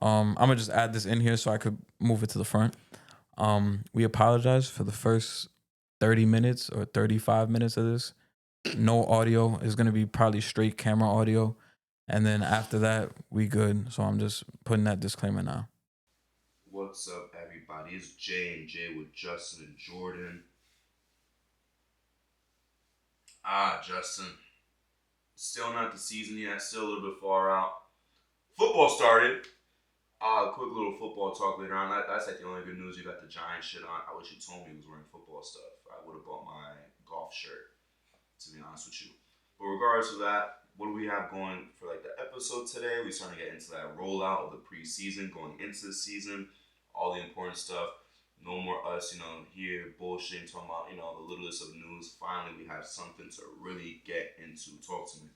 I'm gonna just add this in here so I could move it to the front. We apologize for the first 30 minutes or 35 minutes of this. No audio. It's gonna be probably straight camera audio. And then after that, we good. So I'm just putting that disclaimer now. What's up, everybody? It's J and J with Justin and Jordan. Justin, still not the season yet. Still a little bit far out. Football started. Quick little football talk later on. That's like the only good news. You got the Giant shit on. I wish you told me he was wearing football stuff. I would have bought my golf shirt, to be honest with you. But regardless of that, what do we have going for like the episode today? We're starting to get into that rollout of the preseason, going into the season, all the important stuff. No more us, here bullshitting, talking about, the littlest of news. Finally, we have something to really get into. Talk to me.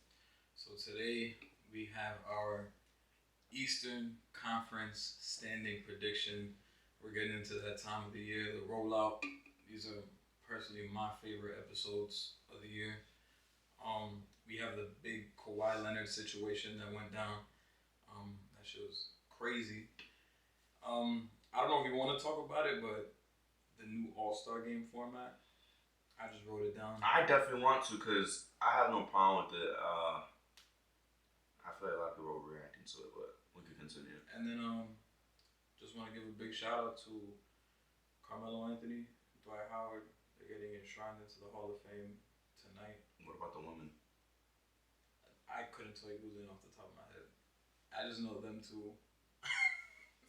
So today we have our Eastern Conference standing prediction. We're getting into that time of the year, the rollout. These are personally my favorite episodes of the year. We have the big Kawhi Leonard situation that went down. That shit was crazy. I don't know if you want to talk about it, but the new All Star Game format, I just wrote it down. I definitely want to because I have no problem with it. I feel like a lot of people are reacting to it, but we can continue. And then just want to give a big shout out to Carmelo Anthony, Dwight Howard. They're getting enshrined into the Hall of Fame tonight. What about the women? I couldn't tell you who's in off the top of my head. I just know them two.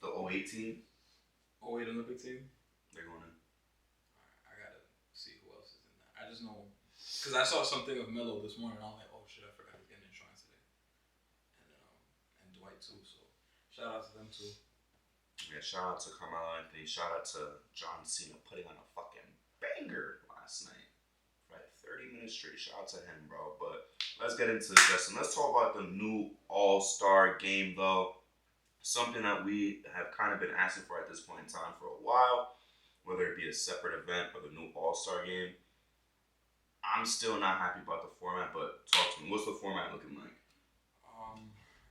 The 08 team? 08 Olympic team? They're going in. Alright, I gotta see who else is in that. I just know. Because I saw something of Melo this morning and I was like, oh shit, I forgot he's getting enshrined today. And Dwight too, so shout out to them too. Yeah, shout out to Carmelo Anthony. Shout out to John Cena putting on a fucking banger last night. For like 30 minutes straight. Shout out to him, bro. But let's get into this, Justin. Let's talk about the new All-Star game, though. Something that we have kind of been asking for at this point in time for a while, whether it be a separate event or the new All-Star game. I'm still not happy about the format, but talk to me. What's the format looking like? I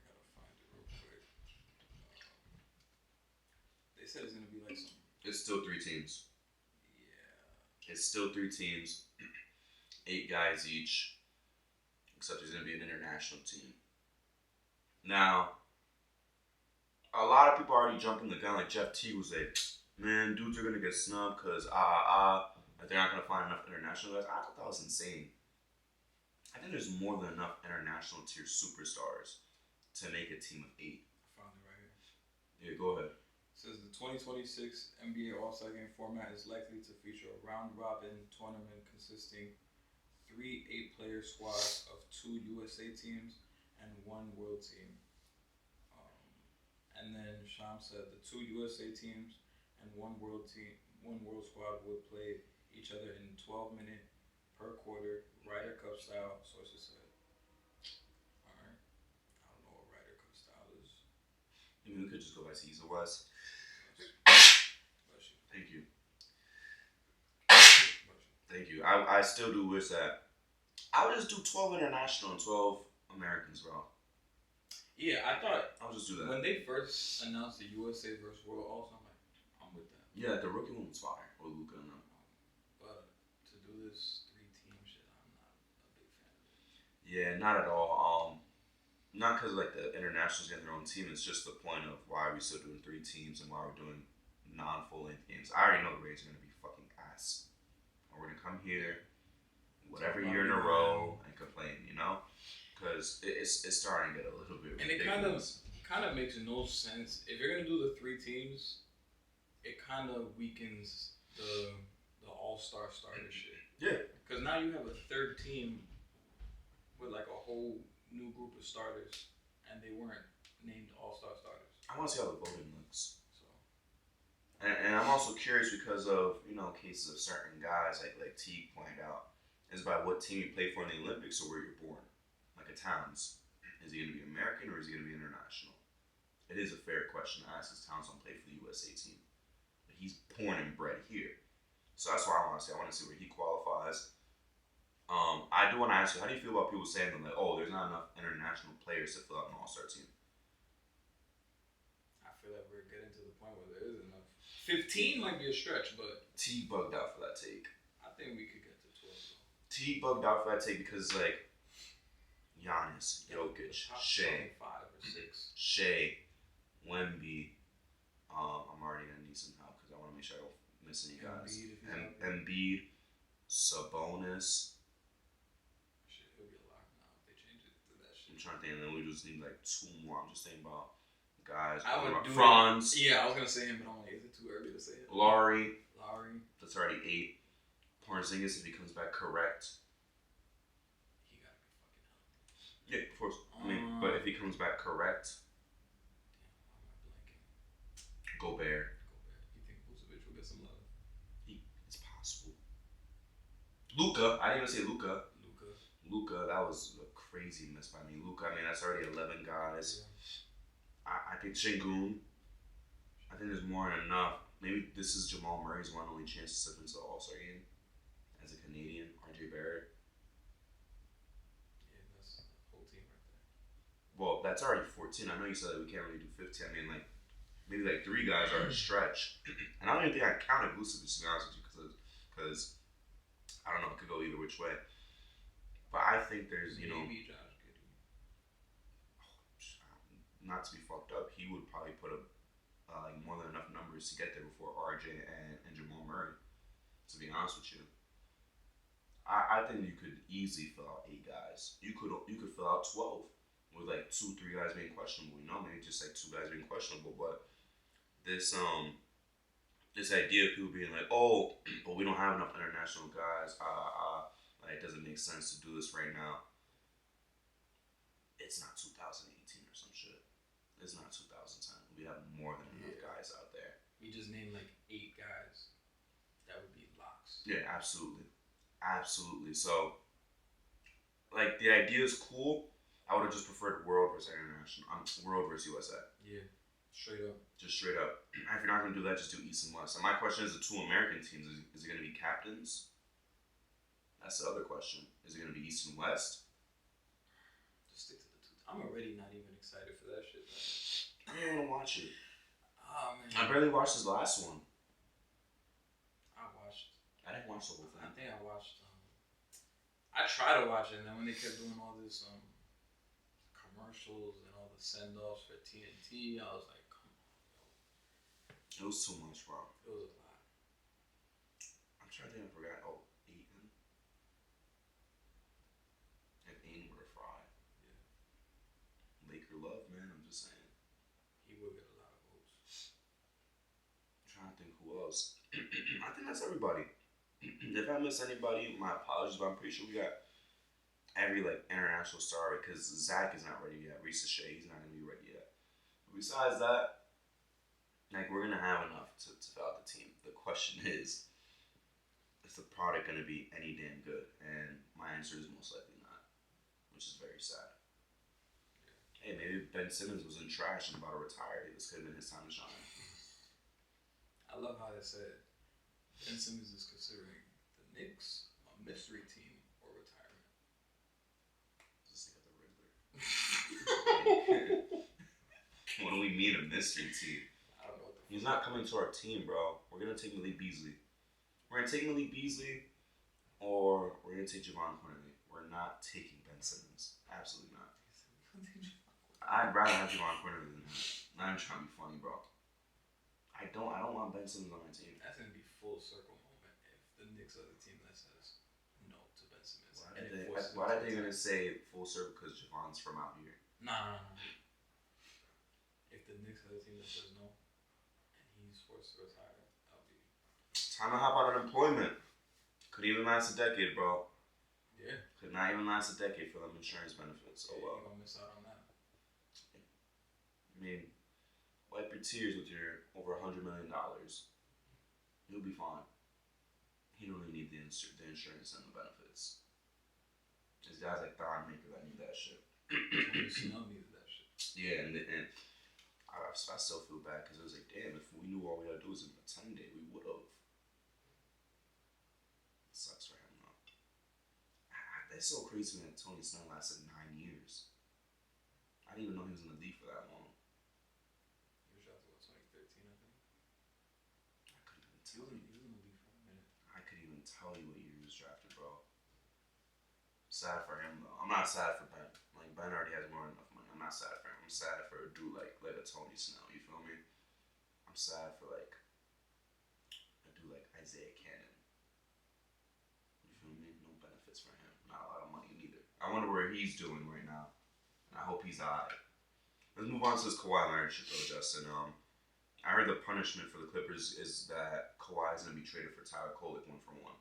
gotta find it real quick. They said it's gonna be like some. It's still 3 teams. Yeah. It's still 3 teams, 8 guys each, except there's going to be an international team. Now, a lot of people are already jumping the gun. Like Jeff T was like, man, dudes are going to get snubbed because like they're not going to find enough international guys. I thought that was insane. I think there's more than enough international tier superstars to make a team of 8. I found it right here. Yeah, go ahead. It says the 2026 NBA All-Star Game format is likely to feature a round-robin tournament consisting 3 8-player squads of 2 USA teams and 1 world team. And then Sham said the 2 USA teams and 1 world squad would play each other in 12-minute per quarter Ryder Cup style. Sources said. All right, I don't know what Ryder Cup style is. Maybe we could just go by Caesar West. Thank you. Thank you. I still do wish that I would just do 12 international and 12 Americans, bro. Yeah, I thought I'll just do that. When they first announced the USA versus World also, I'm like, I'm with that. Yeah, the rookie one was fire. Or Luka, no. But to do this 3-team shit, I'm not a big fan of it. Yeah, not at all. Not because like the internationals getting their own team. It's just the point of why are we still doing 3 teams and why we're doing non-full length games. I already know the Rays are gonna be fucking ass. And we're gonna come here, whatever year in a row, and complain, because it's starting to get a little bit ridiculous. And it kind of makes no sense if you're gonna do the 3 teams. It kind of weakens the all-star starter shit. Yeah. Because now you have a 3rd team with like a whole new group of starters, and they weren't named all-star starters. I want to see how the voting looks. And I'm also curious because of, cases of certain guys, like Teague pointed out, is by what team you play for in the Olympics or where you're born. Like a Towns. Is he going to be American or is he going to be international? It is a fair question to ask because Towns don't play for the USA team. But he's born and bred here. So that's what I want to see. I want to see where he qualifies. I do want to ask you, how do you feel about people saying that, like, oh, there's not enough international players to fill out an all-star team? I feel like we're getting to the point where there is enough. 15 might be a stretch, but T bugged out for that take. I think we could get to 12. T bugged out for that take because like Giannis, Jokic, Shea, 5 or 6. Shea, Wemby. I'm already gonna need some help because I want to make sure I don't miss any guys. Embiid, Sabonis. Shit, it'll be a lot now if they change it to that shit. I'm trying to think, and then we just need like 2 more. I'm just thinking about guys. I would do Franz. Yeah, I was gonna say him, but I'm like, is it too early to say it? Laurie. That's already 8. Porzingis, if he comes back correct. He gotta be fucking healthy. Yeah, of course. But if he comes back correct. Damn, why am I blanking? Gobert. You think Vucevic will get some love? It's possible. Luka. I didn't even say Luka. Luka, that was a crazy miss by me. Luka, I mean, that's already 11 guys. Yeah. I think Şengün. I think there's more than enough. Maybe this is Jamal Murray's one only chance to step into the All-Star game as a Canadian. RJ Barrett. Yeah, that's the whole team right there. Well, that's already 14. I know you said that we can't really do 15. I mean, like, maybe like 3 guys are a stretch. And I don't even think I counted Vucevic, to be honest with you, because I don't know, it could go either which way. But I think there's, you know, maybe Josh Giddey. Not to be fucked up, he would probably put up like more than enough numbers to get there before RJ and Jamal Murray. To be honest with you, I think you could easily fill out 8 guys. You could fill out 12 with like 2-3 guys being questionable. You know, maybe just like 2 guys being questionable. But this idea of people being like, oh, but we don't have enough international guys. Like it doesn't make sense to do this right now. It's not 2018 or some shit. It's not 2010. We have more than enough guys out there. We just named like 8 guys. That would be locks. Yeah, absolutely. So, like, the idea is cool. I would have just preferred world versus international. World versus USA. Yeah, straight up. Just straight up. If you're not going to do that, just do East and West. And my question is the 2 American teams, is it going to be captains? That's the other question. Is it going to be East and West? Just stick to the 2. I'm already not even excited for that shit. I don't want to watch it. Oh, man. I barely watched his last one. I didn't watch the whole thing. I think I watched. I tried to watch it, and then when they kept doing all this commercials and all the send-offs for TNT, I was like, come on, yo. It was too much, bro. It was a lot. I'm trying to think. I forgot. Oh, Aiden. If Aiden were to fry. Yeah. Laker love, man. I'm just saying. He will get a lot of votes. I'm trying to think who else. I think that's everybody. If I miss anybody, my apologies, but I'm pretty sure we got every like international star because Zach is not ready yet. Reese Shea, he's not gonna be ready yet. But besides that, like we're gonna have enough to fill out the team. The question is the product gonna be any damn good? And my answer is most likely not, which is very sad. Hey, maybe Ben Simmons was in trash and about to retire. This could have been his time to shine. I love how they said Ben Simmons is considering the Knicks a mystery team or retirement. Just think of the Riddler. What do we mean a mystery team? I don't know what the He's not coming to our team, bro. We're gonna take Malik Beasley. Or we're gonna take Javon Quinley. We're not taking Ben Simmons. Absolutely not. I'd rather have Javon Quinley than him. Not even trying to be funny, bro. I don't want Ben Simmons on my team. That's gonna be full circle moment if the Knicks are the team that says no to Ben Simmons. Why are they gonna say full circle because Javon's from out here? Nah. If the Knicks are the team that says no, and he's forced to retire, that'll be time to hop out of unemployment. Could even last a decade, bro. Yeah. Could not even last a decade for them insurance benefits. Oh well. You're gonna miss out on that. I mean, wipe your tears with your over $100 million. You'll be fine. He don't really need the insurance and the benefits. There's guys like Thon Maker that need that shit. Snell needed that shit. Yeah, and I still feel bad because it was like, damn, if we knew all we had to do was a 10-day, we would have. It sucks for him though. That's so crazy that Tony Snell lasted 9 years. I didn't even know he was in the league for that long. He was drafted He was in the league for a minute. I could even tell you what year he was drafted, bro. Sad for him though. I'm not sad for Ben. Like Ben already has more than enough money. I'm not sad for him. I'm sad for a dude like a Tony Snell. You feel me? I'm sad for like a dude like Isaiah Cannon. You feel me? No benefits for him. Not a lot of money neither. I wonder where he's doing right now. And I hope he's alright. Let's move on to this Kawhi Leonard shit though, Justin. I heard the punishment for the Clippers is that Kawhi is gonna be traded for Tyler Kolek 1-for-1,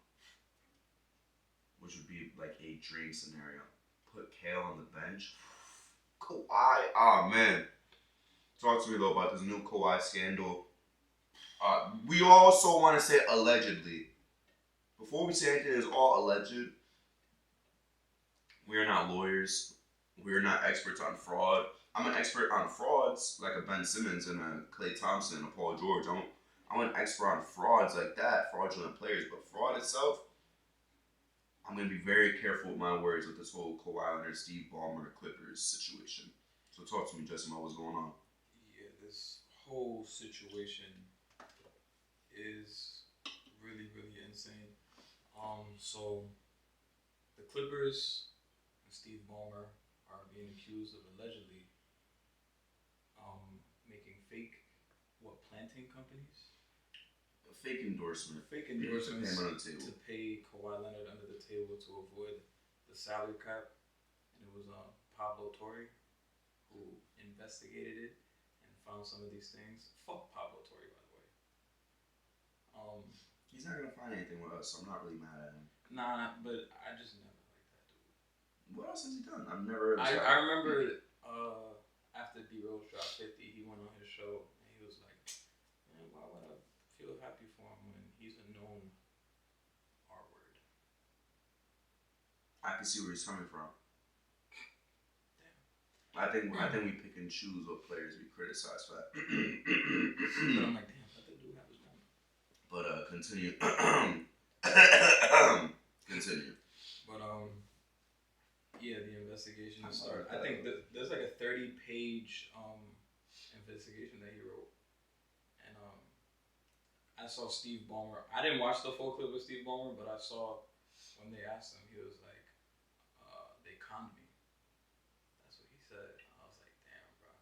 which would be like a dream scenario. Put Kale on the bench. Kawhi, oh man. Talk to me though about this new Kawhi scandal. We also want to say allegedly. Before we say anything, it's all alleged. We are not lawyers. We are not experts on fraud. I'm an expert on frauds, like a Ben Simmons and a Klay Thompson and a Paul George. I'm an expert on frauds like that, fraudulent players. But fraud itself, I'm going to be very careful with my words with this whole Kawhi Leonard, Steve Ballmer, Clippers situation. So talk to me, Justin, about what's going on. Yeah, this whole situation is really, really insane. So the Clippers and Steve Ballmer are being accused of allegedly making fake planting companies? A fake endorsement. Fake endorsements on the table. to pay Kawhi Leonard under the table to avoid the salary cap. And it was Pablo Torre who investigated it and found some of these things. Fuck Pablo Torre, by the way. He's not gonna find anything with us, so I'm not really mad at him. Nah, but I just never liked that dude. What else has he done? I've never heard of I remember after D Rose dropped 50, he went on his show and he was like, man, why would I feel happy for him when he's a known R word? I can see where he's coming from. Damn. I think we pick and choose what players we criticize for that. But I'm like, damn, let the dude have his moment. But continue. Continue. But yeah, the investigation started. I think there's like a 30-page investigation that he wrote, and I saw Steve Ballmer. I didn't watch the full clip with Steve Ballmer, but I saw when they asked him, he was like, "They conned me." That's what he said. I was like, "Damn, bro."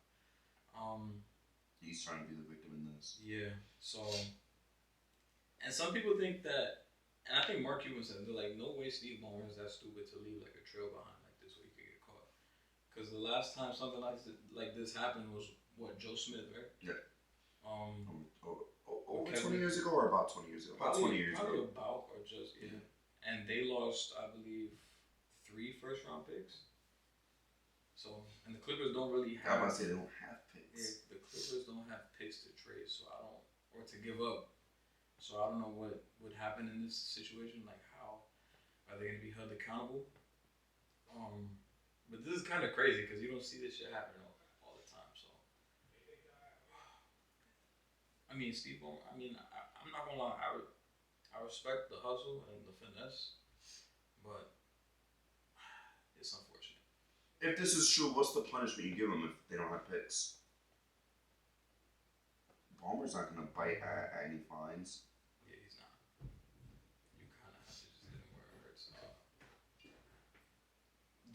He's trying to be the victim in this. Yeah. So, and some people think that, and I think Mark Cuban said, they're like, "No way, Steve Ballmer is that stupid to leave like a trail behind like this where he could get caught." Because the last time something like this happened was what, Joe Smith, right? Yeah. Over Kevin, 20 years ago or about 20 years ago? About 20 years ago. Probably about or just, yeah. And they lost, I believe, 3 first-round picks. So, and the Clippers don't really have. I was about to say they don't have picks. Yeah, the Clippers don't have picks to trade, or to give up. So I don't know what would happen in this situation. Like, how are they going to be held accountable? But this is kind of crazy because you don't see this shit happen all the time. So, I mean, Steve Ballmer. I mean, I'm not gonna lie. I respect the hustle and the finesse, but it's unfortunate. If this is true, what's the punishment you give them if they don't have picks? Ballmer's not gonna bite at any fines. Yeah, he's not. You kind of have to just hit him where it hurts.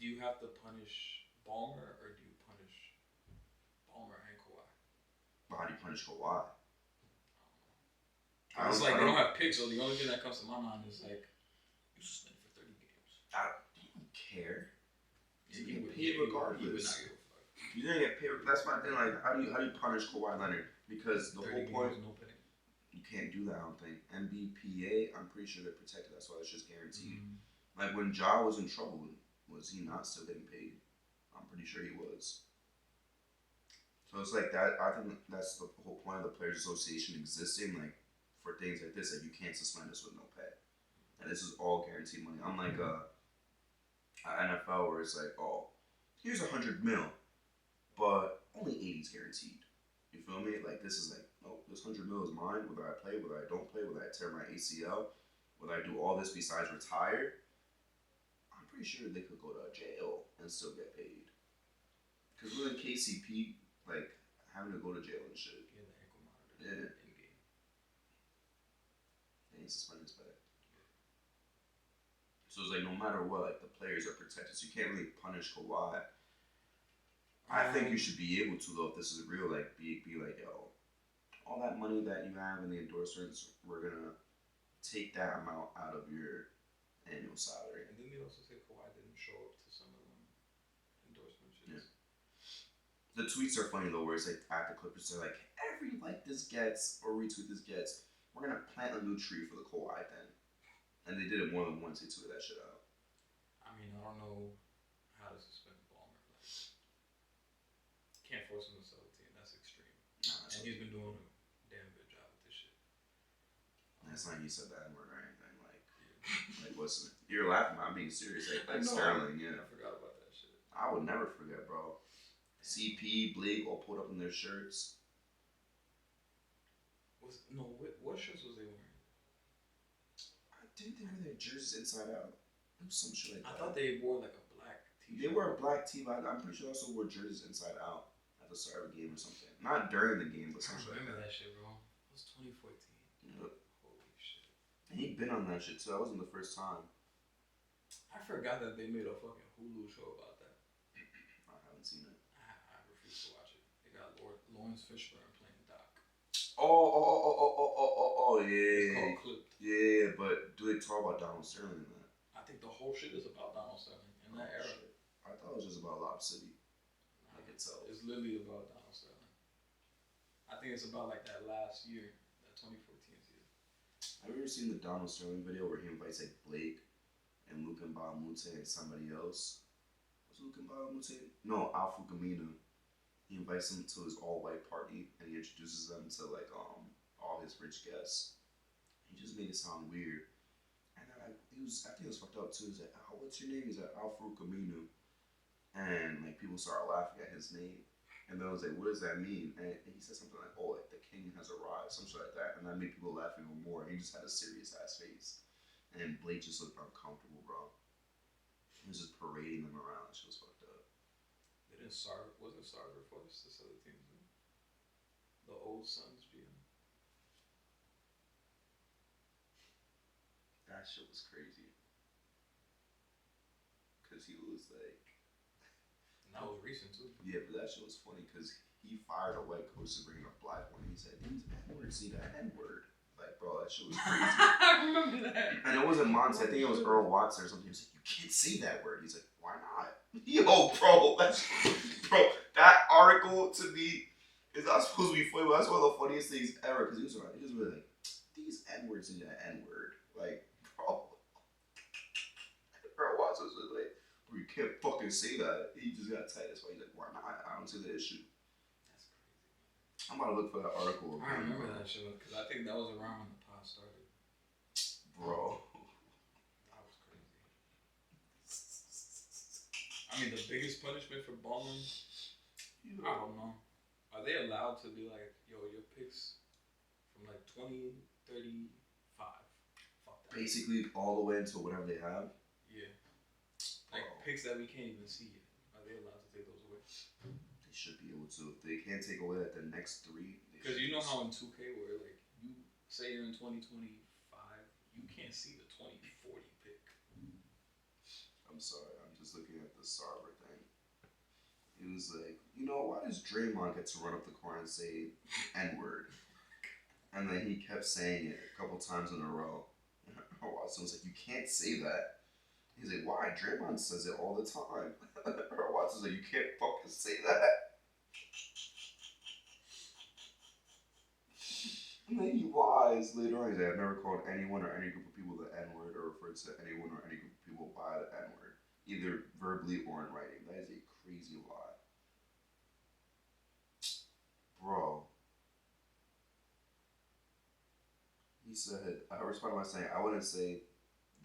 Do you have to punish Ballmer or do you punish Ballmer and Kawhi? But how do you punish Kawhi? It's like they don't have picks, so the only thing that comes to my mind is like, you suspended for 30 games. Do you care? Yeah, You get paid regardless. He would not give a fuck. You didn't get paid. That's my thing. Like, how do you punish Kawhi Leonard? Because the whole point, no pay. you can't do that. I don't think NBPA. I'm pretty sure they're protected. That's why it's just guaranteed. Mm-hmm. Like when Ja was in trouble, was he not still getting paid? I'm pretty sure he was. So it's like that. I think that's the whole point of the Players Association existing. Like for things like this, that you can't suspend us with no pay. And this is all guaranteed money. Unlike a NFL where it's like, oh, here's $100 million, but only 80 is guaranteed. You feel me? Like this is like, oh, this $100 million is mine. Whether I play, whether I don't play, whether I tear my ACL, whether I do all this besides retire, I'm pretty sure they could go to jail and still get paid. Because we're in KCP, like having to go to jail and shit. Yeah, the ankle monitor. Yeah. In game. can't suspend his back. So it's like no matter what, like the players are protected, so you can't really punish Kawhi. I think you should be able to though if this is real. Like be like, yo, all that money that you have in the endorsements, we're gonna take that amount out of your annual salary. And didn't he also say Kawhi didn't show up to some of them endorsement shits? Yeah. The tweets are funny though, where it's like at the Clippers, they're like, every like this gets or retweet this gets, we're gonna plant a new tree for the Kawhi thing. And they did it more than once. They tweeted that shit out. I mean, I don't know how to suspend Ballmer. Like, can't force him to sell the team. That's extreme. Nah, and he's been doing a damn good job with this shit. It's not like he said that word or anything. Like listen, you're laughing. I'm being serious. Like Sterling, yeah. I forgot about that shit. I would never forget, bro. CP, Blake, all pulled up in their shirts. What shirts was they wearing? I think they were their jerseys inside out. It was some shit like that. I thought they wore like a black t-shirt. They wore a black tee, but I'm pretty sure they also wore jerseys inside out at the start of the game or something. Not during the game, but I something remember like that. that shit, bro. It was 2014. Yep. Holy shit. And he'd been on that shit too. That wasn't the first time. I forgot that they made a fucking Hulu show about that. I haven't seen it. I refuse to watch it. They got Lawrence Fishburne playing Doc. Oh, yeah. It's called Clipped. Yeah, but do they talk about Donald Sterling in that? I think the whole shit is about Donald Sterling in that era. Shit. I thought it was just about Lob City. Like itself. It's literally about Donald Sterling. I think it's about like that last year, that 2014 season. Have you ever seen the Donald Sterling video where he invites like Blake and Luke and Balamute and somebody else? Was Luke and Balamute? No, Alpha Gamina. He invites them to his all-white party and he introduces them to like all his rich guests. He just made it sound weird. And I think it was fucked up too. He's like, oh, what's your name? He's like, Alpha Gamina. And like people started laughing at his name. And then I was like, what does that mean? And he said something like, oh, like the king has arrived, something like that. And that made people laugh even more. He just had a serious ass face. And Blake just looked uncomfortable, bro. He was just parading them around. She was fucked up. Wasn't Sarver forced to sell the team too? The old Suns GM. That shit was crazy. Because he was like... And that was recent too. Yeah, but that shit was funny because he fired a white coach to bring in a black one. He said, these N-words see the N-word. Like, bro, that shit was crazy. I remember that. And it wasn't Monty. I think it was Earl Watson or something. He was like, you can't say that word. He's like, why not? Yo, bro, that article to me is not supposed to be funny, but that's one of the funniest things ever. Because he was really like, these N-words need an N-word. Like, bro. Earl Watson was like, bro, you can't fucking say that. He just got tight. That's why he's like, why not? I don't see the issue. That's crazy. I'm about to look for that article. I remember that shit because I think that was around when the pod started. Bro. That was crazy. I mean, the biggest punishment for Ballman, I don't know. Are they allowed to be like, yo, your picks from like 20, 35? Fuck that. Basically, all the way until whatever they have. Yeah. Like picks that we can't even see yet. Are they allowed to take those away? They should be able to. If they can't take away like the next three. Because you know how in 2K where like you say you're in 2025, you can't see the 2040 pick. I'm sorry, I'm just looking at the Sarver thing. He was like, you know, why does Draymond get to run up the court and say N-word? And then he kept saying it a couple times in a row. Watson was like, you can't say that. He's like, why? Draymond says it all the time. Watson's like, you can't fucking say that. And then he lies later on. He's like, I've never called anyone or any group of people the N-word or referred to anyone or any group of people by the N-word, either verbally or in writing. That is a crazy lie. Bro. He said, I responded by saying, I wouldn't say,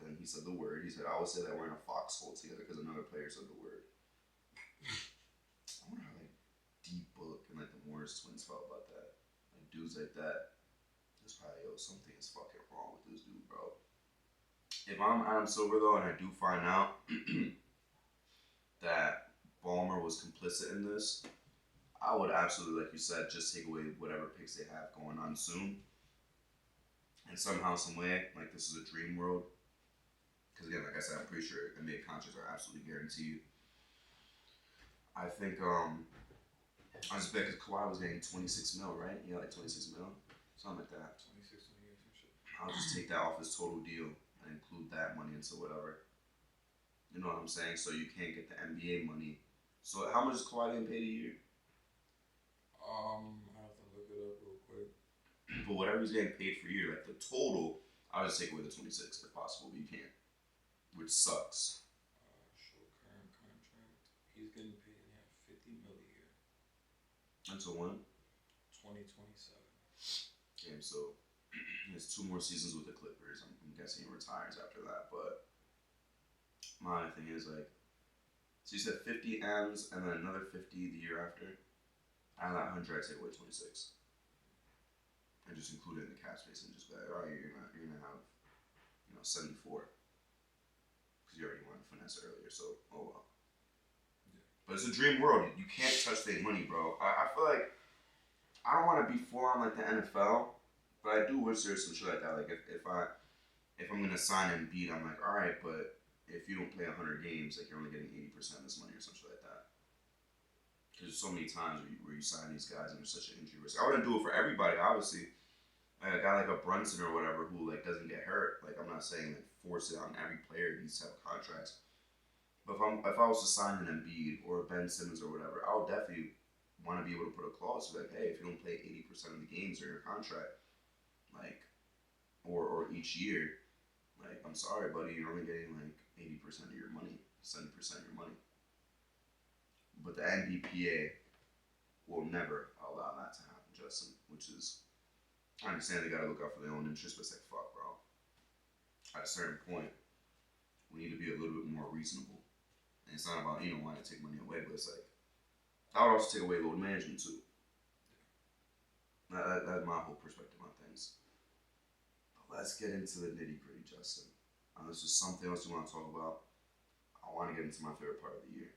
then he said the word. He said, I would say that we're in a foxhole together because another player said the word. I wonder how, like, D-Book and, like, the Morris twins felt about that. Like, dudes like that. It's probably, yo, something is fucking wrong with this dude, bro. If I'm Adam Silver, though, and I do find out that Ballmer was complicit in this, I would absolutely, like you said, just take away whatever picks they have going on soon. And somehow, some way, like this is a dream world. Because again, like I said, I'm pretty sure NBA contracts are absolutely guaranteed. I think I just bet because Kawhi was getting 26 mil, right? Yeah, like 26 mil, something like that. 26, 28, some shit. I'll just take that off his total deal and include that money into whatever. You know what I'm saying? So you can't get the NBA money. So how much is Kawhi getting paid a year? I have to look it up real quick. But whatever he's getting paid for a year, like the total, I'll just take away the 26 if possible, but you can't, which sucks. Show current contract. He's getting paid 50 mil a year. Until when? 2027. Damn, so he has 2 more seasons with the Clippers. I'm guessing he retires after that. But my thing is like, so you said 50 M's and then another 50 the year after. Out of that 100, I take away 26, and just include it in the cap space and just be like, all right, you're gonna have 74 because you already wanted to finesse earlier. So oh well. Yeah. But it's a dream world. You can't touch their money, bro. I feel like I don't want to be full on like the NFL, but I do wish there was some shit like that. Like if I'm gonna sign Embiid, I'm like, all right, but if you don't play 100 games, like you're only getting 80% of this money or some shit like that. Because there's so many times where you sign these guys and there's such an injury risk. I wouldn't do it for everybody, obviously. Like a guy like a Brunson or whatever who like doesn't get hurt. Like I'm not saying like force it on every player needs to have contracts. But if I was to sign an Embiid or a Ben Simmons or whatever, I would definitely want to be able to put a clause like, hey, if you don't play 80% of the games or your contract, like, or each year, like I'm sorry, buddy, you're only getting like 80% of your money, 70% of your money. But the NBPA will never allow that to happen, Justin, which is, I understand they got to look out for their own interests, but it's like, fuck, bro. At a certain point, we need to be a little bit more reasonable. And it's not about, wanting to take money away, but it's like, I would also take away load management too. That's my whole perspective on things. But let's get into the nitty gritty, Justin. Unless there's something else you want to talk about, I want to get into my favorite part of the year.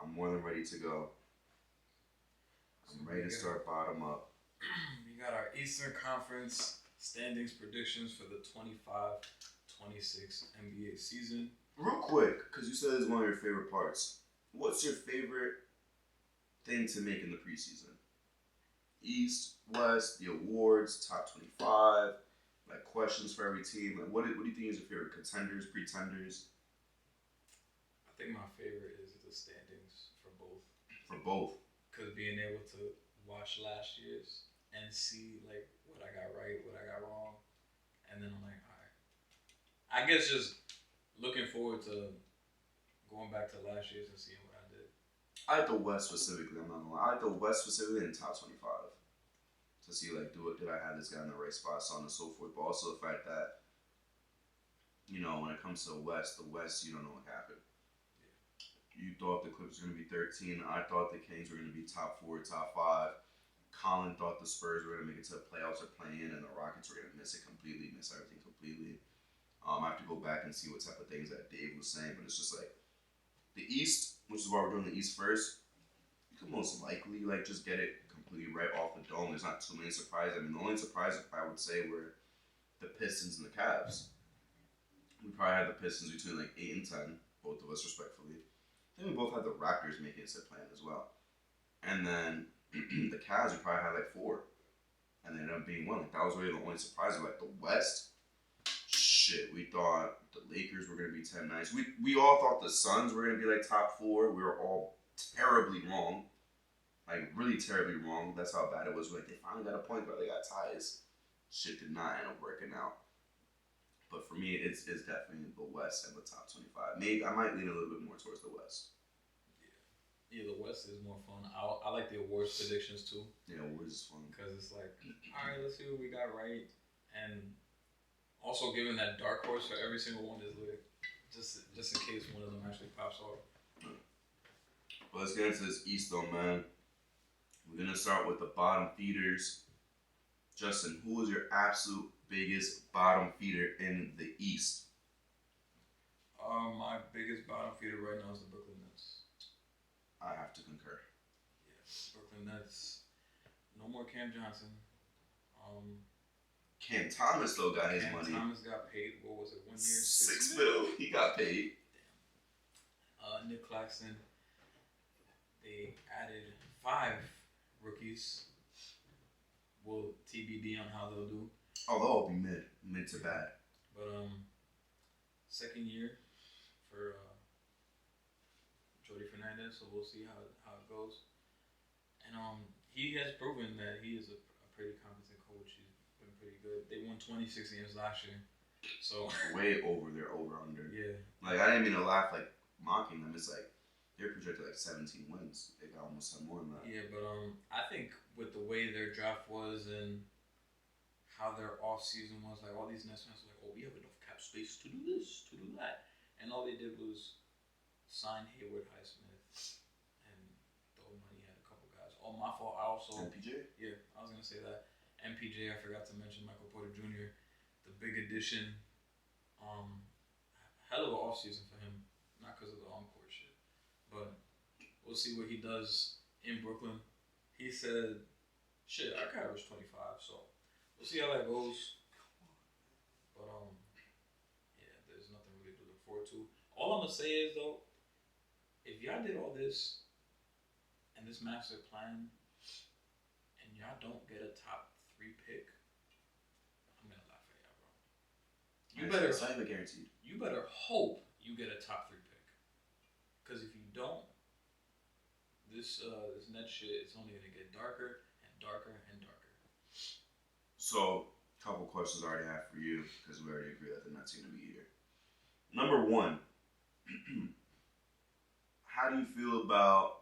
I'm more than ready to go. I'm ready to start bottom up. We got our Eastern Conference standings predictions for the 25-26 NBA season. Real quick, because you said it's one of your favorite parts. What's your favorite thing to make in the preseason? East, West, the awards, top 25, like questions for every team. Like what do you think is your favorite? Contenders, pretenders? I think my favorite is the standings for both. For both. Because being able to watch last year's and see like what I got right, what I got wrong, and then I'm like, all right. I guess just looking forward to going back to last year's and seeing what I did. I like the West specifically. I'm not gonna lie. I like the West specifically in the top 25 to see like, did I have this guy in the right spot, so on and so forth. But also the fact that when it comes to the West, you don't know what happened. You thought the Clippers were going to be 13. I thought the Kings were going to be top 4, top 5. Colin thought the Spurs were going to make it to the playoffs or play in, and the Rockets were going to miss everything completely. I have to go back and see what type of things that Dave was saying, but it's just like the East, which is why we're doing the East first, you could most likely like just get it completely right off the dome. There's not too many surprises. I mean, the only surprise I would say were the Pistons and the Cavs. We probably had the Pistons between like 8 and 10, both of us respectfully. I think we both had the Raptors making it to the plan as well. And then the Cavs, we probably had like 4. And they ended up being 1. Like, that was really the only surprise. Like the West, shit, we thought the Lakers were going to be 10 nights. We all thought the Suns were going to be like top 4. We were all terribly wrong. Like really terribly wrong. That's how bad it was. Like they finally got a point where they got ties. Shit did not end up working out. But for me, it's definitely the West and the top 25. Maybe I might lean a little bit more towards the West. Yeah, the West is more fun. I like the awards predictions too. Yeah, awards is fun. Because it's like, all right, let's see what we got right. And also giving that dark horse for every single one is like, just in case one of them actually pops off. But let's get into this East though, man. We're going to start with the bottom feeders. Justin, who is your absolute biggest bottom feeder in the East? My biggest bottom feeder right now is the Brooklyn Nets. I have to concur. Yeah, Brooklyn Nets. No more Cam Johnson. Cam Thomas though got his money. Cam Thomas got paid. What was it? 1 year, $6 million. He got paid. Damn. Nick Claxton. They added 5 rookies. Will TBD on how they'll do. Oh, they'll all be mid to bad. But second year for Jody Fernandez, so we'll see how it goes. And he has proven that he is a pretty competent coach. He's been pretty good. They won 26 games last year, so way over their over/under. Yeah. Like I didn't mean to laugh, like mocking them. It's like they're projected like 17 wins. They got almost some more than that. Yeah, but I think with the way their draft was and how their off season was, like all these Nets fans were like, oh, we have enough cap space to do this, to do that, and all they did was sign Hayward, Highsmith, and throw money at a couple guys. Oh, my fault. I also MPJ. Yeah, I was gonna say that. MPJ, I forgot to mention Michael Porter Jr., the big addition. Hell of an offseason for him, not because of the on-court shit, but we'll see what he does in Brooklyn. He said, shit, I could average 25, so we'll see how that goes. But yeah, there's nothing really to look forward to. All I'm gonna say is though, if y'all did all this and this master plan, and y'all don't get a top 3 pick, I'm gonna laugh at y'all, bro. It's not even guaranteed. You better hope you get a top 3 pick, because if you don't, this net shit is only gonna get darker and darker and darker. So, a couple questions I already have for you because we already agree that the Nets are gonna be here. Number one, how do you feel about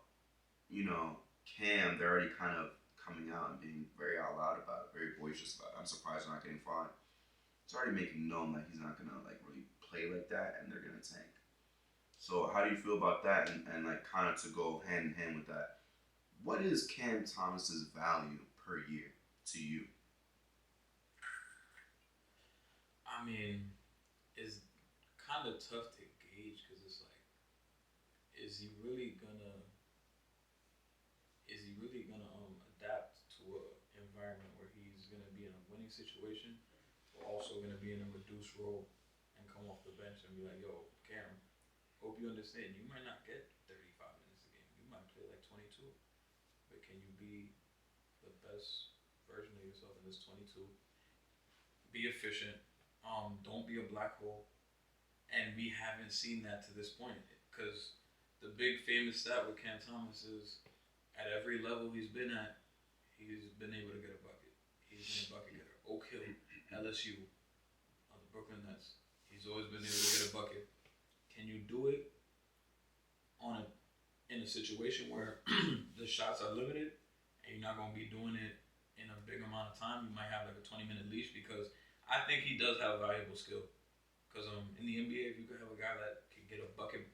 Cam? They're already kind of coming out and being very out loud about it, very boisterous about it. I'm surprised they're not getting fined. It's already making known that he's not gonna like really play like that, and they're gonna tank. So how do you feel about that? And like kind of to go hand in hand with that, what is Cam Thomas's value per year to you? I mean, it's kind of tough to gauge because it's like, is he really gonna adapt to an environment where he's gonna be in a winning situation, or also gonna be in a reduced role and come off the bench and be like, yo, Cam, hope you understand, you might not get 35 minutes a game. You might play like 22, but can you be the best version of yourself in this 22? Be efficient. Don't be a black hole. And we haven't seen that to this point, because the big famous stat with Cam Thomas is at every level he's been at, he's been able to get a bucket. He's been a bucket getter. Oak Hill, LSU, the Brooklyn Nets. He's always been able to get a bucket. Can you do it in a situation where the shots are limited and you're not going to be doing it in a big amount of time? You might have like a 20-minute leash, because I think he does have a valuable skill. Because in the NBA, if you could have a guy that can get a bucket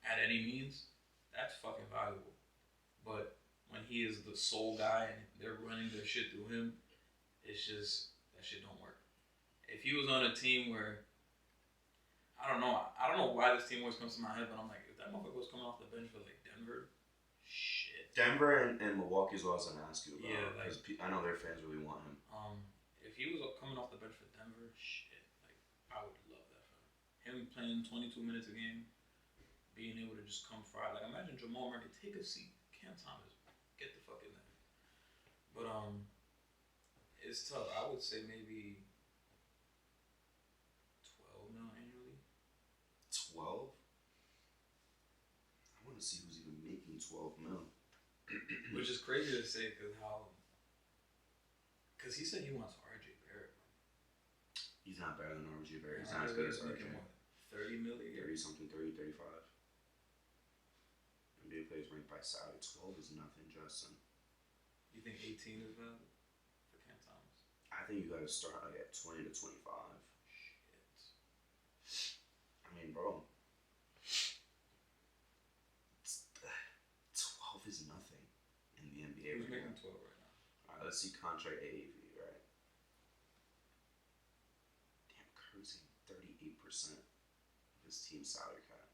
at any means, that's fucking valuable. But when he is the sole guy and they're running their shit through him, it's just, that shit don't work. If he was on a team where, I don't know why this team always comes to my head, but I'm like, if that motherfucker was coming off the bench for like Denver, shit. Denver and Milwaukee is what I was gonna ask you about. Yeah, like, I know their fans really want him. If he was coming off the bench for Denver, shit, like, I would love that for him. Him playing 22 minutes a game, being able to just come fry. Like, imagine Jamal Murray, take a seat. Cam Thomas, get the fuck in there. But it's tough. I would say maybe 12 mil annually. 12? I want to see who's even making 12 mil. Which is crazy to say, because he said he wants RJ Barrett. He's not better than RJ Barrett. He's not as good as RJ. 30 million? 30 something, 30, 35. NBA players ranked by salary. 12 is nothing, Justin. You think 18 is valid for Cam Thomas? I think you got to start like at 20 to 25. Shit. I mean, bro. 12 is nothing in the NBA. Who's making 12 right now? Alright, let's see contract AAV, right? Damn, Curry's 38% of his team's salary cap.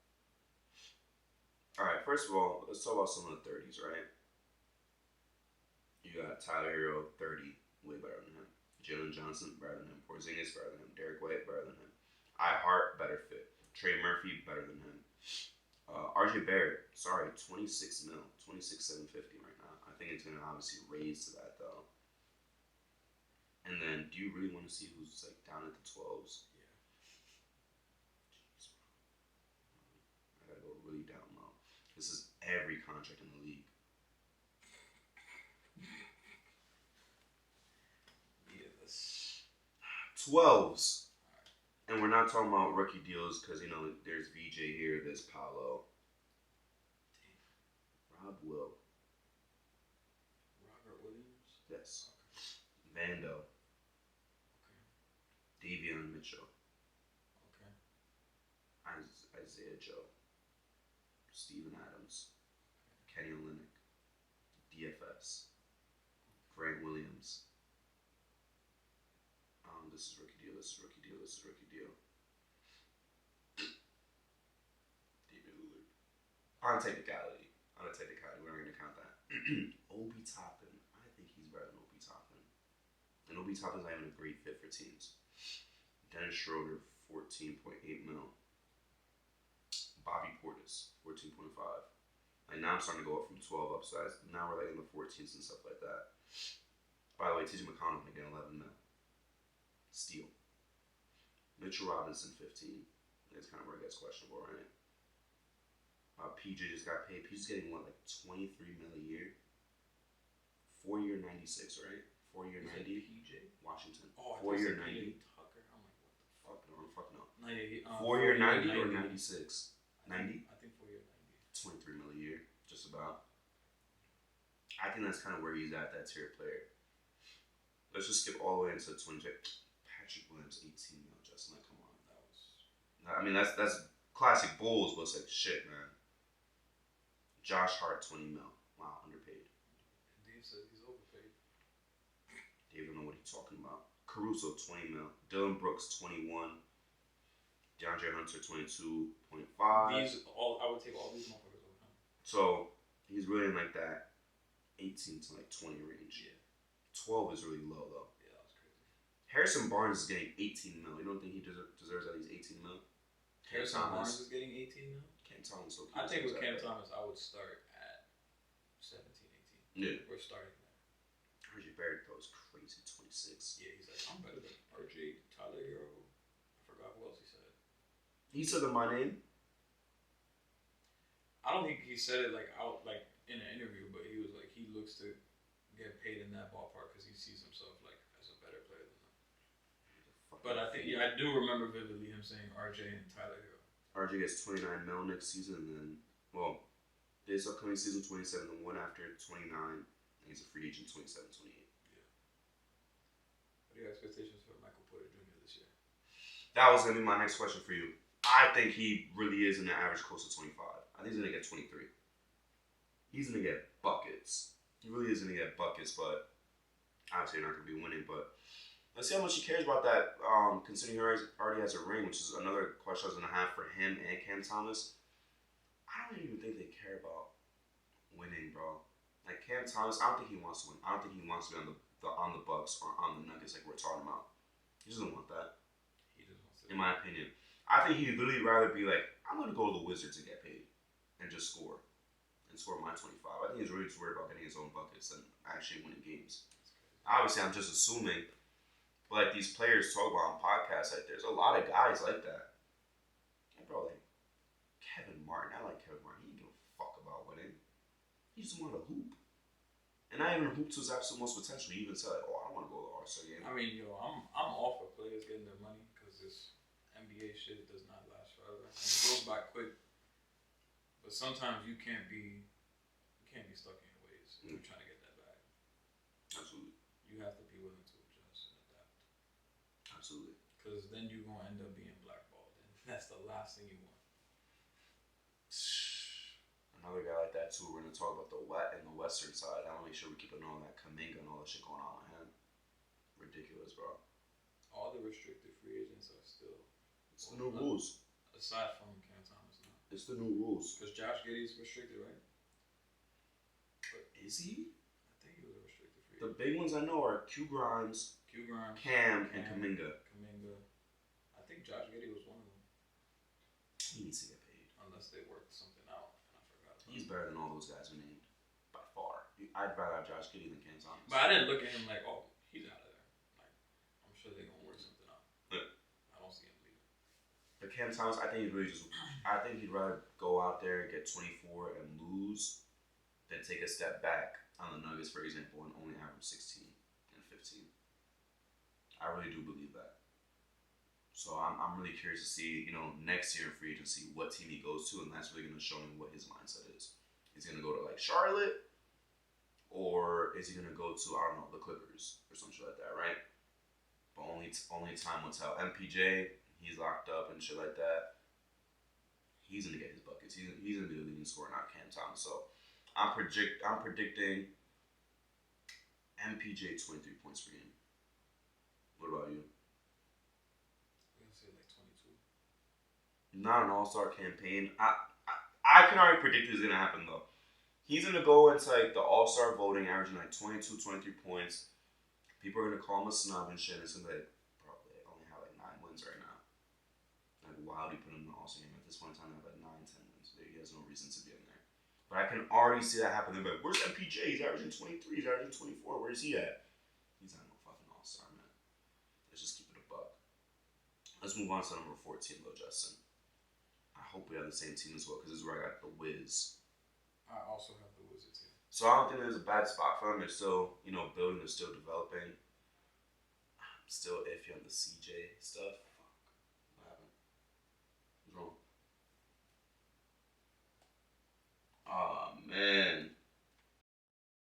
Alright, first of all, let's talk about some of the 30s, right? You got Tyler Hero, 30, way better than him. Jalen Jalen Johnson, better than him. Porzingis, better than him. Derek White, better than him. Hart, better fit. Trey Murphy, better than him. RJ Barrett, 26 mil, 26,750 right now. I think it's gonna obviously raise to that though. And then, do you really want to see who's like down at the 12s? Yeah. Jeez, I gotta go really down low. This is every contract in the league. Yeah, that's 12s. And we're not talking about rookie deals because, there's VJ here, there's Paolo. Rob Will. Robert Williams? Yes. Okay. Vando. Okay. Davion Mitchell. Okay. Isaiah Joe. Steven Adams. Kenny Olynyk. DFS. Grant Williams. This is rookie deal, this is rookie deal, this is rookie deal. David Lillard. On technicality. We're not going to count that. Obi Toppin. I think he's better than Obi Toppin. And Obi Toppin's not even a great fit for teams. Dennis Schroeder, 14.8 mil. Bobby Portis, 14.5. Like now I'm starting to go up from 12 upsides. Now we're like in the 14s and stuff like that. By the way, TJ McConnell's going to get 11 mil. Steal. Mitchell Robinson, 15. That's kind of where it gets questionable, right? PJ just got paid. PJ's getting what, like 23 mil a year? 4 year 96, right? 4 year 90. PJ Washington. Oh, 4 year 90. Tucker. I'm like, what the Fuck no. No, yeah, 4 year 90 or 96? 90? I think 4 year 90. 23 mil a year, just about. I think that's kind of where he's at, that tier player. Let's just skip all the way into 20. Patrick Williams, 18 mil, Justin. Like, come on. That's classic Bulls, but it's like, shit, man. Josh Hart, 20 mil. Wow, underpaid. Dave said he's overpaid. Dave don't know what he's talking about. Caruso, 20 mil. Dylan Brooks, 21. DeAndre Hunter, 22.5. I would take all these motherfuckers over him. So, he's really in like that 18 to like 20 range. Yeah. 12 is really low, though. Yeah, that was crazy. Harrison Barnes is getting 18 mil. You don't think he deserves at least 18 mil? Harrison Barnes is getting 18 mil? Cam Thomas. Okay, I think with Cam Thomas, I would start at 17, 18. Yeah. We're starting there. RJ Barrett, though, is crazy. 26. Yeah, he's like, I'm better than RJ, Tyler Hero. I forgot who else he said. He said my name? I don't think he said it like out like in an interview, but he was like, he looks to get paid in that ballpark because he sees himself like as a better player than them. But I think, I do remember vividly him saying RJ and Tyler Hero. RJ gets 29 mil next season, and then, this upcoming season, 27, the one after 29, and he's a free agent 27, 28. Yeah. What are your expectations for Michael Porter Jr. this year? That was going to be my next question for you. I think he really is in the average close to 25. I think he's going to get 23. He's going to get buckets. He really is going to get buckets, but obviously you're not going to be winning. But let's see how much he cares about that, considering he already has a ring, which is another question I was going to have for him and Cam Thomas. I don't even think they care about winning, bro. Like Cam Thomas, I don't think he wants to win. I don't think he wants to be on the Bucks or on the Nuggets like we're talking about. He doesn't want that. He just wants to. In my opinion, I think he'd literally rather be like, I'm going to go to the Wizards and get paid and just score. And score my 25. I think he's really just worried about getting his own buckets than actually winning games. Obviously, I'm just assuming, but like these players talk about on podcasts, like there's a lot of guys like that. And bro, like Kevin Martin, I like Kevin Martin. He didn't give a fuck about winning. He just wanted to hoop. And not even hoop to his absolute most potential. He even said, like, I don't want to go to the All-Star game. I mean, I'm all for players getting their money because this NBA shit does not last forever. And it goes by quick. But sometimes you can't be stuck in your ways if you're trying to get that bag. Absolutely. You have to be willing to adjust and adapt. Absolutely. Because then you're going to end up being blackballed. And that's the last thing you want. Another guy like that too. We're gonna talk about the western side. I want to make sure we keep an eye on that Kuminga and all that shit going on with him. Ridiculous, bro. All the restricted free agents are still. It's the new rules. Aside from Cam Thomas now. It's the new rules. Because Josh Giddey's restricted, right? Is he? I think he was a restricted free The big ones I know are Q Grimes, Cam, and Kuminga. I think Josh Giddey was one of them. He needs to get paid. Unless they worked something out and I forgot. He's better than all those guys we named. By far. I'd rather have Josh Giddey than Cam Thomas. But I didn't look at him like, oh, he's out of there. Like, I'm sure they're going to work something out. Yeah. I don't see him leaving. But Cam Thomas, I think he'd rather go out there and get 24 and lose than take a step back on the Nuggets, for example, and only average 16 and 15. I really do believe that. So I'm really curious to see, next year in free agency, what team he goes to, and that's really going to show me what his mindset is. Is he going to go to, like, Charlotte? Or is he going to go to, I don't know, the Clippers or some shit like that, right? But only time will tell. MPJ, he's locked up and shit like that. He's going to get his buckets. He's going to be the leading scorer, not Cam Thomas. So I'm predicting MPJ 23 points per game. What about you? I'm going to say like 22. Not an all-star campaign. I can already predict this is going to happen, though. He's going to go into like the all-star voting, averaging like 22, 23 points. People are going to call him a snub and shit. It's going to be like, bro, they only have like 9 wins right now. Like, why would you put him in the all-star game? At this point in time, they have like 9, 10 wins. He has no reason to be in there. But I can already see that happen. They're like, where's MPJ? He's averaging 23. He's averaging 24. Where's he at? He's not no fucking all-star, man. Let's just keep it a buck. Let's move on to number 14, though, Justin. I hope we have the same team as well, because this is where I got the Wiz. I also have the Wizards here. So I don't think there's a bad spot for them. They're still, building. They're still developing. I'm still iffy on the CJ stuff. Fuck. What happened? What's wrong? Oh, man.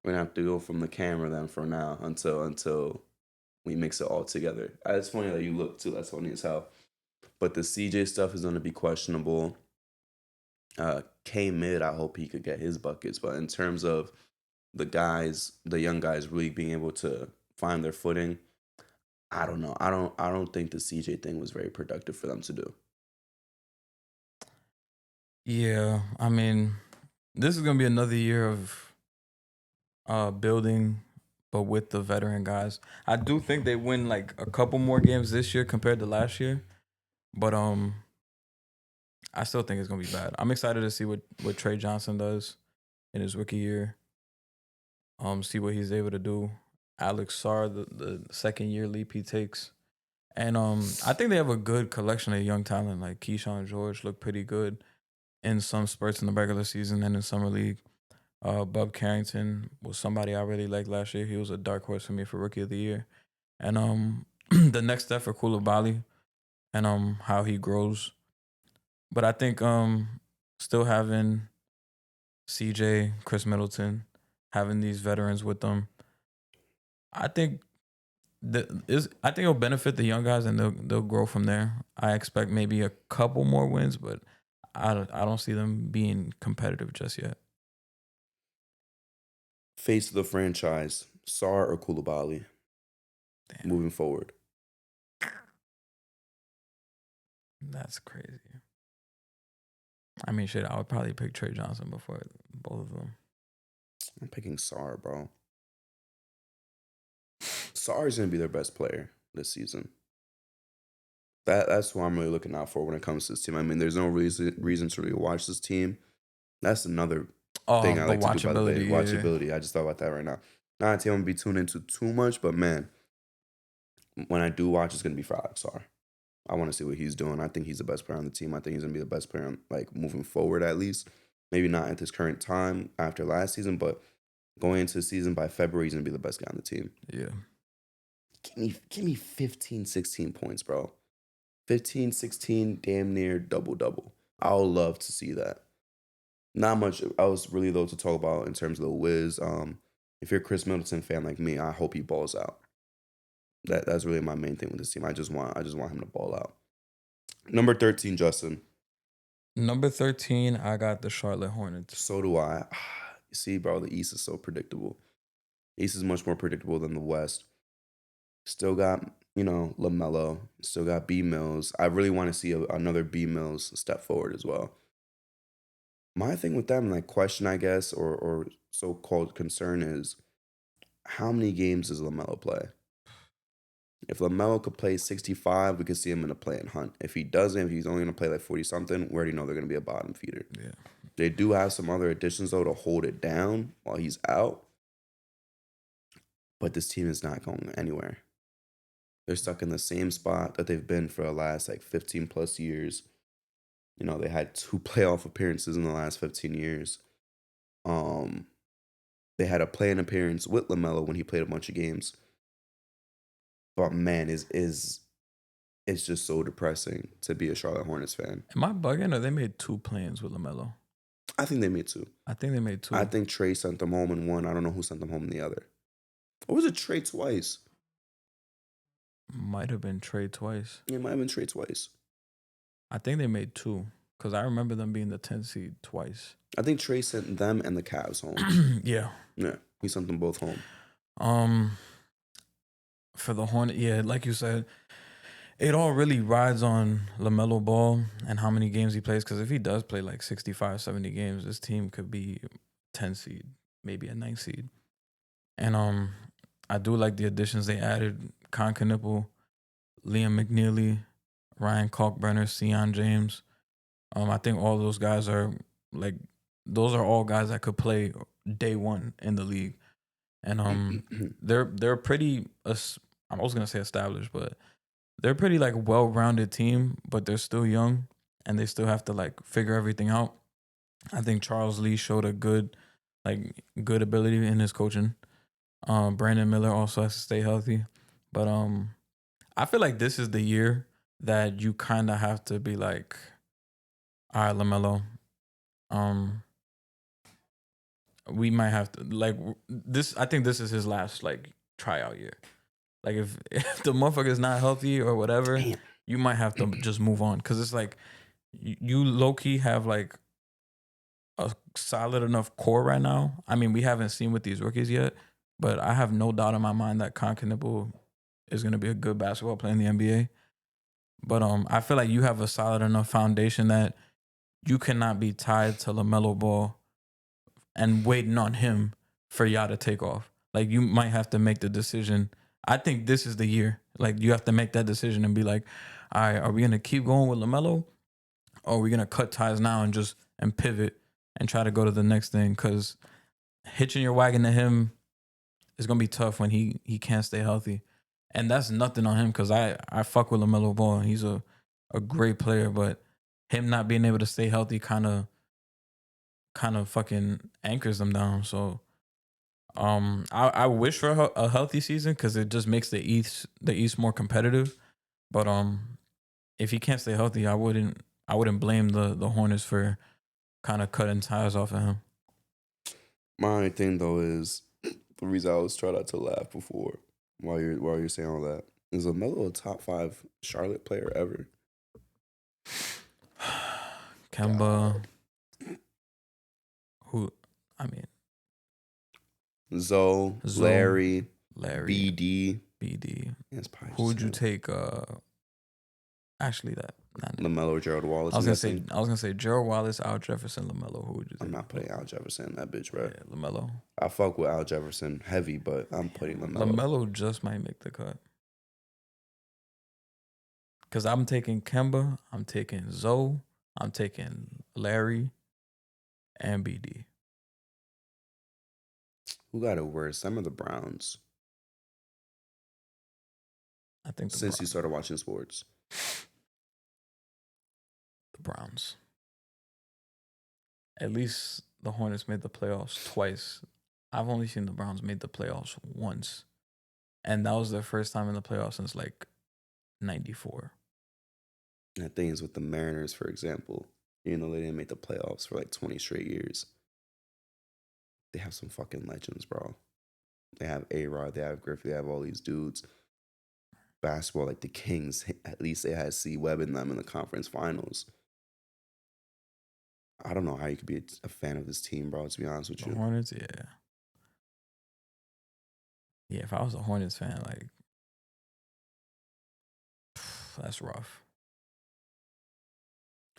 We're going to have to go from the camera then for now until we mix it all together. It's funny that you look, too. That's funny as hell. But the CJ stuff is going to be questionable. K-Mid, I hope he could get his buckets. But in terms of the young guys really being able to find their footing, I don't know. I don't think the CJ thing was very productive for them to do. Yeah, I mean, this is going to be another year of building, but with the veteran guys. I do think they win like a couple more games this year compared to last year. But I still think it's gonna be bad. I'm excited to see what Trey Johnson does in his rookie year. See what he's able to do. Alex Sarr, the second year leap he takes. And I think they have a good collection of young talent. Like Keyshawn George looked pretty good in some spurts in the regular season and in summer league. Bub Carrington was somebody I really liked last year. He was a dark horse for me for rookie of the year. And the next step for Koulibaly and how he grows. But I think still having CJ, Chris Middleton, having these veterans with them, I think it'll benefit the young guys and they'll grow from there. I expect maybe a couple more wins, but I don't see them being competitive just yet. Face of the franchise, Sarr or Koulibaly? Damn. Moving forward. That's crazy. I mean, shit, I would probably pick Trey Johnson before both of them. I'm picking Sarr, bro. Sarr is going to be their best player this season. That's who I'm really looking out for when it comes to this team. I mean, there's no reason to really watch this team. That's another thing I like to do, by the way. Watchability. Yeah. I just thought about that right now. Not a team I'm going to be tuned into too much, but man, when I do watch, it's going to be for Alex Sarr. I want to see what he's doing. I think he's the best player on the team. I think he's going to be the best player, moving forward at least. Maybe not at this current time after last season, but going into the season by February, he's going to be the best guy on the team. Yeah. Give me 15, 16 points, bro. 15, 16, damn near double-double. I would love to see that. Not much else really, though, to talk about in terms of the Wiz. If you're a Chris Middleton fan like me, I hope he balls out. That's really my main thing with this team. I just want him to ball out. Number 13, Justin. Number 13, I got the Charlotte Hornets. So do I. You see, bro, the East is so predictable. The East is much more predictable than the West. Still got, LaMelo. Still got B. Mills. I really want to see another B. Mills step forward as well. My thing with them, question, I guess, or so-called concern is how many games does LaMelo play? If LaMelo could play 65, we could see him in a play-in hunt. If he doesn't, if he's only going to play like 40-something, we already know they're going to be a bottom feeder. Yeah. They do have some other additions, though, to hold it down while he's out. But this team is not going anywhere. They're stuck in the same spot that they've been for the last like 15 plus years. You know, they had 2 playoff appearances in the last 15 years. They had a play-in appearance with LaMelo when he played a bunch of games. But man, it's just so depressing to be a Charlotte Hornets fan. Am I bugging or they made 2 plans with LaMelo? I think they made 2. I think they made 2. I think Trey sent them home in one. I don't know who sent them home in the other. Or was it Trey twice? Might have been Trey twice. It might have been Trey twice. I think they made 2 because I remember them being the 10th seed twice. I think Trey sent them and the Cavs home. Yeah. Yeah, he sent them both home. For the Hornet, yeah, like you said, it all really rides on LaMelo Ball and how many games he plays. Because if he does play like 65, 70 games, this team could be 10 seed, maybe a 9 seed. And I do like the additions they added: Con Knipple, Liam McNeely, Ryan Kalkbrenner, Sion James. I think all those guys are like, those are all guys that could play day one in the league. And they're pretty, I was gonna say established, but they're pretty like well-rounded team, but they're still young and they still have to like figure everything out. I think Charles Lee showed a good ability in his coaching. Brandon Miller also has to stay healthy, but I feel like this is the year that you kind of have to be like, all right, LaMelo, we might have to like this. I think this is his last like tryout year. Like if the motherfucker is not healthy or whatever, Damn. you might have to just move on, because it's like you low key have like a solid enough core right now. I mean, we haven't seen with these rookies yet, but I have no doubt in my mind that Con Knipple is going to be a good basketball player in the NBA. But I feel like you have a solid enough foundation that you cannot be tied to LaMelo Ball and waiting on him for y'all to take off. Like, you might have to make the decision. I think this is the year. Like, you have to make that decision and be like, all right, are we going to keep going with LaMelo? Or are we going to cut ties now and pivot and try to go to the next thing? Because hitching your wagon to him is going to be tough when he can't stay healthy. And that's nothing on him, because I fuck with LaMelo Ball. And he's a great player, but him not being able to stay healthy kind of fucking anchors them down. So I wish for a healthy season, because it just makes the East more competitive. But if he can't stay healthy, I wouldn't blame the Hornets for kind of cutting ties off of him. My only thing though is the reason I was trying not to laugh before while you're saying all that is LaMelo a top 5 Charlotte player ever. Kemba, who, I mean, Zoe, Larry, BD. Who would you take? Actually, LaMelo, Gerald Wallace. I was gonna say Gerald Wallace, Al Jefferson, LaMelo. Who would you take? I'm not putting Al Jefferson in that bitch, bro. Yeah, LaMelo. I fuck with Al Jefferson heavy, but I'm putting LaMelo. LaMelo just might make the cut. Because I'm taking Kemba, I'm taking Zoe, I'm taking Larry, and BD. Who got it worse? Some of the Browns. I think since you started watching sports. The Browns. At least the Hornets made the playoffs twice. I've only seen the Browns made the playoffs once. And that was their first time in the playoffs since like 94. And the thing is with the Mariners, for example, they didn't make the playoffs for like 20 straight years. They have some fucking legends, bro. They have A-Rod, they have Griffey, they have all these dudes. Basketball, like the Kings, at least they had C-Webb in them in the conference finals. I don't know how you could be a fan of this team, bro, to be honest with you. The Hornets, yeah. Yeah, if I was a Hornets fan, like, that's rough.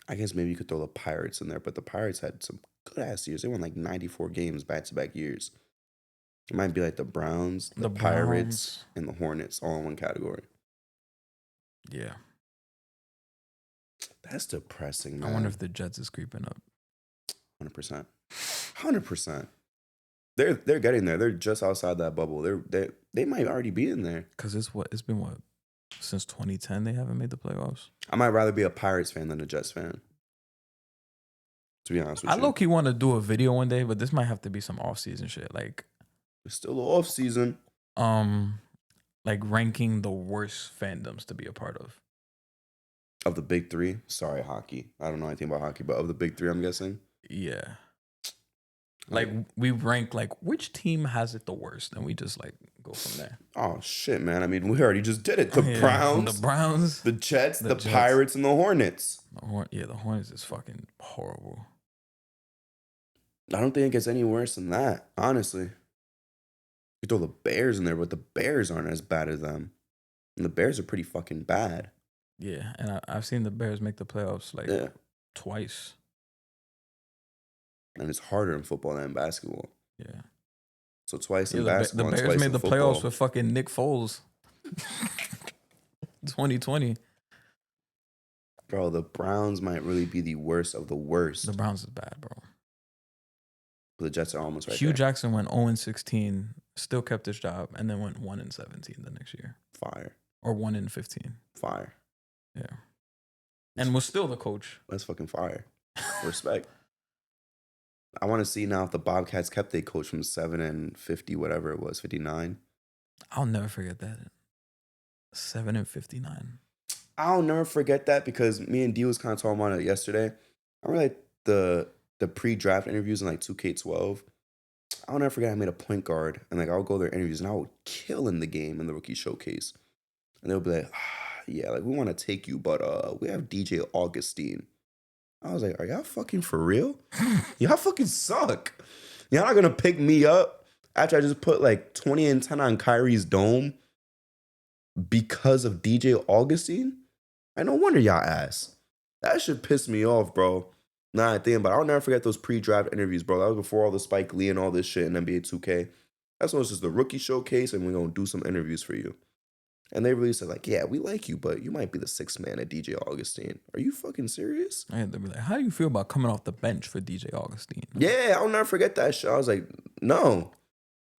I guess maybe you could throw the Pirates in there, but the Pirates had some good-ass years. They won like 94 games back-to-back years. It might be like the Browns, the Pirates, and the Hornets all in one category. Yeah. That's depressing, man. I wonder if the Jets is creeping up. 100%. 100%. They're getting there. They're just outside that bubble. They might already be in there. Because it's been what? Since 2010 they haven't made the playoffs? I might rather be a Pirates fan than a Jets fan. To be honest with you. I low-key want to do a video one day, but this might have to be some off-season shit. Like, it's still off season. Like ranking the worst fandoms to be a part of. Of the big three? Sorry, hockey. I don't know anything about hockey, but of the big three, I'm guessing. Yeah. Like, we rank, like, which team has it the worst? And we just, like, go from there. Oh, shit, man. I mean, we already just did it. The Browns. The Jets, the Pirates, and the Hornets. The Hornets is fucking horrible. I don't think it gets any worse than that, honestly. You throw the Bears in there, but the Bears aren't as bad as them. And the Bears are pretty fucking bad. Yeah, and I've seen the Bears make the playoffs, like, twice. And it's harder in football than in basketball. Yeah. So twice in basketball. The Bears made the playoffs with fucking Nick Foles. 2020. Bro, the Browns might really be the worst of the worst. The Browns is bad, bro. But the Jets are almost right Hugh there. Jackson went 0-16, still kept his job, and then went 1-17 the next year. Fire. Or 1-15. Fire. Yeah. And was still the coach. That's fucking fire. Respect. I want to see now if the Bobcats kept their coach from 7-50, whatever it was, 59. I'll never forget that. 7-59. I'll never forget that because me and D was kind of talking about it yesterday. I remember like the pre-draft interviews in like 2K12. I'll never forget I made a point guard and like I would go to their interviews and I would kill in the game in the rookie showcase. And they would be like, yeah, like we want to take you, but we have DJ Augustine. I was like, are y'all fucking for real? Y'all fucking suck. Y'all not going to pick me up after I just put like 20 and 10 on Kyrie's dome because of DJ Augustine? I no wonder y'all ass. That shit pissed me off, bro. Nah, I think, but I'll never forget those pre-draft interviews, bro. That was before all the Spike Lee and all this shit in NBA 2K. That's when it's just the rookie showcase and we're going to do some interviews for you. And they really said, like, yeah, we like you, but you might be the sixth man at DJ Augustine. Are you fucking serious? And they'd be like, how do you feel about coming off the bench for DJ Augustine? Yeah, I'll never forget that shit. I was like, no.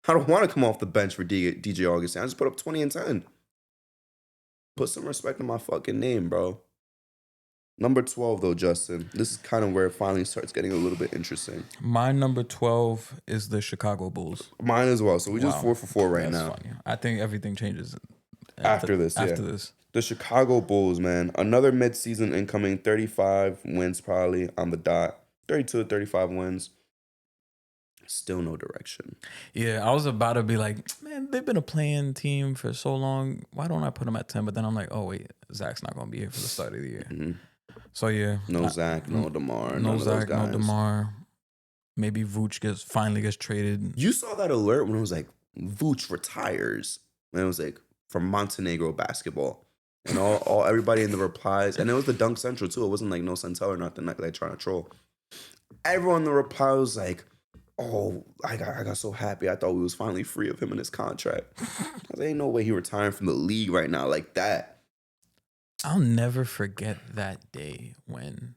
I don't want to come off the bench for DJ Augustine. I just put up 20 and 10. Put some respect on my fucking name, bro. Number 12, though, Justin. This is kind of where it finally starts getting a little bit interesting. My number 12 is the Chicago Bulls. Mine as well. So we just 4 for 4 right now. Funny. I think everything changes After this. The Chicago Bulls, man. Another midseason incoming, 35 wins probably on the dot. 32 to 35 wins. Still no direction. Yeah, I was about to be like, man, they've been a playing team for so long. Why don't I put them at 10? But then I'm like, oh, wait, Zach's not going to be here for the start of the year. Mm-hmm. So, yeah. No Zach, no DeMar. No Zach, no DeMar. Maybe Vooch finally gets traded. You saw that alert when it was like, Vooch retires. And it was like, from Montenegro basketball. And all everybody in the replies, and it was the Dunk Central too. It wasn't like no Centel or nothing like trying to troll. Everyone in the reply was like, oh, I got so happy. I thought we was finally free of him in his contract. I was like, ain't no way he retiring from the league right now like that. I'll never forget that day when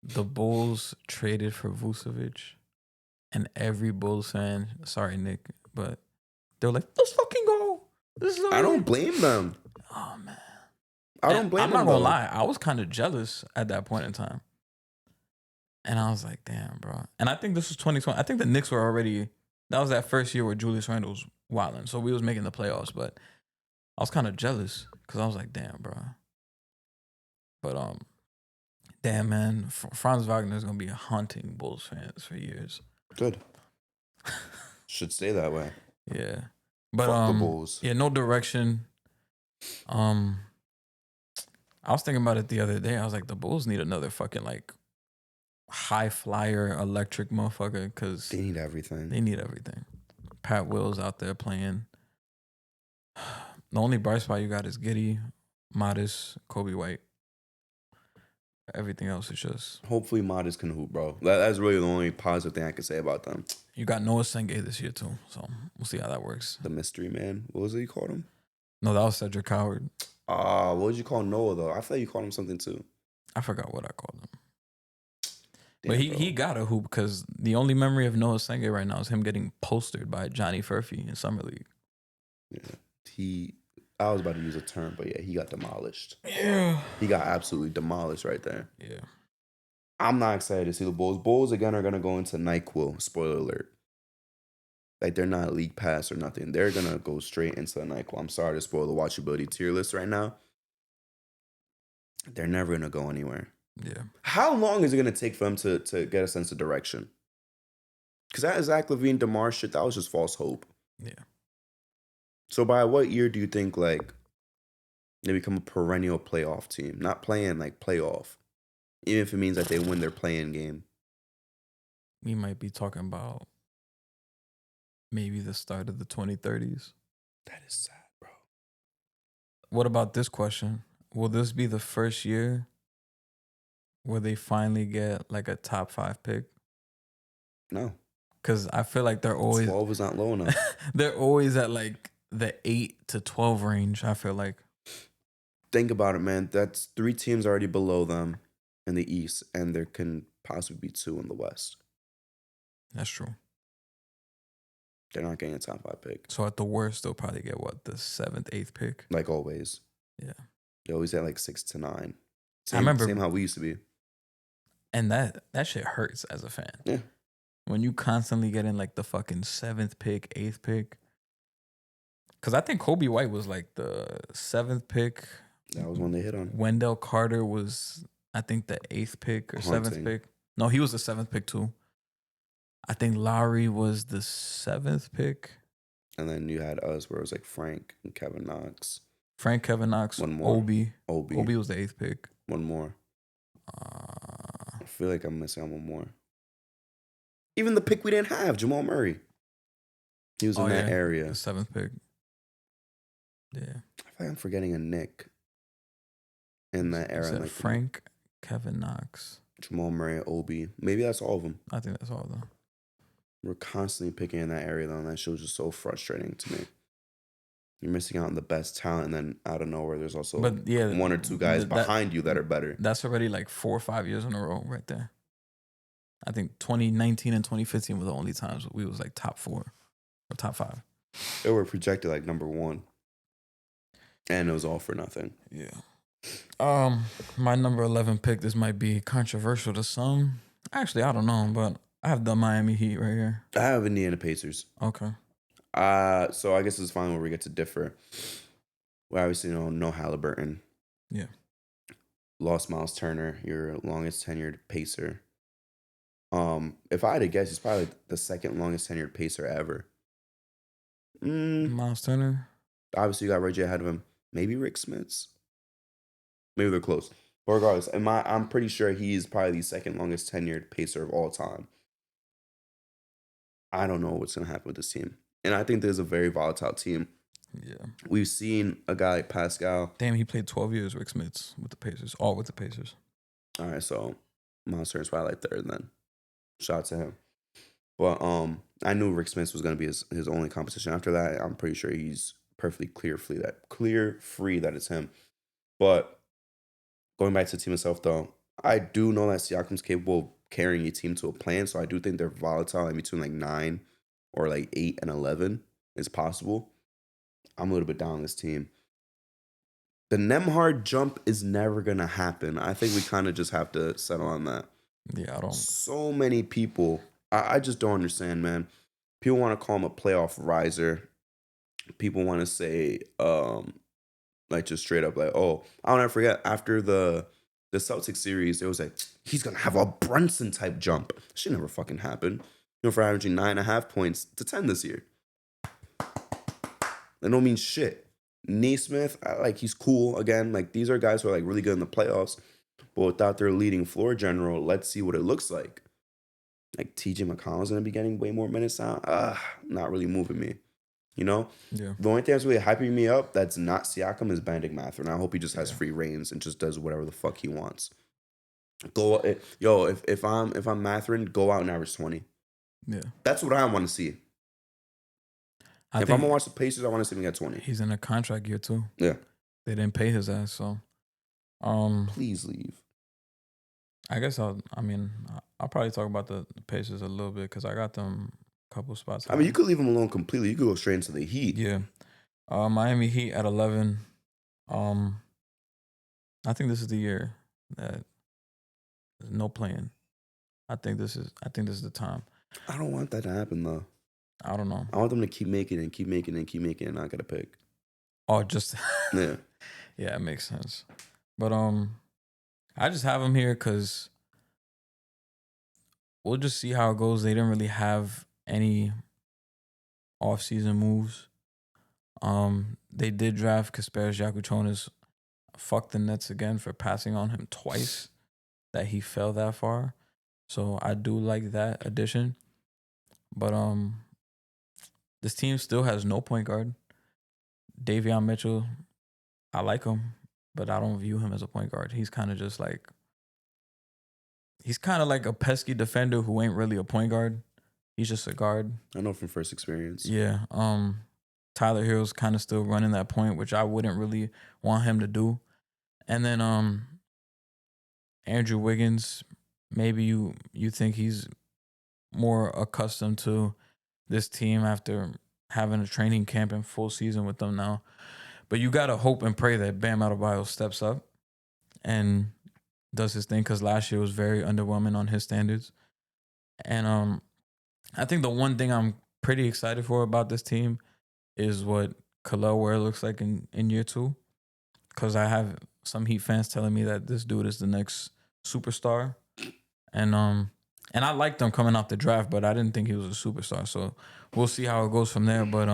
the Bulls traded for Vucevic and every Bulls fan, sorry, Nick, but they were like, let's fucking go. I don't blame them. Oh, man. I don't blame them. I'm not going to lie. I was kind of jealous at that point in time. And I was like, damn, bro. And I think this was 2020. I think the Knicks were already, that was that first year where Julius Randle was wilding. So we was making the playoffs, but I was kind of jealous because I was like, damn, bro. But, damn, man. Franz Wagner is going to be haunting Bulls fans for years. Good. Should stay that way. Yeah. But, fuck the Bulls. Yeah, no direction. I was thinking about it the other day. I was like, the Bulls need another fucking, like, high flyer electric motherfucker because they need everything. They need everything. Pat Will's out there playing. The only bright spot you got is Giddey, Modest, Kobe White. Everything else is just... Hopefully, Modest can hoop, bro. That's really the only positive thing I can say about them. You got Noah Senge this year, too. So we'll see how that works. The mystery man. What was it you called him? No, that was Cedric Howard. What did you call Noah, though? I thought you called him something, too. I forgot what I called him. Damn, But he got a hoop because the only memory of Noah Senge right now is him getting postered by Johnny Furphy in Summer League. Yeah. I was about to use a term, but yeah, he got demolished. Yeah. He got absolutely demolished right there. Yeah. I'm not excited to see the Bulls. Bulls, again, are going to go into NyQuil. Spoiler alert. Like, they're not league pass or nothing. They're going to go straight into the NyQuil. I'm sorry to spoil the watchability tier list right now. They're never going to go anywhere. Yeah. How long is it going to take for them to get a sense of direction? Because that Zach LaVine, DeMar shit, that was just false hope. Yeah. So by what year do you think, like, they become a perennial playoff team? Not playing, like, playoff. Even if it means that they win their play-in game. We might be talking about maybe the start of the 2030s. That is sad, bro. What about this question? Will this be the first year where they finally get, like, a top 5 pick? No. Because I feel like they're always... 12 is not low enough. They're always at, like, the 8 to 12 range, I feel like. Think about it, man. That's 3 teams already below them in the East, and there can possibly be 2 in the West. That's true. They're not getting a top 5 pick. So at the worst, they'll probably get, what, the 7th, 8th pick? Like always. Yeah. They always at like 6 to 9. I remember... Same how we used to be. And that shit hurts as a fan. Yeah. When you constantly get in, like, the fucking 7th pick, 8th pick. Because I think Kobe White was, like, the 7th pick. That was one they hit on. Wendell Carter was, I think, the 8th pick or 7th pick. No, he was the 7th pick, too. I think Lowry was the 7th pick. And then you had us where it was like Frank and Kevin Knox. Kevin Knox, one more. Obi. Obi was the 8th pick. One more. I feel like I'm missing on one more. Even the pick we didn't have, Jamal Murray. He was in that area. The 7th pick. Yeah. I feel like I'm forgetting a Nick in that era. Like Frank, Kevin Knox, Jamal Murray, Obi. Maybe that's all of them. I think that's all of them. We're constantly picking in that area, though, and that shit was just so frustrating to me. You're missing out on the best talent, and then out of nowhere, there's also 1 or 2 guys behind you that are better. That's already like 4 or 5 years in a row right there. I think 2019 and 2015 were the only times we was like top 4 or top 5. They were projected like number 1. And it was all for nothing. Yeah. My number 11 pick, this might be controversial to some. Actually, I don't know, but I have the Miami Heat right here. I have Indiana Pacers. Okay. So I guess it's fine where we get to differ. We obviously no Halliburton. Yeah. Lost Miles Turner, your longest tenured Pacer. If I had to guess, he's probably the second longest tenured Pacer ever. Miles Turner. Obviously, you got Reggie ahead of him. Maybe Rick Smits. Maybe they're close. But regardless, I'm pretty sure he's probably the second longest tenured Pacer of all time. I don't know what's going to happen with this team. And I think there's a very volatile team. Yeah. We've seen a guy like Pascal. Damn, he played 12 years, Rick Smits, with the Pacers. All with the Pacers. All right, so Miles Turner's probably like third then. Shout out to him. But I knew Rick Smits was going to be his only competition. After that, I'm pretty sure he's perfectly clear free that it's him. But going back to the team itself, though, I do know that Siakam's capable of carrying a team to a plan. So I do think they're volatile in between like 9 or like 8 and 11 is possible. I'm a little bit down on this team. The Nembhard jump is never going to happen. I think we kind of just have to settle on that. Yeah, I don't. So many people, I just don't understand, man. People want to call him a playoff riser. People want to say, like just straight up, like, oh, I'll never forget after the Celtics series, it was like, he's going to have a Brunson type jump. Should never fucking happen. For averaging 9.5 points to 10 this year. That don't mean shit. Naismith, he's cool. Again, like these are guys who are like really good in the playoffs. But without their leading floor general, let's see what it looks like. Like TJ McConnell's going to be getting way more minutes now. Not really moving me. Yeah. The only thing that's really hyping me up that's not Siakam is Benedict Mathurin. I hope he just has free reigns and just does whatever the fuck he wants. If I'm Matherin, go out and average 20. Yeah. That's what I want to see. I If I'm gonna watch the Pacers, I want to see him get 20. he's in a contract year too. Yeah. They didn't pay his ass, so Please leave. I guess I'll probably talk about the Pacers a little bit because I got them a couple spots. I mean, you could leave him alone completely. You could go straight into the Heat. Yeah. Miami Heat at 11. I think this is the year that there's no playing. I think this is the time. I don't want that to happen though. I don't know. I want them to keep making it and keep making it and keep making it and not get a pick. Oh, just Yeah. Yeah, it makes sense. But I just have them here because we'll just see how it goes. They didn't really have any off-season moves. They did draft Kasperas Jakuchonis. Fuck the Nets again for passing on him twice that he fell that far. So I do like that addition. But this team still has no point guard. Davion Mitchell, I like him, but I don't view him as a point guard. He's kind of just like a pesky defender who ain't really a point guard. He's just a guard. I know from first experience. Yeah. Tyler Hero's kind of still running that point, which I wouldn't really want him to do. And then Andrew Wiggins, maybe you think he's more accustomed to this team after having a training camp and full season with them now. But you got to hope and pray that Bam Adebayo steps up and does his thing because last year was very underwhelming on his standards. And I think the one thing I'm pretty excited for about this team is what Khalil Ware looks like in year 2. Because I have some Heat fans telling me that this dude is the next superstar. And I liked him coming off the draft, but I didn't think he was a superstar. So we'll see how it goes from there. But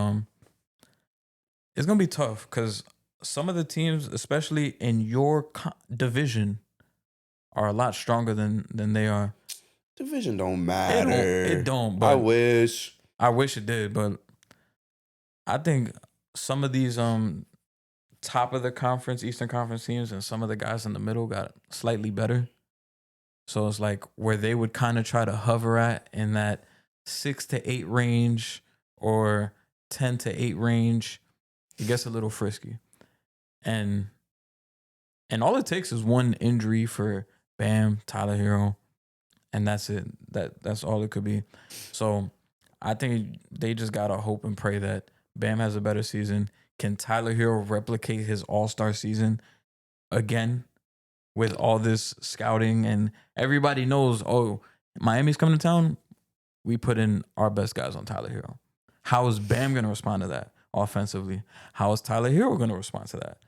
it's going to be tough because some of the teams, especially in your division, are a lot stronger than they are. Division don't matter. It don't. But I wish it did, but I think some of these top of the conference, Eastern Conference teams, and some of the guys in the middle got slightly better. So it's like where they would kind of try to hover at in that 6 to 8 range or 10 to 8 range. It gets a little frisky. And all it takes is one injury for Bam, Tyler Hero, and that's it. That's all it could be. So I think they just gotta hope and pray that Bam has a better season. Can Tyler Hero replicate his all-star season again with all this scouting? And everybody knows, oh, Miami's coming to town. We put in our best guys on Tyler Hero. How is Bam going to respond to that offensively? How is Tyler Hero going to respond to that?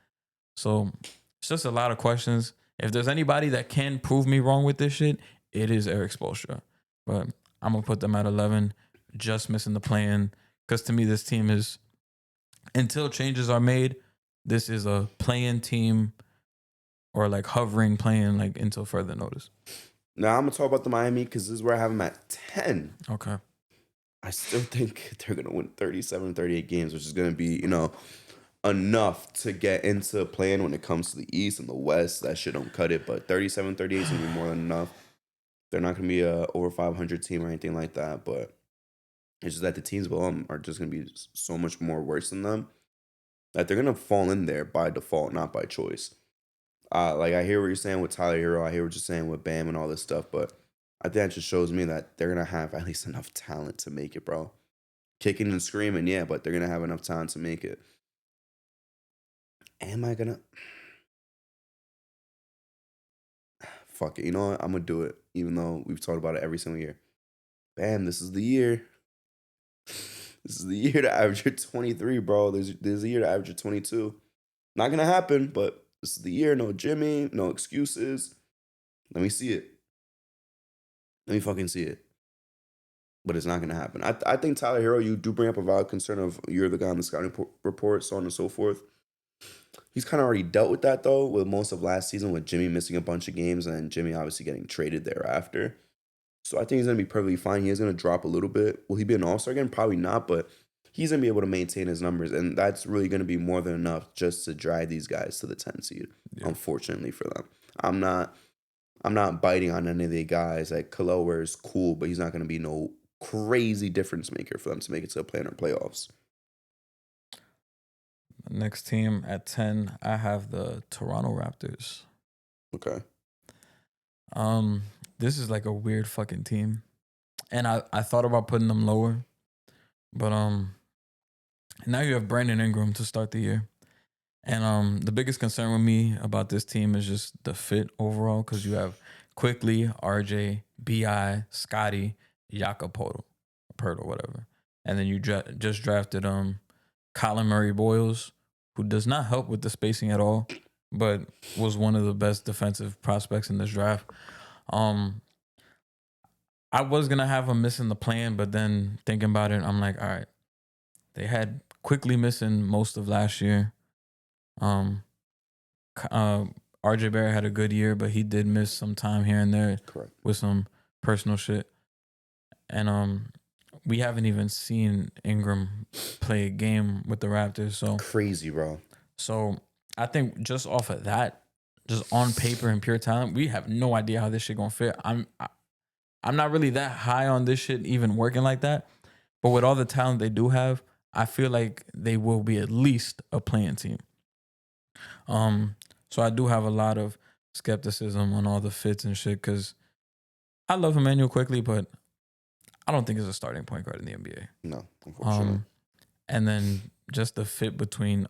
So it's just a lot of questions. If there's anybody that can prove me wrong with this shit, it is Eric Spoelstra. But I'm going to put them at 11, just missing the play-in. Because to me, this team is, until changes are made, this is a play-in team or like hovering play-in like until further notice. Now I'm going to talk about the Miami because this is where I have them at 10. Okay. I still think they're going to win 37, 38 games, which is going to be, enough to get into play-in when it comes to the East and the West. That shit don't cut it, but 37, 38 is going to be more than enough. They're not going to be a over 500 team or anything like that, but it's just that the teams below them are just going to be so much more worse than them that they're going to fall in there by default, not by choice. Like I hear what you're saying with Tyler Hero. I hear what you're saying with Bam and all this stuff, but I think that just shows me that they're going to have at least enough talent to make it, bro. Kicking and screaming, yeah, but they're going to have enough talent to make it. Am I going to? Fuck it. You know what? I'm going to do it, even though we've talked about it every single year. Bam, this is the year. This is the year to average your 23, bro. There's a year to average your 22. Not going to happen, but this is the year. No Jimmy, no excuses. Let me see it. Let me fucking see it. But it's not going to happen. I think Tyler Hero, you do bring up a valid concern of you're the guy on the scouting report, so on and so forth. He's kind of already dealt with that, though, with most of last season with Jimmy missing a bunch of games and Jimmy obviously getting traded thereafter. So I think he's going to be perfectly fine. He is going to drop a little bit. Will he be an all-star again? Probably not, but he's going to be able to maintain his numbers, and that's really going to be more than enough just to drive these guys to the 10 seed, unfortunately for them. I'm not I'm not biting on any of the guys. Like Kalower is cool, but he's not going to be no crazy difference maker for them to make it to a play or playoffs. Next team at 10, I have the Toronto Raptors. Okay. This is like a weird fucking team. And I thought about putting them lower. But now you have Brandon Ingram to start the year. And the biggest concern with me about this team is just the fit overall, because you have Quickly, RJ, BI, Scotty, Jakob Poeltl, whatever. And then you just drafted Colin Murray Boyles, who does not help with the spacing at all, but was one of the best defensive prospects in this draft. I was going to have him missing the plan, but then thinking about it, I'm like, all right, they had Quickly missing most of last year. RJ Barrett had a good year, but he did miss some time here and there. Correct. With some personal shit. And we haven't even seen Ingram play a game with the Raptors. So crazy, bro. So I think just off of that, just on paper and pure talent, we have no idea how this shit gonna fit. I'm not really that high on this shit even working like that. But with all the talent they do have, I feel like they will be at least a playing team. So I do have a lot of skepticism on all the fits and shit, because I love Emmanuel Quickly, but I don't think he's a starting point guard in the NBA. No, unfortunately. And then just the fit between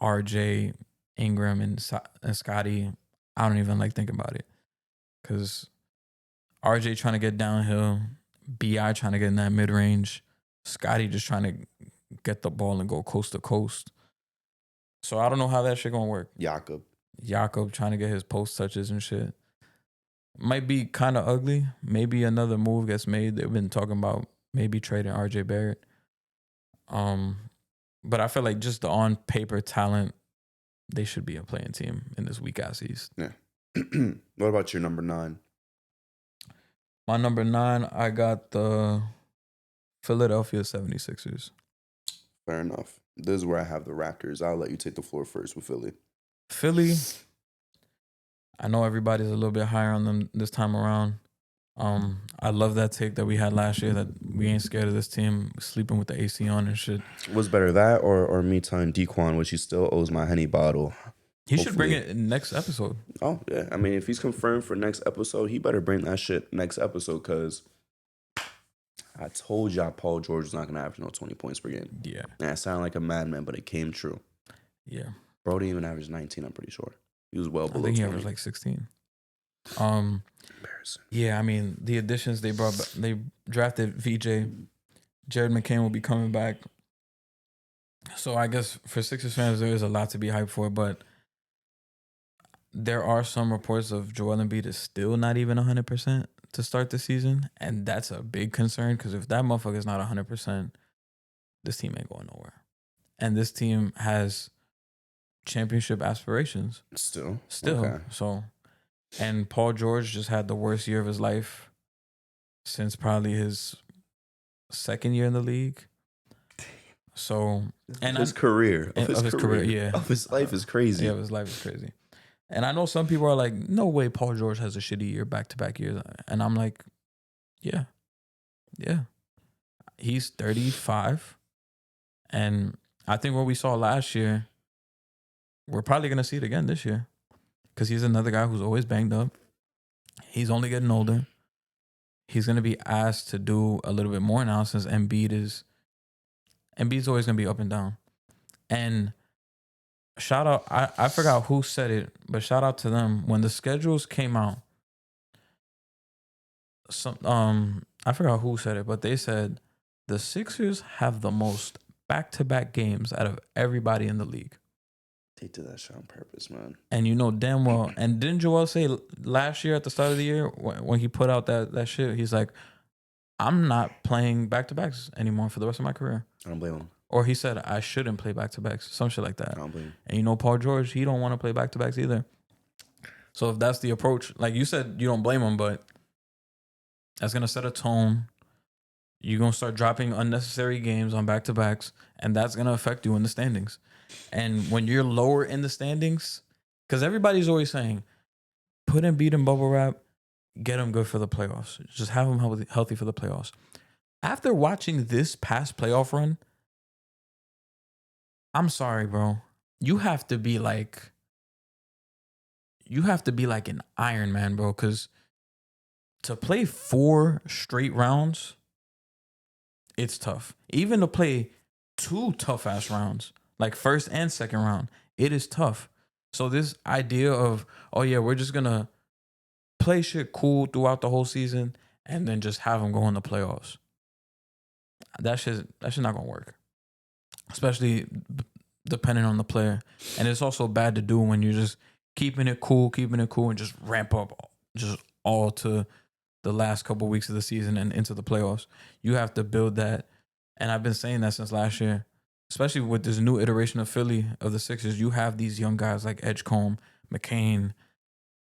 RJ, Ingram, and Scotty, I don't even like thinking about it, because RJ trying to get downhill, BI trying to get in that mid range, Scotty just trying to get the ball and go coast to coast. So I don't know how that shit gonna work. Jakob trying to get his post touches and shit. Might be kind of ugly. Maybe another move gets made. They've been talking about maybe trading RJ Barrett. But I feel like just the on paper talent, they should be a playing team in this weak ass East. Yeah. What about your number 9? My number 9, I got the Philadelphia 76ers. Fair enough. This is where I have the Raptors. I'll let you take the floor first with Philly. Philly, I know everybody's a little bit higher on them this time around. I love that take that we had last year, that we ain't scared of this team, sleeping with the AC on and shit. Was better that or me telling Dequan, which he still owes my Henny bottle? He should bring it in next episode. Oh, yeah. I mean, if he's confirmed for next episode, he better bring that shit next episode, because I told y'all Paul George was not going to average no 20 points per game. Yeah. And I sound like a madman, but it came true. Yeah. Bro didn't even average 19, I'm pretty sure. He was well below 20. I think he averaged like 16. Embarrassing. Yeah, I mean, the additions they brought, they drafted VJ. Jared McCain will be coming back. So I guess for Sixers fans, there is a lot to be hyped for, but there are some reports of Joel Embiid is still not even 100% to start the season, and that's a big concern, because if that motherfucker is not 100%, this team ain't going nowhere. And this team has championship aspirations. Still. Okay. So, and Paul George just had the worst year of his life since probably his second year in the league. So, and his career. Of his career, yeah. Of his life is crazy. Yeah, his life is crazy. And I know some people are like, no way Paul George has a shitty year back-to-back years. And I'm like, yeah. He's 35. And I think what we saw last year, we're probably going to see it again this year, because he's another guy who's always banged up. He's only getting older. He's going to be asked to do a little bit more now, since Embiid's always going to be up and down. And shout out, I forgot who said it, but shout out to them. When the schedules came out, I forgot who said it, but they said the Sixers have the most back-to-back games out of everybody in the league. They did that shit on purpose, man. And you know damn well, and didn't Joel say last year at the start of the year, when he put out that shit, he's like, I'm not playing back-to-backs anymore for the rest of my career. I don't blame him. Or he said, I shouldn't play back-to-backs, some shit like that. I don't blame him. And you know Paul George, he don't want to play back-to-backs either. So if that's the approach, like you said, you don't blame him, but that's going to set a tone. You're going to start dropping unnecessary games on back-to-backs, and that's going to affect you in the standings. And when you're lower in the standings, because everybody's always saying, put Embiid in bubble wrap, get him good for the playoffs. Just have him healthy for the playoffs. After watching this past playoff run, I'm sorry, bro. You have to be like an Iron Man, bro, because to play 4 straight rounds, it's tough. Even to play 2 tough-ass rounds, like first and second round, it is tough. So this idea of, oh yeah, we're just going to play shit cool throughout the whole season and then just have them go in the playoffs, that shit's not going to work, especially depending on the player. And it's also bad to do when you're just keeping it cool and just ramp up just all to the last couple weeks of the season and into the playoffs. You have to build that. And I've been saying that since last year, especially with this new iteration of Philly, of the Sixers. You have these young guys like Edgecombe, McCain.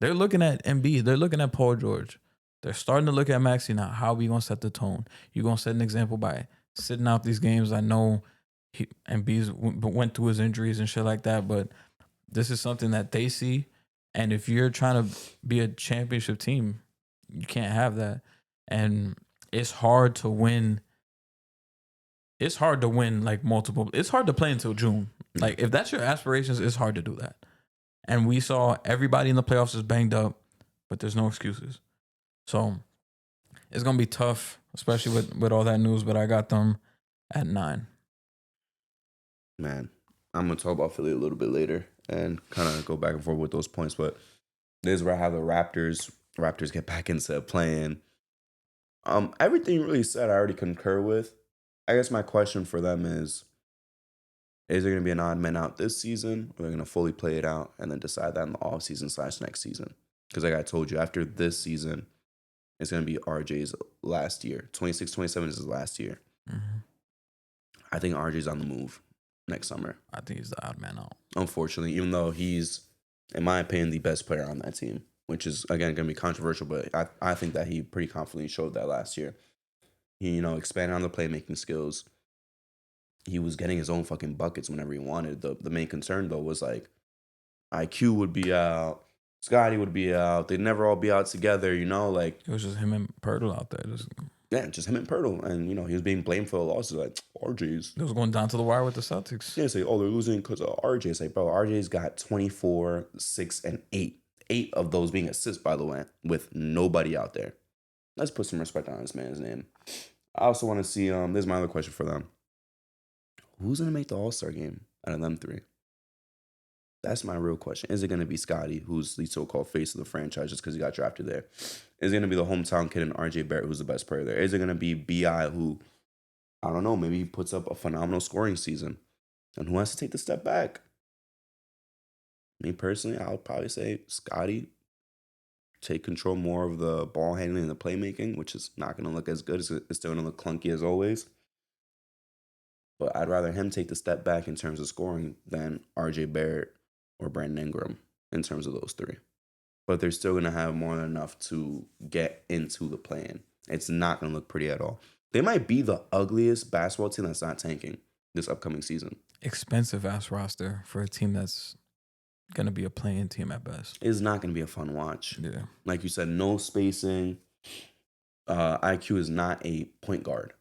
They're looking at Embiid. They're looking at Paul George. They're starting to look at Maxey now. How are we going to set the tone? You're going to set an example by sitting out these games. I know Embiid went through his injuries and shit like that, but this is something that they see. And if you're trying to be a championship team, you can't have that. And it's hard to win. It's hard to win like multiple. It's hard to play until June. Like if that's your aspirations, it's hard to do that. And we saw everybody in the playoffs is banged up, but there's no excuses. So it's going to be tough, especially with all that news, but I got them at 9. Man, I'm going to talk about Philly a little bit later and kind of go back and forth with those points, but this is where I have the Raptors. Raptors get back into playing. Everything you really said, I already concur with. I guess my question for them is there going to be an odd man out this season, or they're going to fully play it out and then decide that in the offseason / next season? Because like I told you, after this season, it's going to be RJ's last year. 26-27 is his last year. Mm-hmm. I think RJ's on the move next summer. I think he's the odd man out. Unfortunately, even though he's, in my opinion, the best player on that team, which is, again, going to be controversial, but I think that he pretty confidently showed that last year. He, expanded on the playmaking skills. He was getting his own fucking buckets whenever he wanted. The main concern, though, was like IQ would be out. Scotty would be out. They'd never all be out together, like... It was just him and Pirtle out there. Just him and Pirtle. And, he was being blamed for the losses. Like, RJ's... It was going down to the wire with the Celtics. Yeah, it's like, they're losing because of RJ. It's like, bro, RJ's got 24, 6, and 8. 8 of those being assists, by the way, with nobody out there. Let's put some respect on this man's name. I also want to see... this is my other question for them. Who's going to make the All-Star game out of them 3? That's my real question. Is it going to be Scotty, who's the so-called face of the franchise just because he got drafted there? Is it going to be the hometown kid and RJ Barrett, who's the best player there? Is it going to be B.I., who, I don't know, maybe he puts up a phenomenal scoring season? And who has to take the step back? Me personally, I would probably say Scotty. Take control more of the ball handling and the playmaking, which is not going to look as good. It's still going to look clunky as always. But I'd rather him take the step back in terms of scoring than RJ Barrett or Brandon Ingram in terms of those 3. But they're still going to have more than enough to get into the play-in. It's not going to look pretty at all. They might be the ugliest basketball team that's not tanking this upcoming season. Expensive-ass roster for a team that's going to be a play-in team at best. It's not going to be a fun watch. Yeah. Like you said, no spacing. IQ is not a point guard.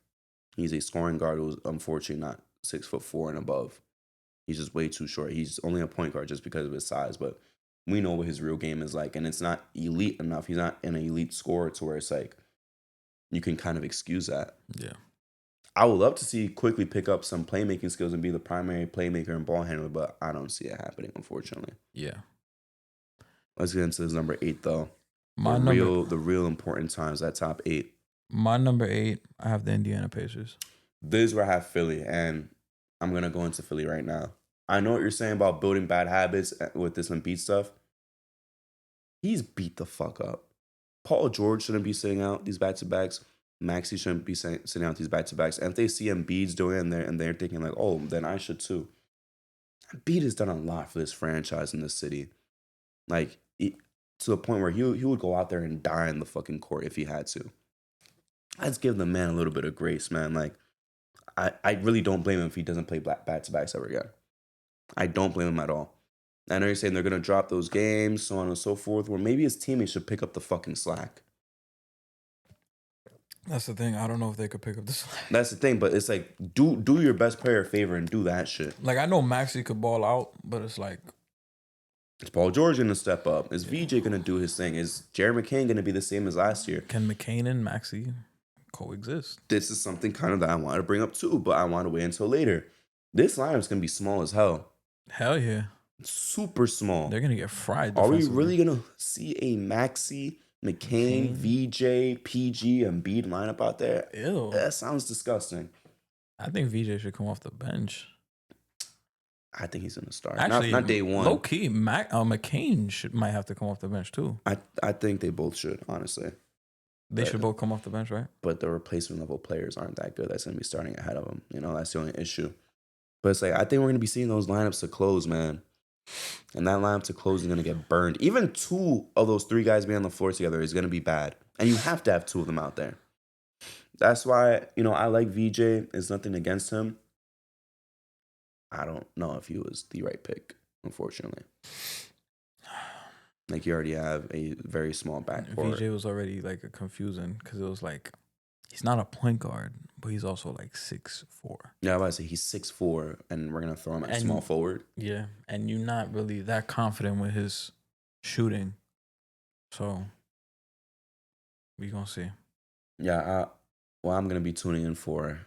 He's a scoring guard who's unfortunately not 6'4" and above. He's just way too short. He's only a point guard just because of his size, but we know what his real game is like, and it's not elite enough. He's not an elite scorer to where it's like you can kind of excuse that. Yeah. I would love to see quickly pick up some playmaking skills and be the primary playmaker and ball handler, but I don't see it happening, unfortunately. Yeah. Let's get into this number 8, though. The real important times, that top 8. My number 8, I have the Indiana Pacers. This is where I have Philly, and I'm going to go into Philly right now. I know what you're saying about building bad habits with this Embiid stuff. He's beat the fuck up. Paul George shouldn't be sitting out these back-to-backs. Maxey shouldn't be sitting out these back-to-backs. And if they see Embiid's doing it and they're thinking like, oh, then I should too. Embiid has done a lot for this franchise in this city. Like, to the point where he would go out there and die in the fucking court if he had to. Let's give the man a little bit of grace, man. Like, I really don't blame him if he doesn't play back-to-backs ever again. I don't blame him at all. I know you're saying they're going to drop those games, so on and so forth. Well, maybe his teammates should pick up the fucking slack. That's the thing. I don't know if they could pick up the slack. That's the thing, but it's like, do your best player a favor and do that shit. Like, I know Maxey could ball out, but it's like... Is Paul George going to step up? Is VJ going to do his thing? Is Jerry McCain going to be the same as last year? Can McCain and Maxey coexist? This is something kind of that I wanted to bring up too, but I want to wait until later. This lineup's going to be small as hell. Hell yeah. Super small. They're going to get fried. Are we really going to see a Maxey, McCain, VJ, PG, and Embiid lineup out there? Ew. That sounds disgusting. I think VJ should come off the bench. I think he's going to start. Actually, not day one. Low key, McCain might have to come off the bench too. I think they both should, honestly. They should both come off the bench, right? But the replacement level players aren't that good. That's going to be starting ahead of them. You know, that's the only issue. But it's like, I think we're going to be seeing those lineups to close, man. And that lineup to close is going to get burned. Even 2 of those 3 guys being on the floor together is going to be bad. And you have to have 2 of them out there. That's why, you know, I like VJ. There's nothing against him. I don't know if he was the right pick, unfortunately. Like, you already have a very small backcourt. VJ was already like a confusing because it was like he's not a point guard, but he's also like 6'4". Yeah, I was about to say he's 6'4", and we're gonna throw him at small forward. Yeah, and you're not really that confident with his shooting, so we gonna see. Yeah, I'm gonna be tuning in for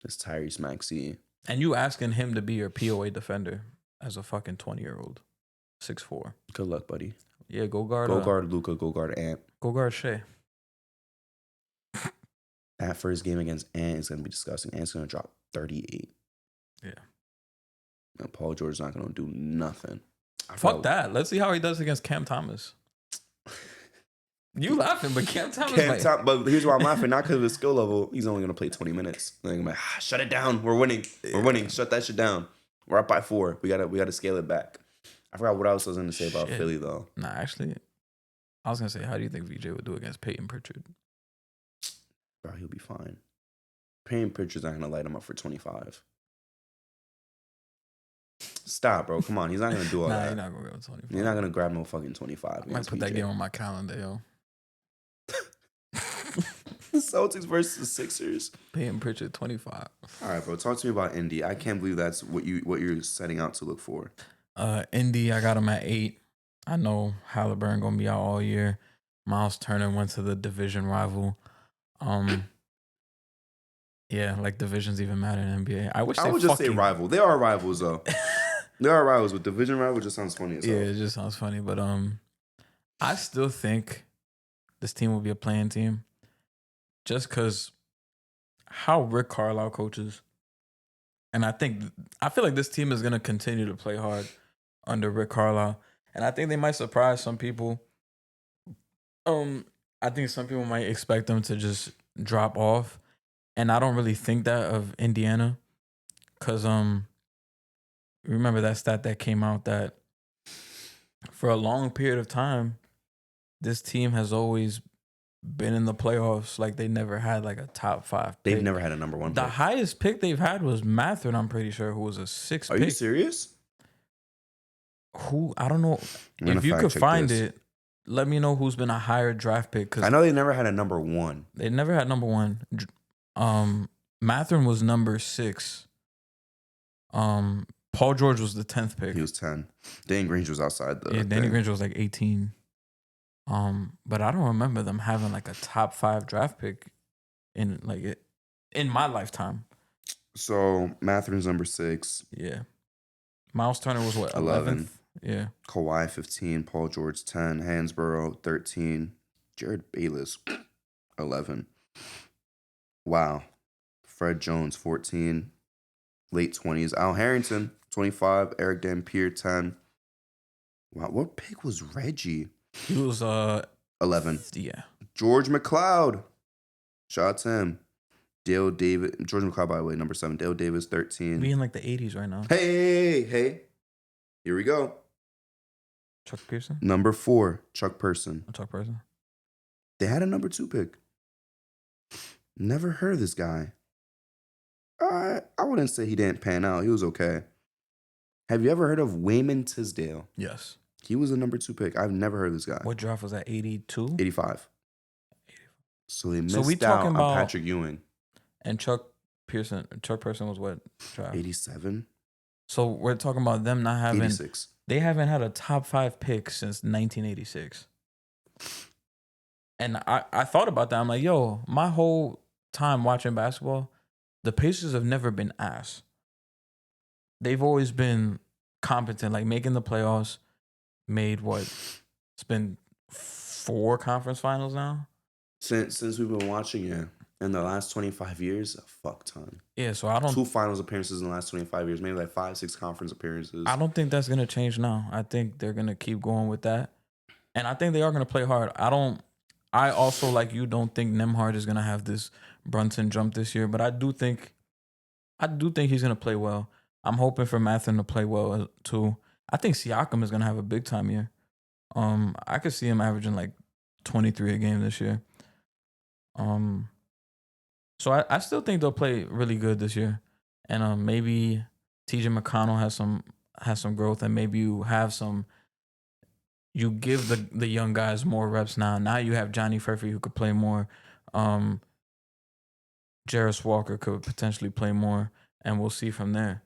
this Tyrese Maxey. And you asking him to be your POA defender as a fucking 20-year-old, 6'4". Good luck, buddy. Yeah, go guard. Go guard Luka. Go guard Ant. Go guard Shea. That first game against Ant is gonna be disgusting. Ant's gonna drop 38. Yeah. And Paul George's not gonna do nothing. Fuck that. Let's see how he does against Cam Thomas. You laughing, but Cam Thomas. But here's why I'm laughing. Not because of his skill level. He's only gonna play 20 minutes. Like, I'm like, shut it down. We're winning. We're winning. Shut that shit down. We're up by 4. We gotta scale it back. I forgot what else I was gonna say about Philly though. Nah, actually, I was gonna say, how do you think VJ would do against Peyton Pritchard? Bro, he'll be fine. Payne Pritchard's not gonna light him up for 25. Stop, bro. Come on. He's not gonna do all that. He's not gonna go 25. He's not gonna grab no fucking 25. I might put that game on my calendar, yo. The Celtics versus the Sixers. Peyton Pritchard, 25. All right, bro. Talk to me about Indy. I can't believe that's what you're setting out to look for. Indy, I got him at 8. I know Halliburton gonna be out all year. Miles Turner went to the division rival. Yeah, like divisions even matter in NBA. I would just say rival. They are rivals though. They are rivals, but division rival just sounds funny as hell. Yeah, it just sounds funny. But I still think this team will be a playing team. Just because how Rick Carlisle coaches. And I feel like this team is gonna continue to play hard under Rick Carlisle. And I think they might surprise some people. I think some people might expect them to just drop off. And I don't really think that of Indiana. Cause remember that stat that came out that for a long period of time, this team has always been in the playoffs. Like they never had like a top 5 pick. They've never had a number 1 pick. The highest pick they've had was Mathurin, I'm pretty sure, who was a 6 pick. Are you serious? Who? I don't know. If you could find it, let me know who's been a higher draft pick. Cause I know they never had a number 1. They never had number 1. Mathurin was number 6. Paul George was the 10th pick. He was 10. Danny Granger was outside though. Yeah, Danny Granger was like 18. But I don't remember them having like a top 5 draft pick in my lifetime. So Mathurin's number 6. Yeah. Miles Turner was what? 11. Yeah. Kawhi 15. Paul George 10. Hansborough 13. Jared Bayless 11. Wow. Fred Jones 14. Late 20s. Al Harrington 25. Eric Dampier 10. Wow. What pick was Reggie? He was 11. Yeah. George McLeod. Shout out to him. Dale Davis. George McLeod, by the way, number 7. Dale Davis 13. We in like the 80s right now. Hey. Here we go. Chuck Pearson? Number 4, Chuck Person. Chuck Person. They had a number 2 pick. Never heard of this guy. I wouldn't say he didn't pan out. He was okay. Have you ever heard of Wayman Tisdale? Yes. He was the number 2 pick. I've never heard of this guy. What draft was that? 82? 85. So they So we missed out talking on about- Patrick Ewing. And Chuck Pearson was what draft? 87? So we're talking about them not having. 86. They haven't had a top 5 pick since 1986. And I thought about that. I'm like, yo, my whole time watching basketball, the Pacers have never been ass. They've always been competent, like making the playoffs. Made what? It's been 4 conference finals now. Since we've been watching it in the last 25 years, a fuck ton. Yeah, so I don't. 2 finals appearances in the last 25 years, maybe like 5, 6 conference appearances. I don't think that's gonna change now. I think they're gonna keep going with that, and I think they are gonna play hard. I also, like you, don't think Nembhard is gonna have this Brunson jump this year, but I do think he's gonna play well. I'm hoping for Mathen to play well too. I think Siakam is gonna have a big time year. I could see him averaging like 23 a game this year. So I still think they'll play really good this year, and maybe TJ McConnell has some growth, and maybe you give the young guys more reps now. Now you have Johnny Furphy who could play more. Jarris Walker could potentially play more, and we'll see from there.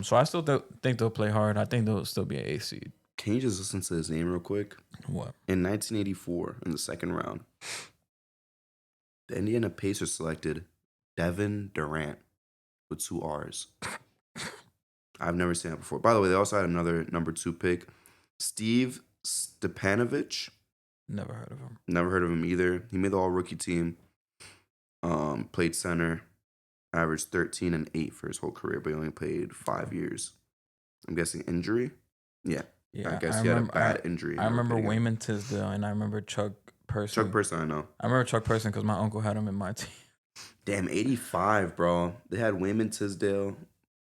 So I still think they'll play hard. I think they'll still be an 8th seed. Can you just listen to his name real quick? What? In 1984, in the second round, the Indiana Pacers selected Devin Durant with 2 R's. I've never seen that before. By the way, they also had another number 2 pick, Steve Stepanovich. Never heard of him. Never heard of him either. He made the all-rookie team. Played center. Averaged 13 and 8 for his whole career, but he only played 5 years. I'm guessing injury? Yeah. I guess he had a bad injury. I remember Wayman Tisdale, and I remember Chuck Person. Chuck Person, I know. I remember Chuck Person because my uncle had him in my team. Damn, 85, bro. They had Wayman Tisdale.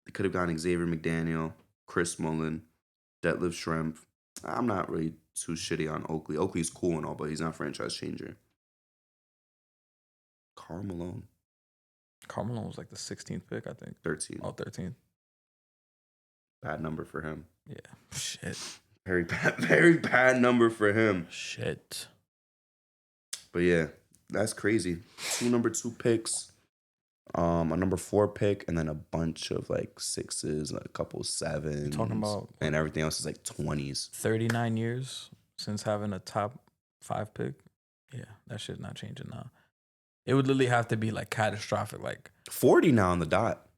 They could have gotten Xavier McDaniel, Chris Mullin, Detlef Schrempf. I'm not really too shitty on Oakley. Oakley's cool and all, but he's not a franchise changer. Karl Malone. Karl Malone was like the 16th pick, I think. 13. Oh, 13th. Bad number for him. Yeah. Shit. Very bad number for him. Shit. But yeah, that's crazy. 2 number 2 picks, a number 4 pick, and then a bunch of like 6s, a couple 7s. Talking about, and everything else is like 20s. 39 years since having a top 5 pick. Yeah, that shit's not changing now. It would literally have to be like catastrophic, like 40 now on the dot.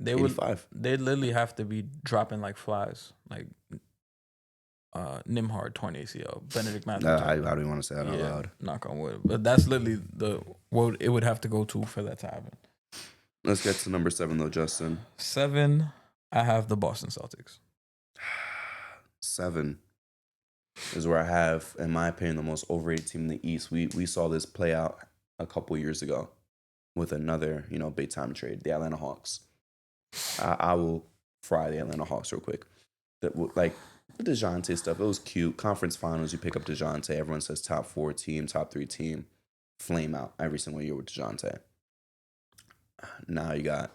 They'd literally have to be dropping like flies, like Nembhard torn ACL, Benedict Matthews. I don't even want to say that out loud. Knock on wood, but that's literally what it would have to go to for that to happen. Let's get to number 7 though, Justin. 7, I have the Boston Celtics. 7 is where I have, in my opinion, the most overrated team in the East. We saw this play out a couple years ago with another, big time trade, the Atlanta Hawks. I will fry the Atlanta Hawks real quick. The DeJounte stuff, it was cute. Conference finals, you pick up DeJounte. Everyone says top 4 team, top 3 team. Flame out every single year with DeJounte. Now you got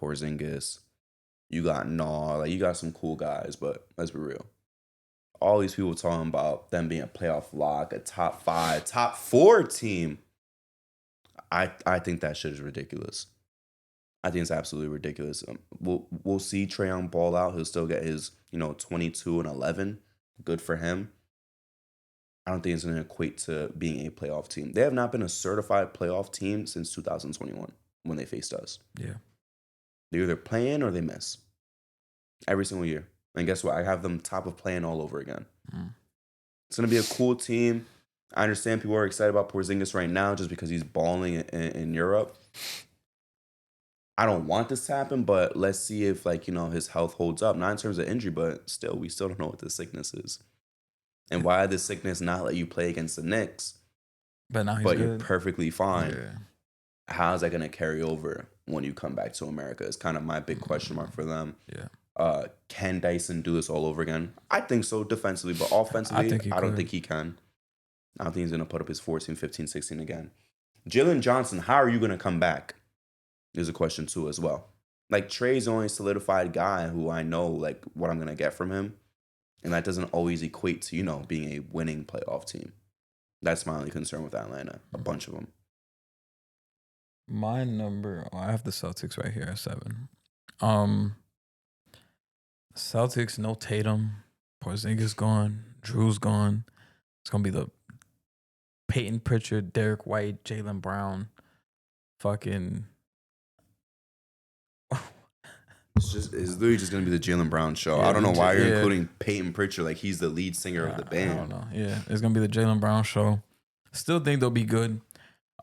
Porzingis. You got Naw. You got some cool guys, but let's be real. All these people talking about them being a playoff lock, a top 5, top 4 team. I think that shit is ridiculous. I think it's absolutely ridiculous. We'll see Trae Young ball out. He'll still get his 22 and 11. Good for him. I don't think it's going to equate to being a playoff team. They have not been a certified playoff team since 2021 when they faced us. Yeah. They either play in or they miss. Every single year. And guess what? I have them top of playing all over again. It's going to be a cool team. I understand people are excited about Porzingis right now just because he's balling in Europe. I don't want this to happen, but let's see if his health holds up. Not in terms of injury, but we still don't know what the sickness is. And why this sickness not let you play against the Knicks? But now you're perfectly fine. Yeah. How's that going to carry over when you come back to America? It's kind of my big question mark for them. Yeah. Can Dyson do this all over again? I think so defensively, but offensively, I don't think he can. I don't think he's going to put up his 14, 15, 16 again. Jalen Johnson, how are you going to come back? Is a question too as well. Like Trey's the only solidified guy who I know like what I'm gonna get from him, and that doesn't always equate to being a winning playoff team. That's my only concern with Atlanta. A bunch of them. My number, I have the Celtics right here at 7. Celtics, no Tatum. Porzingis gone. Drew's gone. It's going to be the Peyton Pritchard, Derek White, Jaylen Brown. Fucking. It's literally just gonna be the Jaylen Brown show. Yeah, I don't know why you're yeah. including Peyton Pritchard like he's the lead singer of the I band. don't know. Yeah, it's going to be the Jaylen Brown show. Still think they'll be good.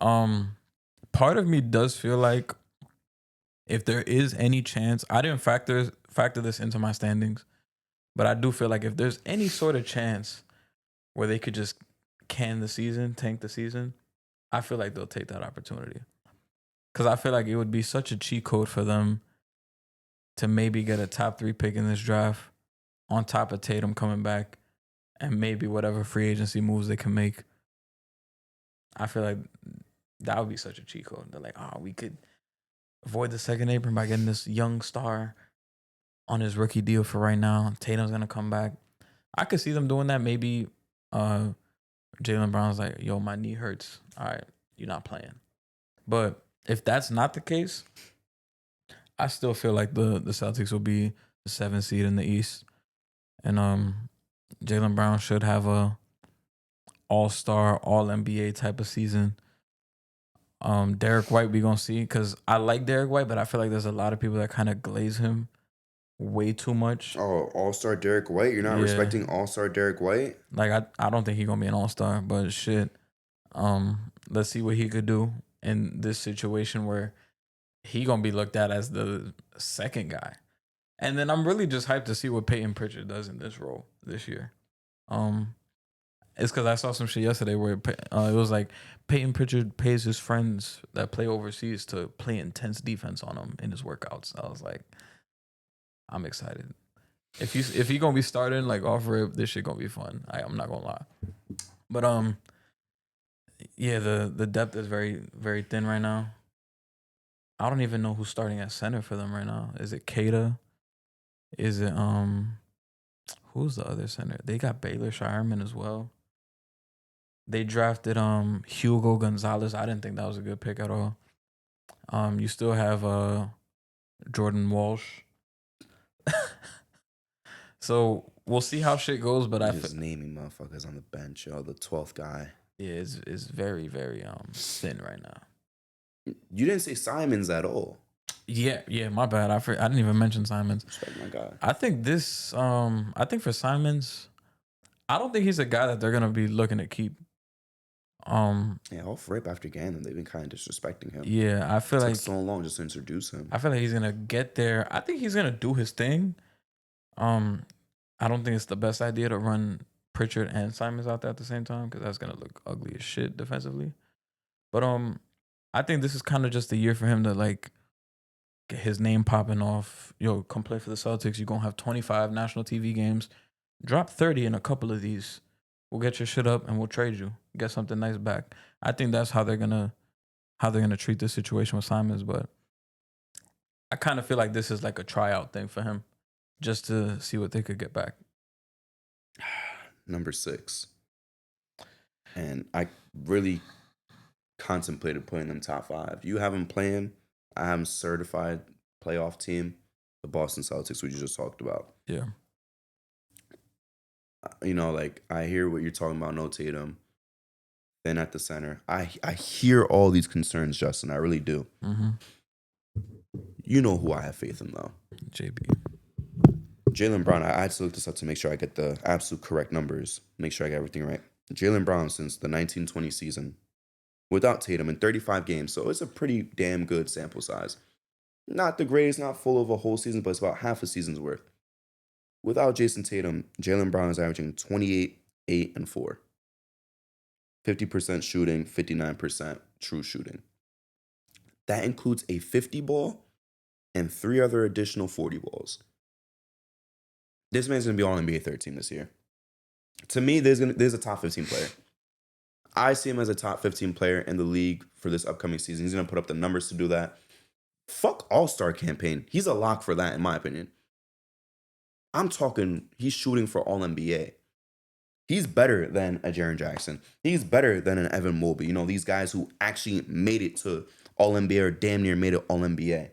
Part of me does feel like if there is any chance, I didn't factor this into my standings, but I do feel like if there's any sort of chance where they could just tank the season, I feel like they'll take that opportunity. Because I feel like it would be such a cheat code for them to maybe get a top 3 pick in this draft on top of Tatum coming back and maybe whatever free agency moves they can make. I feel like that would be such a cheat code. They're like, we could avoid the second apron by getting this young star on his rookie deal for right now. Tatum's going to come back. I could see them doing that. Maybe Jaylen Brown's like, yo, my knee hurts. All right, you're not playing. But if that's not the case, I still feel like the Celtics will be the 7th seed in the East. And Jaylen Brown should have a all-star, all-NBA type of season. Derek White, we going to see, because I like Derek White, but I feel like there's a lot of people that kind of glaze him way too much. Oh, all-star Derek White? You're not respecting all-star Derek White? Like, I don't think he's going to be an all-star, but shit. Let's see what he could do in this situation where he going to be looked at as the second guy. And then I'm really just hyped to see what Peyton Pritchard does in this role this year. It's because I saw some shit yesterday where it was like Peyton Pritchard pays his friends that play overseas to play intense defense on him in his workouts. I was like, I'm excited. If he gonna be starting like off rip, this shit gonna be fun. I'm not gonna lie. But yeah, the depth is very, very thin right now. I don't even know who's starting at center for them right now. Is it Kata? Is it who's the other center? They got Baylor Shireman as well. They drafted Hugo Gonzalez. I didn't think that was a good pick at all. You still have Jordan Walsh. So we'll see how shit goes. But I'm just naming motherfuckers on the bench. The 12th guy. Yeah, it's very, very thin right now. You didn't say Simons at all. Yeah, my bad. I didn't even mention Simons. Respect my guy. I think for Simons, I don't think he's a guy that they're gonna be looking to keep. Yeah, off rip after Gannon, they've been kind of disrespecting him. Yeah, I feel like so long just to introduce him. I feel like he's gonna get there. I think he's gonna do his thing. I don't think it's the best idea to run Pritchard and Simons out there at the same time because that's gonna look ugly as shit defensively. But I think this is kind of just a year for him to like get his name popping off. Yo, come play for the Celtics. You're gonna have 25 national TV games. Drop 30 in a couple of these. We'll get your shit up and we'll trade you. Get something nice back. I think that's how they're gonna treat this situation with Simons. But I kind of feel like this is like a tryout thing for him, just to see what they could get back. Number 6, and I really contemplated putting them top 5. You have them playing. I have them certified playoff team. The Boston Celtics, we just talked about. Yeah. Like I hear what you're talking about. No Tatum. Then at the center, I hear all these concerns, Justin. I really do. Mm-hmm. You know who I have faith in, though. JB. Jaylen Brown. I had to look this up to make sure I get the absolute correct numbers. Make sure I get everything right. Jaylen Brown since the 1920 season, without Tatum in 35 games. So it's a pretty damn good sample size. Not the greatest, not full of a whole season, but it's about half a season's worth. Without Jason Tatum, Jaylen Brown is averaging 28, 8, and 4. 50% shooting, 59% true shooting. That includes a 50 ball and 3 other additional 40 balls. This man's going to be all NBA third team this year. To me, there's a top 15 player. I see him as a top 15 player in the league for this upcoming season. He's going to put up the numbers to do that. Fuck All-Star campaign. He's a lock for that, in my opinion. I'm talking, he's shooting for All-NBA. He's better than a Jaren Jackson. He's better than an Evan Mobley. You know, these guys who actually made it to All-NBA or damn near made it All-NBA.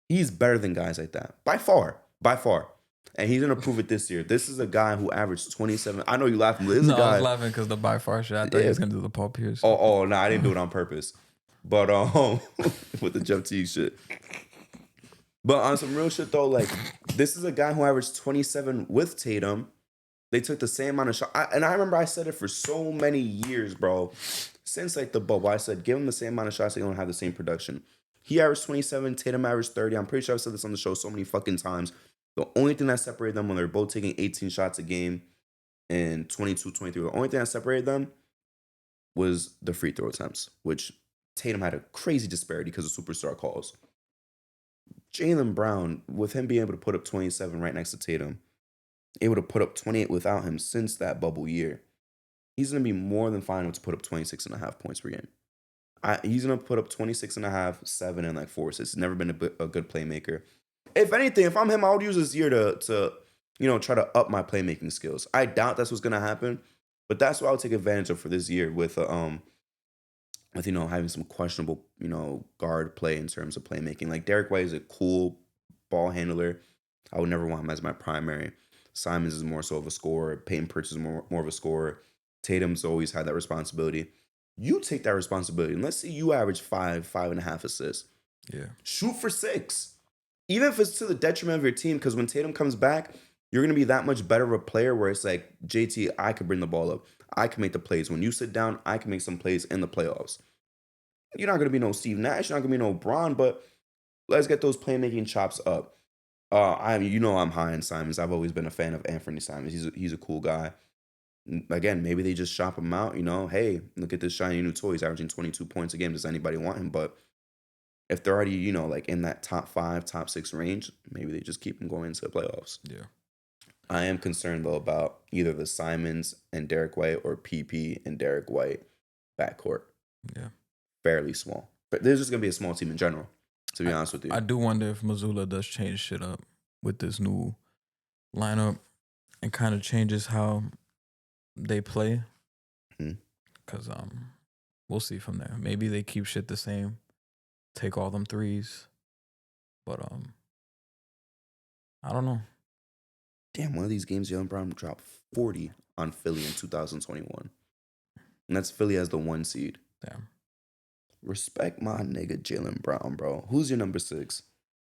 He's better than guys like that. By far. By far. And he's going to prove it this year. This is a guy who averaged 27. I know you laughing, but this is a guy. I was laughing because the by far shit. I thought he was going to do the Paul Pierce. Oh, no, I didn't do it on purpose. But with the Jeff Teague shit. But on some real shit, though, like, this is a guy who averaged 27 with Tatum. They took the same amount of shots. And I remember I said it for so many years, bro. Since, like, the bubble, I said, give him the same amount of shots, they don't have the same production. He averaged 27, Tatum averaged 30. I'm pretty sure I've said this on the show so many fucking times. The only thing that separated them when they're both taking 18 shots a game and 22, 23, the only thing that separated them was the free throw attempts, which Tatum had a crazy disparity because of superstar calls. Jaylen Brown, with him being able to put up 27 right next to Tatum, able to put up 28 without him since that bubble year, he's going to be more than fine to put up 26.5 points per game. He's going to put up 26.5, 7, and like 4 assists. He's never been a good playmaker. If anything, if I'm him, I would use this year to try to up my playmaking skills. I doubt that's what's going to happen, but that's what I'll take advantage of for this year with having some questionable, guard play in terms of playmaking. Like Derek White is a cool ball handler. I would never want him as my primary. Simons is more so of a scorer. Peyton Pritchard is more of a scorer. Tatum's always had that responsibility. You take that responsibility, and let's see you average 5.5 assists. Yeah. Shoot for 6. Even if it's to the detriment of your team, because when Tatum comes back, you're going to be that much better of a player where it's like, JT, I could bring the ball up. I can make the plays. When you sit down, I can make some plays in the playoffs. You're not going to be no Steve Nash. You're not going to be no Bron, but let's get those playmaking chops up. I'm high in Simons. I've always been a fan of Anthony Simons. He's a cool guy. Again, maybe they just shop him out. Hey, look at this shiny new toy. He's averaging 22 points a game. Does anybody want him? But if they're already, like in that top 5, top 6 range, maybe they just keep him going into the playoffs. Yeah. I am concerned, though, about either the Simons and Derek White or PP and Derek White backcourt. Yeah. Fairly small. But there's just going to be a small team in general, to be honest with you. I do wonder if Missoula does change shit up with this new lineup and kind of changes how they play. Because we'll see from there. Maybe they keep shit the same, take all them threes. But I don't know. Damn, one of these games, Jaylen Brown dropped 40 on Philly in 2021. And that's Philly as the 1 seed. Damn. Respect my nigga Jaylen Brown, bro. Who's your number 6?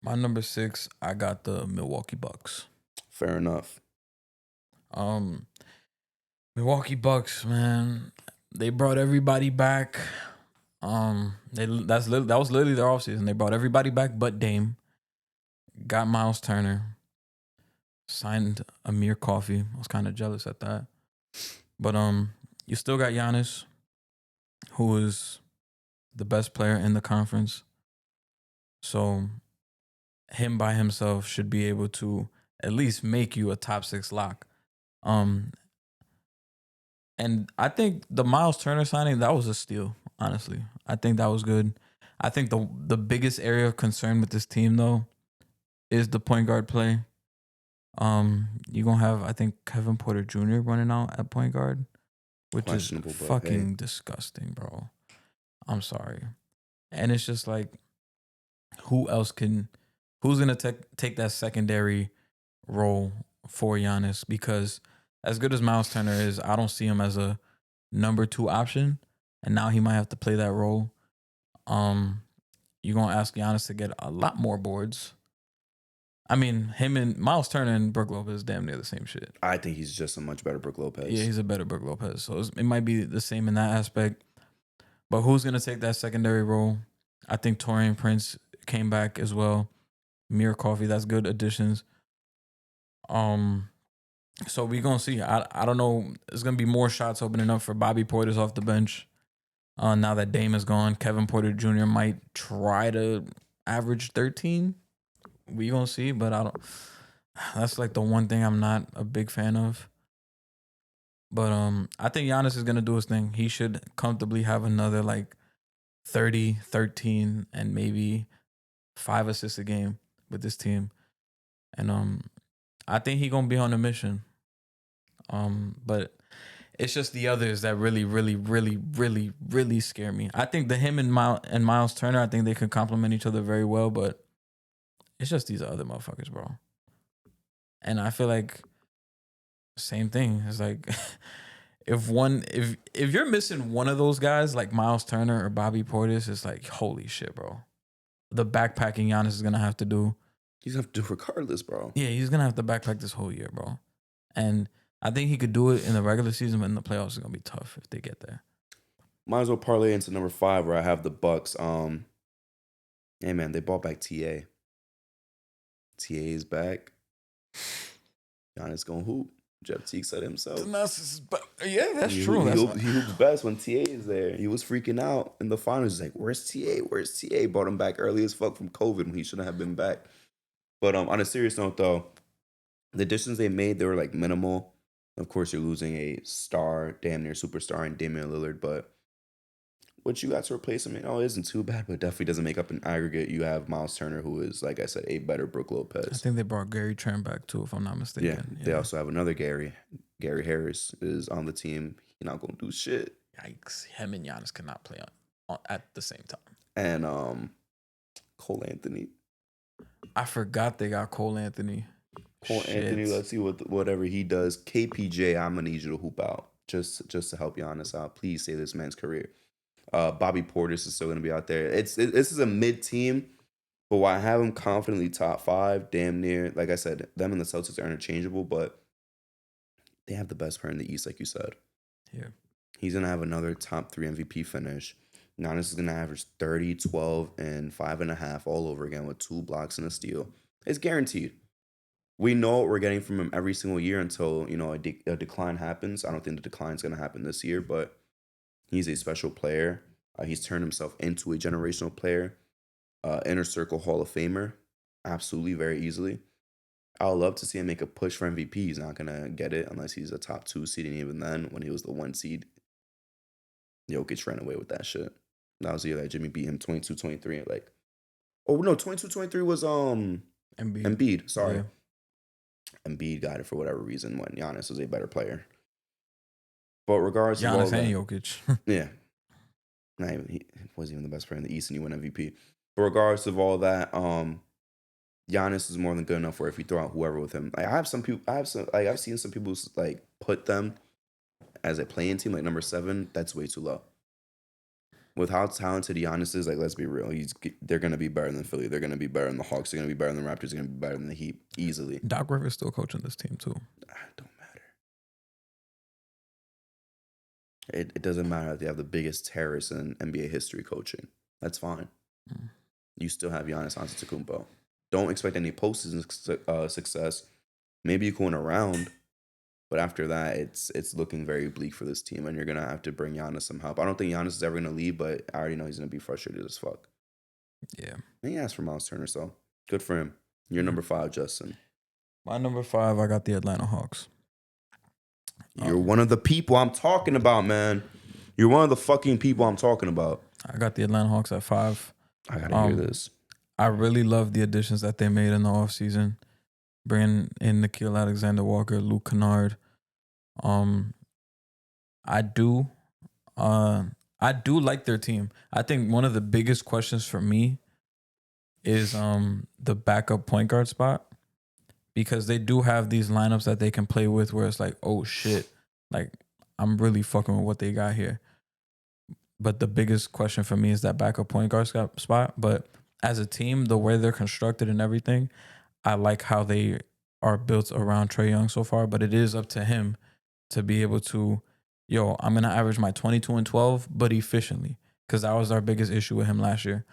My number 6, I got the Milwaukee Bucks. Fair enough. Milwaukee Bucks, man. They brought everybody back. That was literally their offseason. They brought everybody back but Dame. Got Miles Turner. Signed Amir Coffey. I was kind of jealous at that. But you still got Giannis, who is the best player in the conference. So him by himself should be able to at least make you a top 6 lock. And I think the Miles Turner signing, that was a steal, honestly. I think that was good. I think the biggest area of concern with this team, though, is the point guard play. You're going to have, I think, Kevin Porter Jr. running out at point guard, which is fucking disgusting, bro. I'm sorry. And it's just like, who's going to take that secondary role for Giannis? Because as good as Miles Turner is, I don't see him as a number 2 option. And now he might have to play that role. You're going to ask Giannis to get a lot more boards. I mean, him and Miles Turner and Brook Lopez is damn near the same shit. I think he's just a much better Brook Lopez. Yeah, he's a better Brook Lopez. So it might be the same in that aspect. But who's going to take that secondary role? I think Taurean Prince came back as well. Amir Coffey, that's good additions. So we're going to see. I don't know. There's going to be more shots opening up for Bobby Portis off the bench. Now that Dame is gone, Kevin Porter Jr. might try to average 13. We going to see, but I don't. That's like the one thing I'm not a big fan of. But I think Giannis is going to do his thing. He should comfortably have another like 30, 13, and maybe 5 assists a game with this team. And I think he gonna be on a mission. But it's just the others that really, really, really, really, really scare me. I think him and Miles Turner, I think they can complement each other very well, but it's just these other motherfuckers, bro. And I feel like same thing. It's like if you're missing one of those guys, like Miles Turner or Bobby Portis, it's like holy shit, bro. The backpacking Giannis is gonna have to do. He's gonna have to do regardless, bro. Yeah, he's gonna have to backpack this whole year, bro. And I think he could do it in the regular season, but in the playoffs, it's gonna be tough if they get there. Might as well parlay into number 5 where I have the Bucks. Hey man, they bought back TA. TA is back. Giannis gonna hoop. Jeff Teague said himself. Yeah, that's true. He hoops best when TA is there. He was freaking out in the finals. He's like, "Where's TA? Where's TA?" Brought him back early as fuck from COVID when he shouldn't have been back. But on a serious note, though, the additions they made, they were like minimal. Of course, you're losing a star, damn near superstar, in Damian Lillard. But what you got to replace him, isn't too bad, but definitely doesn't make up an aggregate. You have Miles Turner, who is, like I said, a better Brook Lopez. I think they brought Gary Trent back too, if I'm not mistaken. Yeah, they also have another Gary. Gary Harris is on the team. He's not gonna do shit. Yikes! Him and Giannis cannot play on at the same time. And Cole Anthony. I forgot they got Cole Anthony. Anthony, let's see whatever he does. KPJ, I'm gonna need you to hoop out just to help Giannis out. Please save this man's career. Bobby Portis is still gonna be out there. This is a mid team, but while I have him confidently top 5, damn near, like I said, them and the Celtics are interchangeable, but they have the best player in the East, like you said. Yeah, he's gonna have another top 3 MVP finish. Giannis is gonna average 30, 12, and 5.5 all over again with 2 blocks and a steal. It's guaranteed. We know what we're getting from him every single year until a decline happens. I don't think the decline is gonna happen this year, but he's a special player. He's turned himself into a generational player, inner circle Hall of Famer, absolutely, very easily. I'd love to see him make a push for MVP. He's not gonna get it unless he's a top 2 seed, and even then, when he was the 1 seed, Jokic ran away with that shit. That was the year that Jimmy beat him 22-23. 22-23 was Embiid. Sorry. Yeah. Embiid got it for whatever reason when Giannis was a better player. But regardless of all Giannis that, and Jokic. yeah. He wasn't even the best player in the East and he won MVP. But regardless of all that, Giannis is more than good enough for if you throw out whoever with him. I've seen some people put them as a playing team, like number 7. That's way too low. With how talented Giannis is, let's be real, they're gonna be better than Philly. They're gonna be better than the Hawks. They're gonna be better than the Raptors. They're gonna be better than the Heat easily. Doc Rivers still coaching this team too. Don't matter. It doesn't matter that they have the biggest terrorist in NBA history coaching. That's fine. You still have Giannis Antetokounmpo. Don't expect any postseason success. Maybe you can win a round, but after that, it's looking very bleak for this team, and you're gonna have to bring Giannis some help. I don't think Giannis is ever gonna leave, but I already know he's gonna be frustrated as fuck. Yeah. And he asked for Miles Turner, so good for him. You're number 5, Justin. My number 5, I got the Atlanta Hawks. You're one of the people I'm talking about, man. You're one of the fucking people I'm talking about. I got the Atlanta Hawks at 5. I gotta hear this. I really love the additions that they made in the offseason. Bringing in Nickeil Alexander-Walker, Luke Kennard. I do like their team. I think one of the biggest questions for me is the backup point guard spot, because they do have these lineups that they can play with where it's like, oh shit, I'm really fucking with what they got here. But the biggest question for me is that backup point guard spot. But as a team, the way they're constructed and everything, I like how they are built around Trae Young so far. But it is up to him to be able to, I'm going to average my 22 and 12, but efficiently. Because that was our biggest issue with him last year.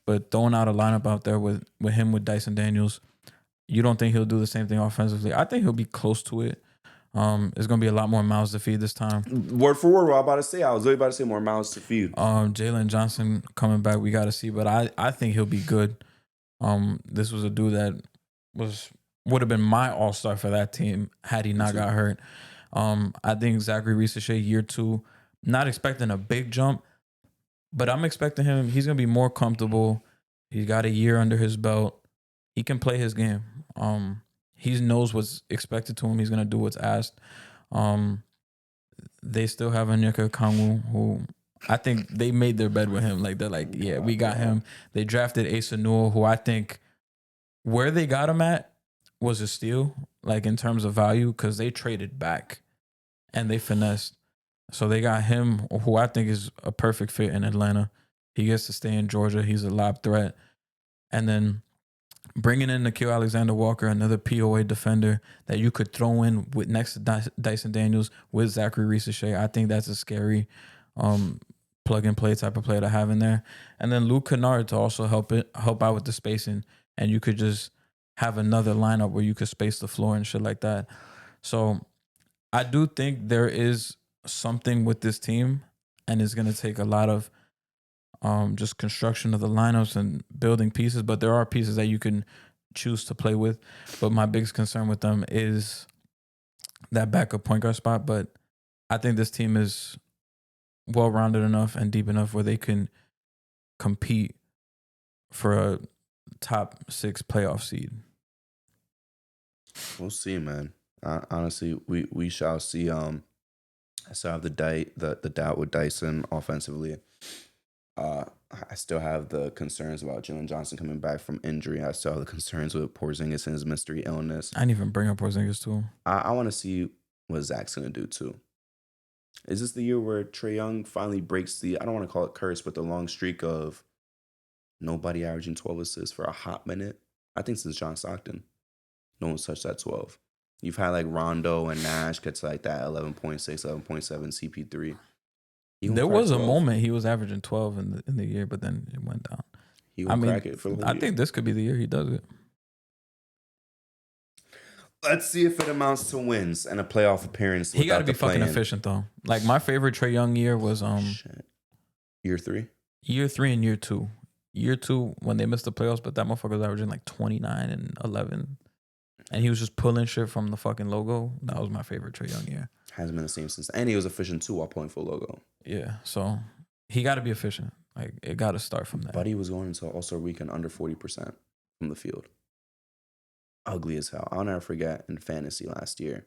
But throwing out a lineup out there with him, with Dyson Daniels, you don't think he'll do the same thing offensively? I think he'll be close to it. It's going to be a lot more mouths to feed this time. Word for word, what I was really about to say more mouths to feed. Jalen Johnson coming back, we got to see. But I think he'll be good. This was a dude that would have been my all-star for that team had he not got hurt. I think Zachary Reese-Shea, year 2, not expecting a big jump, but I'm expecting him. He's going to be more comfortable. He's got a year under his belt. He can play his game. He knows what's expected to him. He's gonna do what's asked. They still have Onyeka Okongwu, who I think they made their bed with him. Like they're like, yeah, we got him. They drafted Asa Newell, who I think where they got him at was a steal, like in terms of value, because they traded back and they finessed. So they got him, who I think is a perfect fit in Atlanta. He gets to stay in Georgia. He's a lob threat. And then bringing in Nickeil Alexander-Walker, another POA defender that you could throw in with next to Dyson Daniels with Zachary Reese-Shea. I think that's a scary plug-and-play type of player to have in there. And then Luke Kennard to also help out with the spacing. And you could just have another lineup where you could space the floor and shit like that. So I do think there is something with this team, and it's going to take a lot of just construction of the lineups and building pieces, but there are pieces that you can choose to play with. But my biggest concern with them is that backup point guard spot. But I think this team is well-rounded enough and deep enough where they can compete for a top 6 playoff seed. We'll see, man. Honestly, we shall see. I still have the doubt with Dyson offensively. I still have the concerns about Jalen Johnson coming back from injury. I still have the concerns with Porzingis and his mystery illness. I didn't even bring up Porzingis too. I want to see what Zach's going to do too. Is this the year where Trae Young finally breaks I don't want to call it curse, but the long streak of nobody averaging 12 assists for a hot minute? I think since John Stockton, no one's touched that 12. You've had like Rondo and Nash get to like that 11.6, 11.7 CP3. There was a moment he was averaging 12 in the year, but then it went down. He will crack it for the whole year. I think this could be the year he does it. Let's see if it amounts to wins and a playoff appearance. He got to be fucking efficient though. Like my favorite Trae Young year was year 3. Year 3 and year 2. Year 2 when they missed the playoffs, but that motherfucker was averaging like 29 and 11, and he was just pulling shit from the fucking logo. That was my favorite Trae Young year. Hasn't been the same since, and he was efficient too while pulling for logo. Yeah, so he got to be efficient. Like it got to start from there. Buddy was going into All-Star weekend under 40% from the field. Ugly as hell. I'll never forget in fantasy last year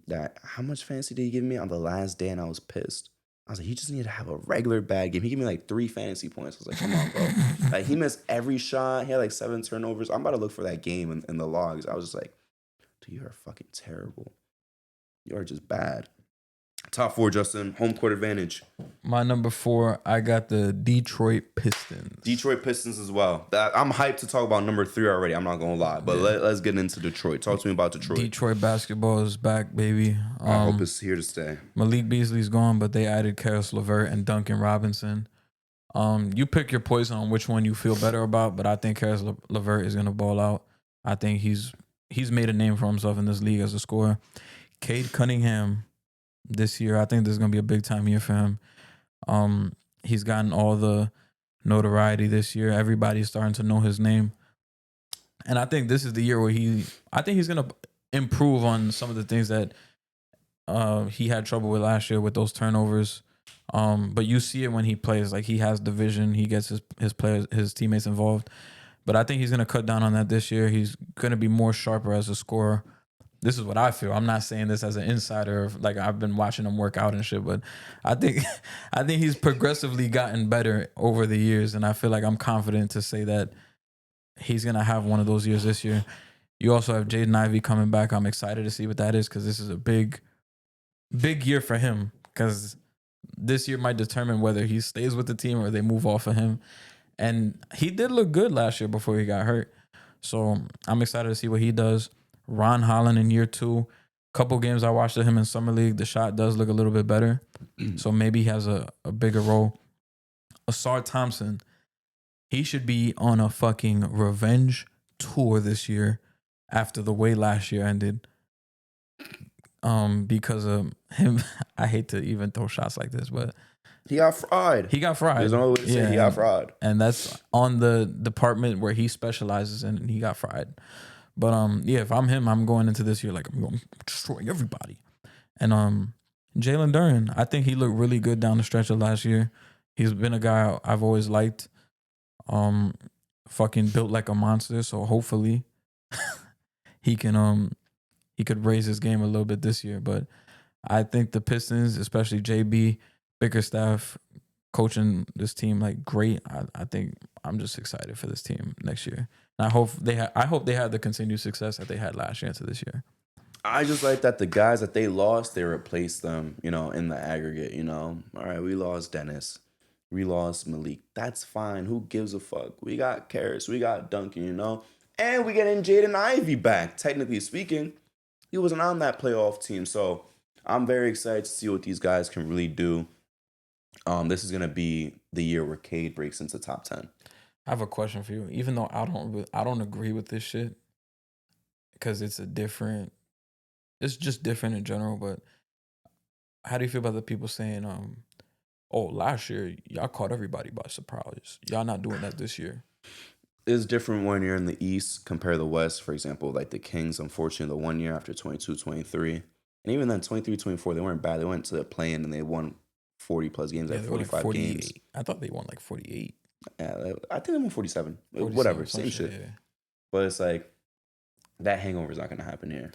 that how much fantasy did he give me on the last day, and I was pissed. I was like, he just needed to have a regular bad game. He gave me like 3 fantasy points. I was like, come on, bro. Like he missed every shot. He had like 7 turnovers. I'm about to look for that game in the logs. I was just like, dude, you are fucking terrible. You are just bad. Top 4, Justin. Home court advantage. My number 4, I got the Detroit Pistons. Detroit Pistons as well. I'm hyped to talk about number 3 already. I'm not going to lie. But let's get into Detroit. Talk to me about Detroit. Detroit basketball is back, baby. I hope it's here to stay. Malik Beasley's gone, but they added Karis LeVert and Duncan Robinson. You pick your poison on which one you feel better about, but I think Karis LeVert is going to ball out. I think he's made a name for himself in this league as a scorer. Cade Cunningham this year, I think this is going to be a big time year for him. He's gotten all the notoriety this year. Everybody's starting to know his name. And I think this is the year where I think he's going to improve on some of the things that he had trouble with last year with those turnovers. But you see it when he plays. Like he has the vision. He gets his players, his teammates involved. But I think he's going to cut down on that this year. He's going to be more sharper as a scorer. This is what I feel. I'm not saying this as an insider. Like I've been watching him work out and shit, but I think he's progressively gotten better over the years, and I feel like I'm confident to say that he's gonna have one of those years this year. You also have Jaden Ivey coming back. I'm excited to see what that is because this is a big year for him. Because this year might determine whether he stays with the team or they move off of him. And he did look good last year before he got hurt, so I'm excited to see what he does. Ron Holland in year 2. Couple games I watched of him in Summer League. The shot does look a little bit better. So maybe he has a bigger role. Asar Thompson. He should be on a fucking revenge tour this year after the way last year ended. Because of him. I hate to even throw shots like this, but he got fried. There's no way to say he got fried. And that's on the department where he specializes in, and he got fried. But if I'm him, I'm going into this year like I'm going to destroy everybody. And Jalen Duren, I think he looked really good down the stretch of last year. He's been a guy I've always liked. fucking built like a monster. So hopefully he could raise his game a little bit this year. But I think the Pistons, especially JB Bickerstaff, coaching this team like great. I think I'm just excited for this team next year. And I hope they have the continued success that they had last year into this year. I just like that the guys that they lost, they replaced them, in the aggregate, All right, we lost Dennis. We lost Malik. That's fine. Who gives a fuck? We got Karras. We got Duncan, And we getting Jaden Ivey back. Technically speaking, he wasn't on that playoff team. So I'm very excited to see what these guys can really do. This is going to be the year where Cade breaks into top 10. I have a question for you. Even though I don't agree with this shit because it's just different in general. But how do you feel about the people saying, "Oh, last year y'all caught everybody by surprise. Y'all not doing that this year"? It's different when you're in the East compared to the West. For example, like the Kings, unfortunately, the 1 year after 22-23. And even then, 23-24, they weren't bad. They went to the play-in and they won 40-plus games at 45 games. I thought they won like 48. Yeah, I think they won 47. 47, Whatever, same shit. Yeah. But it's like, that hangover is not going to happen here.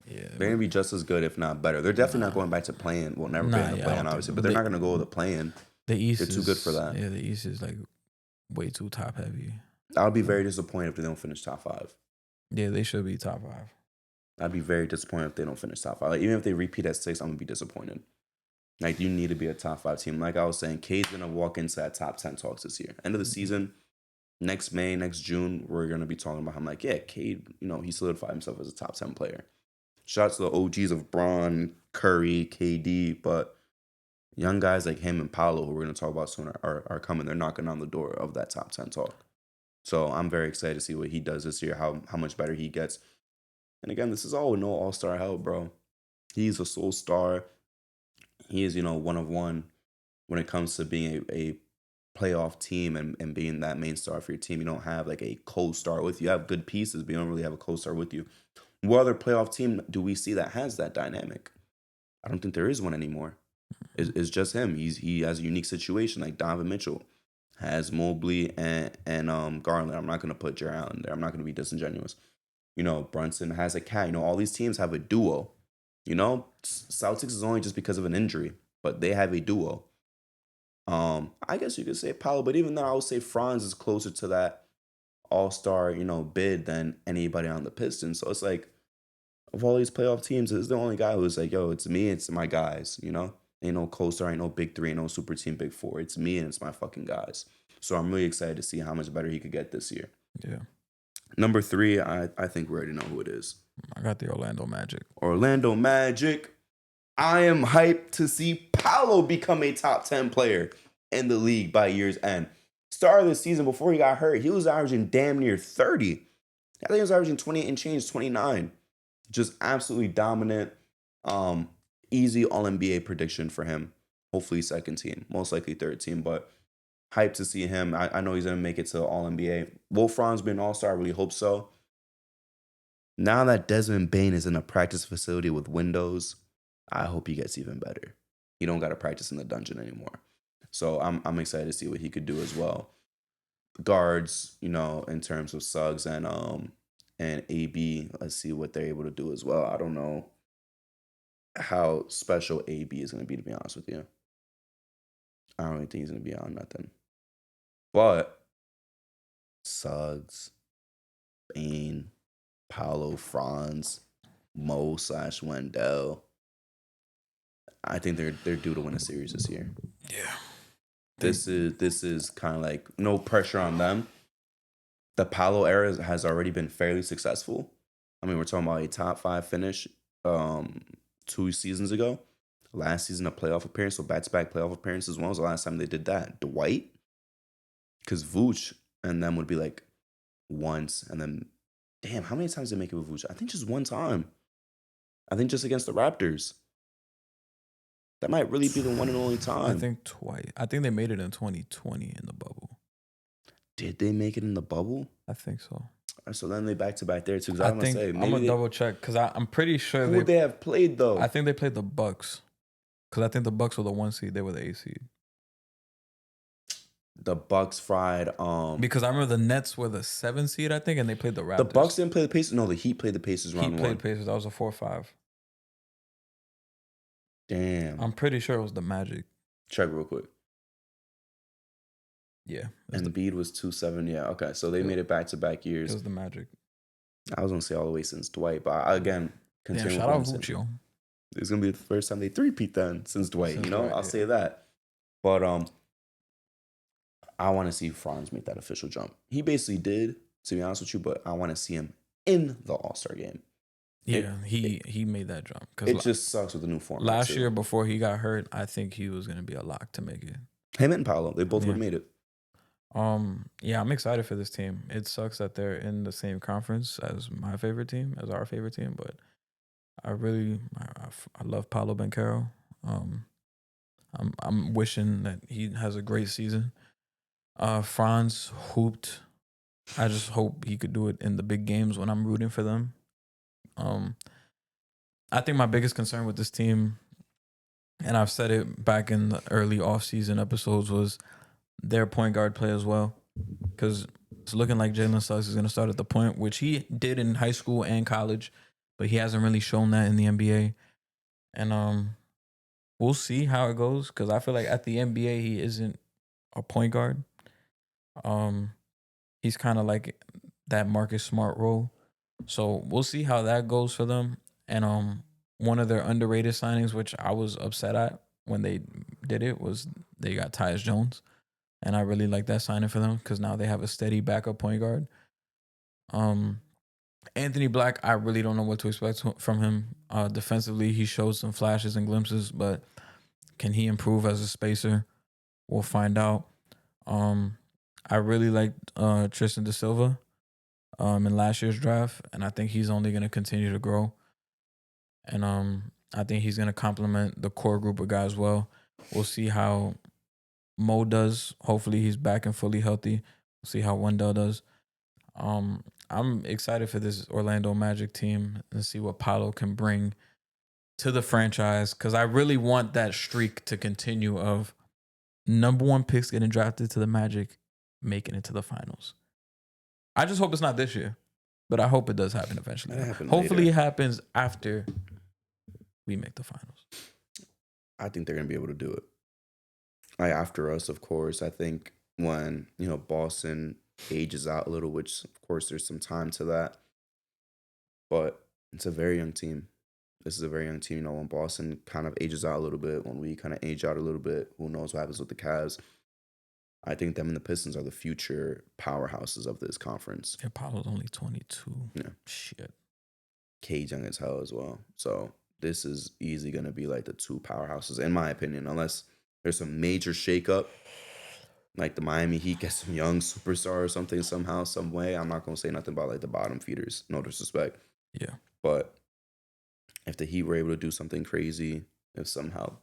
Yeah, they're going to be just as good, if not better. They're definitely not going back to play-in. We'll never be in the play-in, obviously. But they're not going to go to the play-in. The East They're too good for that. Yeah, the East is like way too top-heavy. I would be very disappointed if they don't finish top 5. Yeah, they should be top 5. I'd be very disappointed if they don't finish top 5. Like, even if they repeat at 6, I'm going to be disappointed. Like, you need to be a top 5 team. Like I was saying, Cade's going to walk into that top 10 talks this year. End of the season, next May, next June, we're going to be talking about him. Like, yeah, Cade, he solidified himself as a top 10 player. Shout out to the OGs of Bron, Curry, KD, but young guys like him and Paolo, who we're going to talk about soon, are coming. They're knocking on the door of that top 10 talk. So I'm very excited to see what he does this year, how much better he gets. And again, this is all with no all-star help, bro. He's a sole star. He is, one of one when it comes to being a playoff team and being that main star for your team. You don't have like a co-star with you. You have good pieces, but you don't really have a co-star with you. What other playoff team do we see that has that dynamic? I don't think there is one anymore. It's just him. He has a unique situation. Like Donovan Mitchell has Mobley and Garland. I'm not going to put Jarrett Allen there. I'm not going to be disingenuous. Brunson has a cat. All these teams have a duo. Celtics is only just because of an injury, but they have a duo. I guess you could say Paolo, but even then, I would say Franz is closer to that all-star, bid than anybody on the Pistons. So it's like, of all these playoff teams, it's the only guy who's like, yo, it's me, it's my guys, Ain't no co-star, ain't no big 3, ain't no super team big 4. It's me and it's my fucking guys. So I'm really excited to see how much better he could get this year. Yeah. Number 3, I think we already know who it is. I got the Orlando Magic. Orlando Magic. I am hyped to see Paolo become a top 10 player in the league by year's end. Start of the season, before he got hurt, he was averaging damn near 30. I think he was averaging 28 and change, 29. Just absolutely dominant. Easy All-NBA prediction for him. Hopefully second team. Most likely third team, but hyped to see him. I know he's going to make it to All-NBA. Will Franz be an All-Star? I really hope so. Now that Desmond Bane is in a practice facility with windows, I hope he gets even better. He don't got to practice in the dungeon anymore. So I'm excited to see what he could do as well. Guards, in terms of Suggs and AB, let's see what they're able to do as well. I don't know how special AB is going to be honest with you. I don't really think he's going to be on nothing. But Suggs, Bane, Paolo, Franz, Mo/Wendell, I think they're due to win a series this year. Yeah. This is kind of like no pressure on them. The Paolo era has already been fairly successful. I mean, we're talking about a top 5 finish 2 seasons ago. Last season, a playoff appearance, so back-to-back playoff appearances. When was the last time they did that? Dwight? Because Vooch and them would be like once, and then, damn, how many times did they make it with Vooch? I think just one time. I think just against the Raptors. That might really be the one and only time. I think twice. I think they made it in 2020 in the bubble. Did they make it in the bubble? I think so. So then they back-to-back there, too. I'm going to double-check, because I'm pretty sure who would they have played, though? I think they played the Bucks. Because I think the Bucks were the 1 seed. They were the 8 seed. The Bucks fried. Because I remember the Nets were the 7th seed, I think, and they played the Raptors. The Bucks didn't play the Pacers. No, the Heat played the Pacers round Heat one. played Pacers. That was a 4-5. Damn. I'm pretty sure it was the Magic. Check real quick. Yeah. And Embiid was 2-7. Yeah. Okay. So they made it back-to-back It years. was the Magic. I was gonna say all the way since Dwight, but again, Damn, shout out Vuccio. It's gonna be the first time they three-peat then since Dwight. Since You know, Dwight, I'll say that. But I want to see Franz make that official jump. He basically did, to be honest with you, but I want to see him in the All-Star game. Yeah, he made that jump. It just sucks with the new format. Last year, before he got hurt, I think he was gonna be a lock to make it. Him and Paolo, they both would have made it. Yeah, I'm excited for this team. It sucks that they're in the same conference as my favorite team, as our favorite team, but I love Paolo Banchero. I'm wishing that he has a great season. Franz hooped. I just hope he could do it in the big games when I'm rooting for them. I think my biggest concern with this team, and I've said it back in the early offseason episodes, was their point guard play as well. Because it's looking like Jalen Suggs is going to start at the point, which he did in high school and college, but he hasn't really shown that in the NBA. And we'll see how it goes, because I feel like at the NBA, he isn't a point guard. He's kind of like that Marcus Smart role. So we'll see how that goes for them. And one of their underrated signings, which I was upset at when they did it, was they got Tyus Jones. And I really like that signing for them, because now they have a steady backup point guard. Anthony Black, I really don't know what to expect from him. Defensively, he showed some flashes and glimpses, but can he improve as a spacer? We'll find out. I really liked Tristan Da Silva in last year's draft, and I think he's only going to continue to grow. And I think he's going to complement the core group of guys well. We'll see how Mo does. Hopefully he's back and fully healthy. We'll see how Wendell does. I'm excited for this Orlando Magic team and see what Paolo can bring to the franchise, because I really want that streak to continue of number one picks getting drafted to the Magic, making it to the finals. I just hope it's not this year, but I hope it does happen eventually. Hopefully it happens after we make the finals. I think they're going to be able to do it. Like after us, of course. I think when, Boston ages out a little, which of course there's some time to that, but it's a very young team. This is a very young team. When Boston kind of ages out a little bit, when we kind of age out a little bit, who knows what happens with the Cavs. I think them and the Pistons are the future powerhouses of this conference. Yeah, Paolo's only 22. Yeah. Shit. Cade's young as hell as well. So this is easily going to be like the two powerhouses, in my opinion, unless there's some major shakeup, like the Miami Heat gets some young superstar or something somehow, some way. I'm not going to say nothing about like the bottom feeders. No disrespect. Yeah. But if the Heat were able to do something crazy, if somehow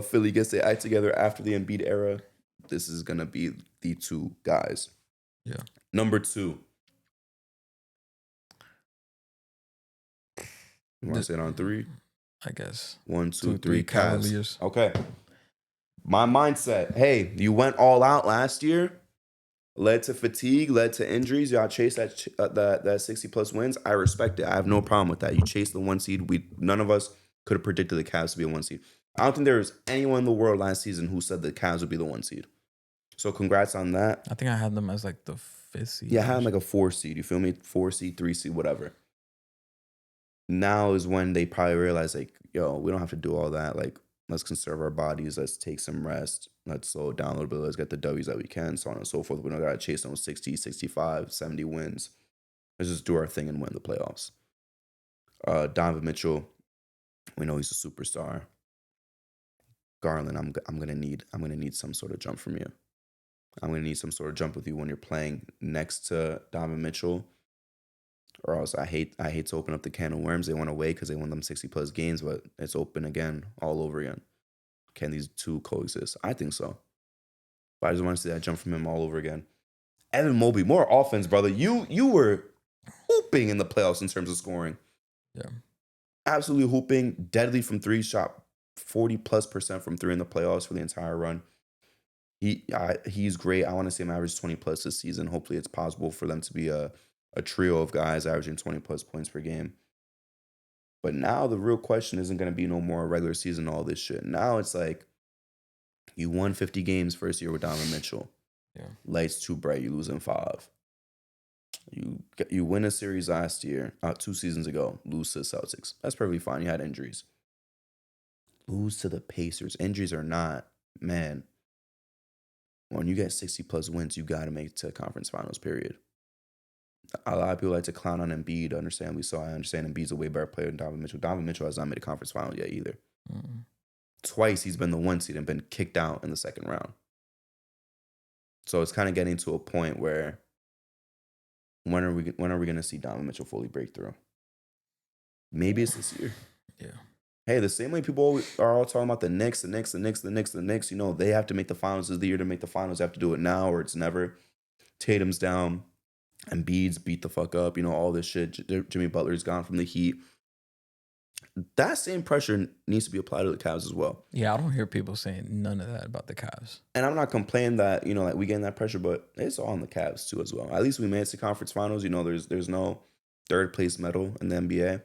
Philly gets their act together after the Embiid era, this is going to be the two guys. Yeah. Number 2. You want to say it on 3? I guess. 1, 2, 3, Cavaliers. Okay. My mindset, hey, you went all out last year, led to fatigue, led to injuries. Y'all chased that 60-plus wins. I respect it. I have no problem with that. You chased the 1 seed. None of us could have predicted the Cavs to be a 1 seed. I don't think there was anyone in the world last season who said the Cavs would be the 1 seed. So congrats on that. I think I had them as like the 5th seed. Yeah, I had them like a 4 seed. You feel me? 4 seed, 3 seed, whatever. Now is when they probably realize, like, yo, we don't have to do all that. Like, let's conserve our bodies. Let's take some rest. Let's slow it down a little bit. Let's get the W's that we can, so on and so forth. We don't got to chase those 60, 65, 70 wins. Let's just do our thing and win the playoffs. Donovan Mitchell, we know he's a superstar. Garland, I'm gonna need some sort of jump from you. I'm gonna need some sort of jump with you when you're playing next to Donovan Mitchell. Or else I hate to open up the can of worms. They went away because they won them 60-plus games, but it's open again, all over again. Can these two coexist? I think so. But I just want to see that jump from him all over again. Evan Mobley, more offense, brother. You were hooping in the playoffs in terms of scoring. Yeah. Absolutely hooping. Deadly from 3, shot 40+% from 3 in the playoffs for the entire run. He's great. I want to see him average 20 plus this season. Hopefully, it's possible for them to be a trio of guys averaging 20 plus points per game. But now the real question isn't going to be no more regular season, all this shit. Now it's like you won 50 games first year with Donovan Mitchell. Yeah. Lights too bright. You lose in 5. You win a series last year, 2 seasons ago, lose to the Celtics. That's perfectly fine. You had injuries. Lose to the Pacers. Injuries or not, man. When you get 60 plus wins, you got to make it to conference finals, period. A lot of people like to clown on Embiid, understandably so. I understand Embiid's a way better player than Donovan Mitchell. Donovan Mitchell has not made a conference final yet either. Twice he's been the 1 seed and been kicked out in the second round. So it's kind of getting to a point where when are we going to see Donovan Mitchell fully break through? Maybe it's this year. Yeah. Hey, the same way people are all talking about the Knicks. You know, they have to make the finals. This is the year to make the finals. They have to do it now or it's never. Tatum's down. Embiid's beat the fuck up. You know, all this shit. Jimmy Butler's gone from the Heat. That same pressure needs to be applied to the Cavs as well. Yeah, I don't hear people saying none of that about the Cavs. And I'm not complaining that, you know, like we getting that pressure, but it's all on the Cavs too as well. At least we made it to conference finals. You know, there's no third place medal in the NBA.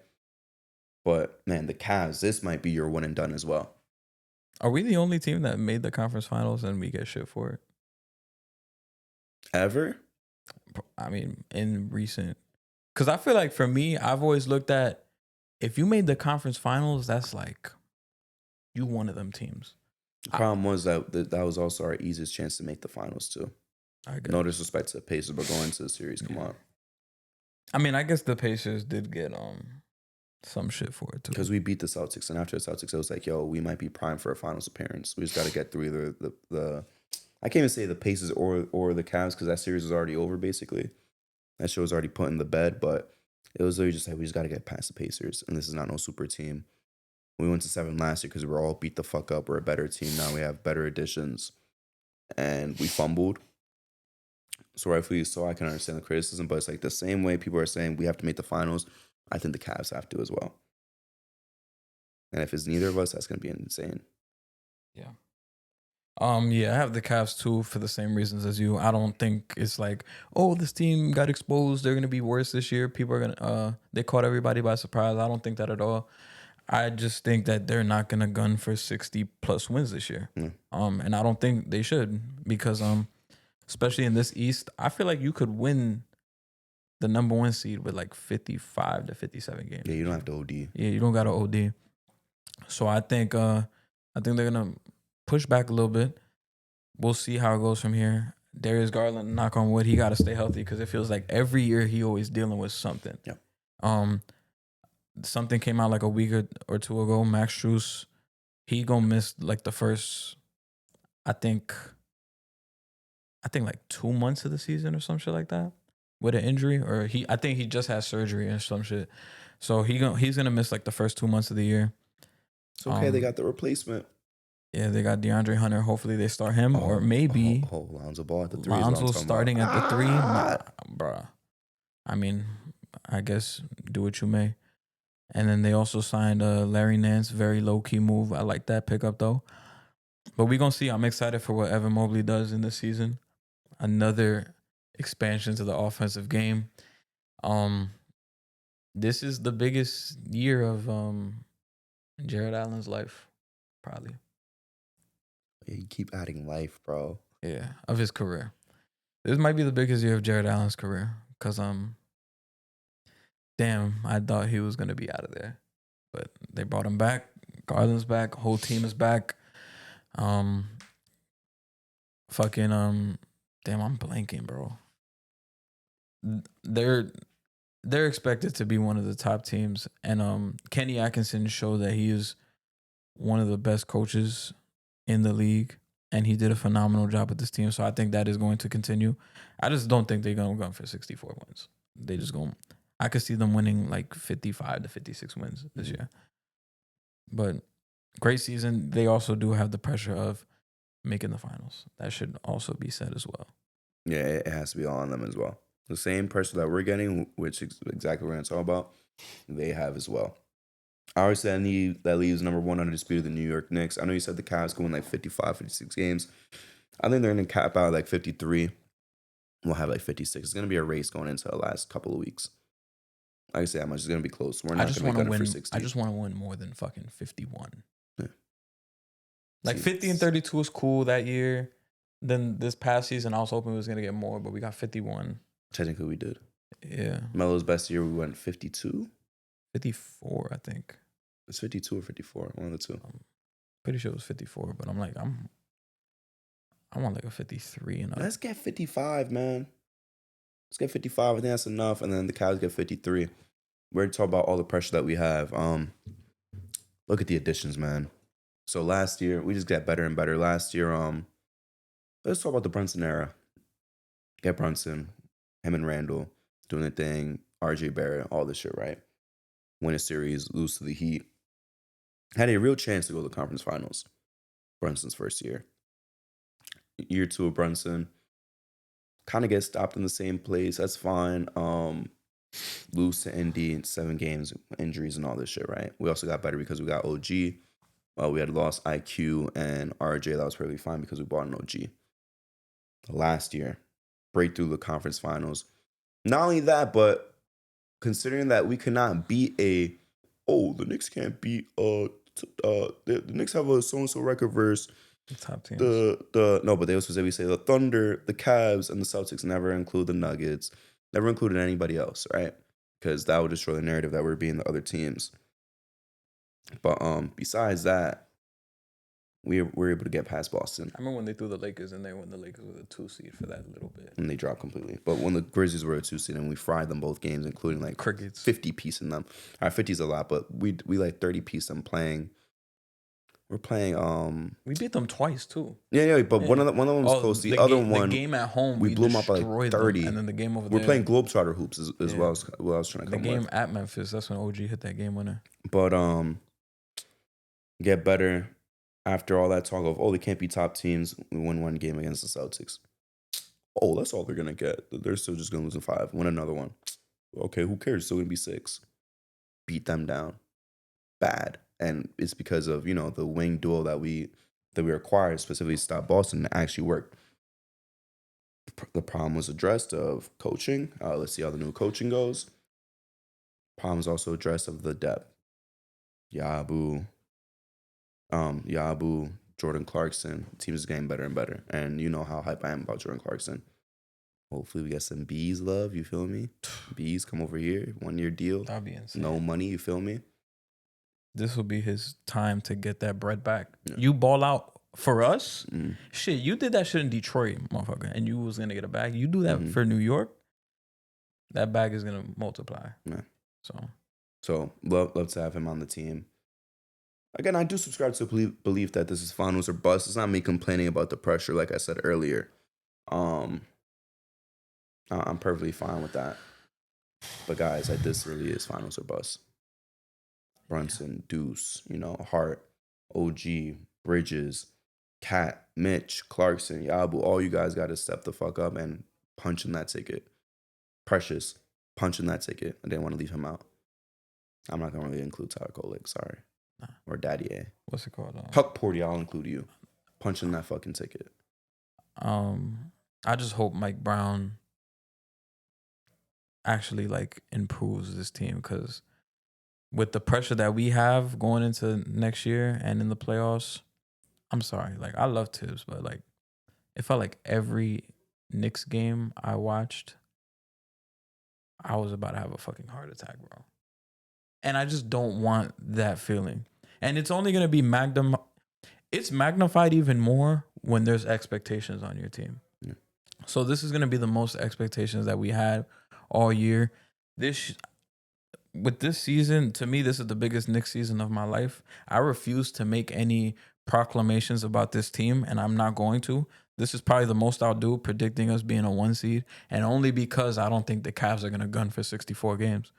But man, the Cavs, this might be your one and done as well. Are we the only team that made the conference finals and we get shit for it? Ever? I mean, in recent. Because I feel like for me, I've always looked at if you made the conference finals, that's like you one of them teams. The problem was that was also our easiest chance to make the finals too. No disrespect to the Pacers, but going to the series, come on. I mean, I guess the Pacers did get some shit for it too. Because we beat the Celtics, and after the Celtics, it was like, yo, we might be primed for a finals appearance. We just got to get through either the I can't even say the Pacers or the Cavs because that series was already over basically. That shit was already put in the bed, but it was literally just like we just got to get past the Pacers, and this is not no super team. We went to 7 last year because we were all beat the fuck up. We're a better team now. We have better additions, and we fumbled. So rightfully so, I can understand the criticism, but it's like the same way people are saying we have to make the finals. I think the Cavs have to as well. And if it's neither of us, that's going to be insane. Yeah. Yeah, I have the Cavs too for the same reasons as you. I don't think it's like, oh, this team got exposed. They're going to be worse this year. People are going to, they caught everybody by surprise. I don't think that at all. I just think that they're not going to gun for 60 plus wins this year. And I don't think they should because, especially in this East, I feel like you could win the number 1 seed with like 55 to 57 games. Yeah, you don't have to OD. Yeah, you don't got to OD. So I think they're gonna push back a little bit. We'll see how it goes from here. Darius Garland, knock on wood, he got to stay healthy because it feels like every year he always dealing with something. Yeah. Something came out like a week or two ago. Max Strus, he gonna miss like the first, I think like 2 months of the season or some shit like that. With an injury, or I think he just had surgery or some shit. So he's gonna miss like the first 2 months of the year. It's okay, they got the replacement. Yeah, they got DeAndre Hunter. Hopefully they start him, or maybe Lonzo Ball at the 3. Lonzo starting at the 3. Nah, bruh. I mean, I guess do what you may. And then they also signed Larry Nance, very low key move. I like that pickup though. But we gonna see. I'm excited for what Evan Mobley does in this season. Another expansion to the offensive game. This is the biggest year of Jared Allen's life, probably. Yeah, you keep adding life, bro. Yeah, of his career. This might be the biggest year of Jared Allen's career, cause damn, I thought he was gonna be out of there, but they brought him back. Garland's back. Whole team is back. Damn, I'm blanking, bro. They're expected to be one of the top teams, and Kenny Atkinson showed that he is one of the best coaches in the league, and he did a phenomenal job with this team. So I think that is going to continue. I just don't think they're gonna go for 64 wins. They just going. I could see them winning like 55 to 56 wins this year. But great season. They also do have the pressure of making the finals. That should also be said as well. Yeah, it has to be all on them as well. The same pressure that we're getting, which is exactly what we're going to talk about, they have as well. I always said that leaves number 1 undisputed the New York Knicks. I know you said the Cavs go win like 55, 56 games. I think they're going to cap out like 53. We'll have like 56. It's going to be a race going into the last couple of weeks. Like I say, how much is going to be close. We're I not just going to want be to gunning win. for 60. I just want to win more than fucking 51. Yeah. Like See, 50 and 32 was cool that year. Then this past season, I was hoping we was gonna get more, but we got 51. Technically, we did. Yeah, Melo's best year, we went 52. 54, I think. It's 52 or 54, one of the two. Pretty sure it was 54, but I'm like, I want like a 53 and up. Let's get 55, man. Let's get 55. I think that's enough. And then the Cavs get 53. We're talking about all the pressure that we have. Look at the additions, man. So last year, we just got better and better. Last year, let's talk about the Brunson era. Get Brunson, him and Randall doing the thing, RJ Barrett, all this shit, right? Win a series, lose to the Heat. Had a real chance to go to the conference finals. Brunson's first year. Year 2 of Brunson, kind of get stopped in the same place. That's fine. Lose to Indy in 7 games, injuries and all this shit, right? We also got better because we got OG. We had lost IQ and RJ. That was perfectly fine because we bought an OG. Last year, break through the conference finals. Not only that, but considering that we could not beat the Knicks can't beat the Knicks have a so-and-so record versus The top teams. but they also specifically say the Thunder, the Cavs, and the Celtics never include the Nuggets, never included anybody else, right? Because that would destroy the narrative that we're beating the other teams. But besides that, we were able to get past Boston. I remember when they threw the Lakers and they won the Lakers with a 2 seed for that little bit. And they dropped completely. But when the Grizzlies were a 2 seed and we fried them both games, including like Crickets. 50 piece in them. All right, 50 is a lot, but we like 30 piece them playing. We're playing. We beat them twice too. Yeah, but one of them was close. The other one, the game at home, we blew them up by like destroyed 30. them, and then the game over we're there, playing Globetrotter hoops as well as what I was trying to the come game with. at Memphis. That's when OG hit that game winner. But get better after all that talk of they can't be top teams. We win 1 game against the Celtics. That's all they're gonna get. They're still just gonna lose in 5. Win another one. Okay, who cares? Still gonna be 6. Beat them down. Bad. And it's because of, the wing duo that we acquired, specifically to stop Boston, that actually worked. The problem was addressed of coaching. Let's see how the new coaching goes. Problem was also addressed of the depth. Yabu, Jordan Clarkson. The team is getting better and better. And you know how hype I am about Jordan Clarkson. Hopefully we get some bees love, you feel me? Bees, come over here. 1-year deal. That'd be insane. No money, you feel me? This will be his time to get that bread back. Yeah. You ball out for us. Mm. Shit, you did that shit in Detroit, motherfucker, and you was gonna get a bag. You do that for New York, that bag is gonna multiply. Yeah. So love to have him on the team. Again, I do subscribe to the belief that this is finals or bust. It's not me complaining about the pressure, like I said earlier. I'm perfectly fine with that. But guys, this really is finals or bust. Brunson, Deuce, Hart, OG, Bridges, Cat, Mitch, Clarkson, Yabu, all you guys got to step the fuck up and punch in that ticket. Precious, punch in that ticket. I didn't want to leave him out. I'm not going to really include Tyler Kolek, sorry. Nah. Or Daddy A. What's it called? Huck Porty, I'll include you. Punch in that fucking ticket. I just hope Mike Brown actually improves this team, because with the pressure that we have going into next year and in the playoffs, I'm sorry. I love Tibbs, but it felt like every Knicks game I watched, I was about to have a fucking heart attack, bro. And I just don't want that feeling. And it's only going to be magnified even more when there's expectations on your team. Yeah. So this is going to be the most expectations that we had all year. With this season, to me, this is the biggest Knicks season of my life. I refuse to make any proclamations about this team, and I'm not going to. This is probably the most I'll do, predicting us being a 1 seed, and only because I don't think the Cavs are going to gun for 64 games.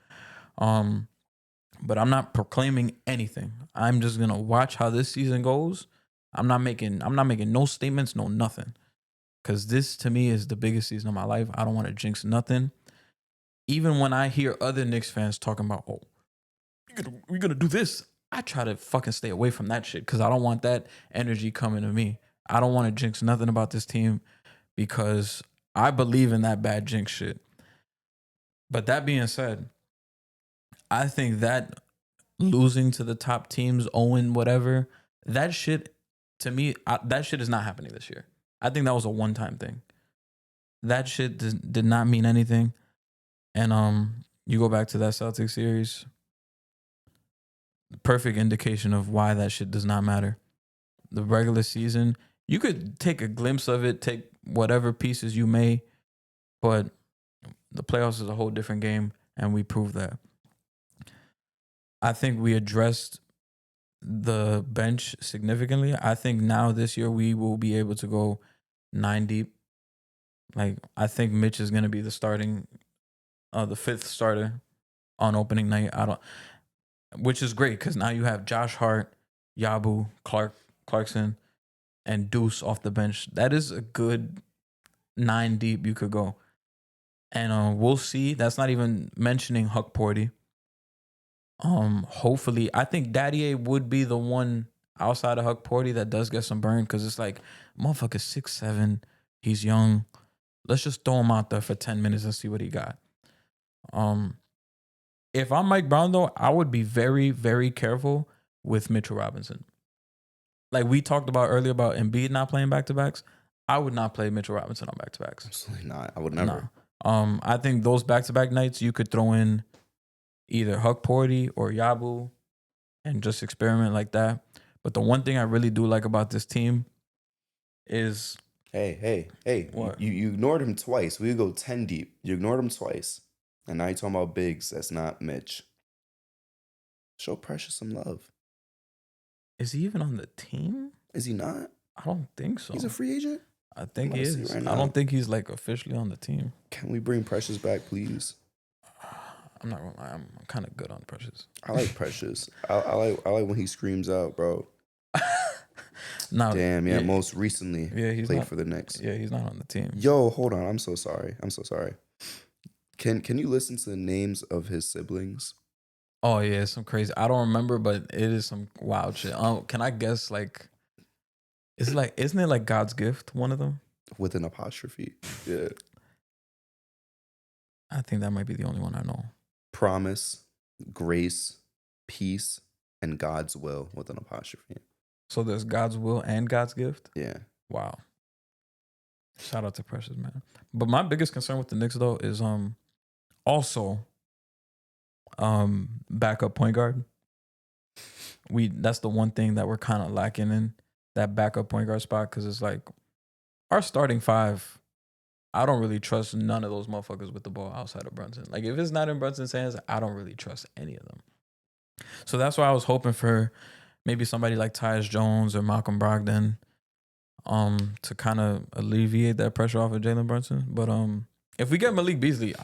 But I'm not proclaiming anything. I'm just going to watch how this season goes. I'm not making no statements, no nothing. Because this, to me, is the biggest season of my life. I don't want to jinx nothing. Even when I hear other Knicks fans talking about, we're going to do this, I try to fucking stay away from that shit, because I don't want that energy coming to me. I don't want to jinx nothing about this team because I believe in that bad jinx shit. But that being said, I think that losing to the top teams, Owen, whatever, that shit, to me, that shit is not happening this year. I think that was a one-time thing. That shit did not mean anything. And you go back to that Celtics series, perfect indication of why that shit does not matter. The regular season, you could take a glimpse of it, take whatever pieces you may, but the playoffs is a whole different game, and we proved that. I think we addressed the bench significantly. I think now this year we will be able to go 9 deep. Like, I think Mitch is going to be the fifth starter on opening night. Which is great because now you have Josh Hart, Yabu, Clarkson, and Deuce off the bench. That is a good 9 deep you could go. And we'll see. That's not even mentioning Huck Porty. Hopefully, I think Daddy A would be the one outside of Huck Porty that does get some burn because it's like, motherfucker's 6'7", he's young. Let's just throw him out there for 10 minutes and see what he got. If I'm Mike Brown, though, I would be very, very careful with Mitchell Robinson. Like we talked about earlier about Embiid not playing back-to-backs, I would not play Mitchell Robinson on back-to-backs. Absolutely not. I would never. Nah. I think those back-to-back nights, you could throw in either Huck Porty or Yabu and just experiment like that. But the one thing I really do like about this team is... Hey. What? You ignored him twice. We could go 10 deep. You ignored him twice. And now you're talking about bigs. That's not Mitch. Show Precious some love. Is he even on the team? Is he not? I don't think so. He's a free agent? I think I'm he about to see is. right I now. don't think he's like officially on the team. Can we bring Precious back, please? I'm not gonna lie. I'm kind of good on Precious. I like Precious. I like when he screams out, bro. No, Damn, yeah. Most recently, he's played not, for the Knicks. Yeah, he's not on the team. Yo, hold on. I'm so sorry. Can you listen to the names of his siblings? Oh yeah, some crazy. I don't remember, but it is some wild shit. Can I guess? Like, isn't it like God's gift? One of them With an apostrophe. Yeah. I think that might be the only one I know. Promise, grace, peace, and God's will with an apostrophe. So there's God's will and God's gift. Yeah. Wow. Shout out to Precious, man. But my biggest concern with the Knicks though is also backup point guard. That's the one thing that we're kind of lacking in, that backup point guard spot, because it's like our starting five, I don't really trust none of those motherfuckers with the ball outside of Brunson. Like if it's not in Brunson's hands, I don't really trust any of them. So that's why I was hoping for maybe somebody like Tyus Jones or Malcolm Brogdon to kind of alleviate that pressure off of Jalen Brunson. But if we get Malik Beasley,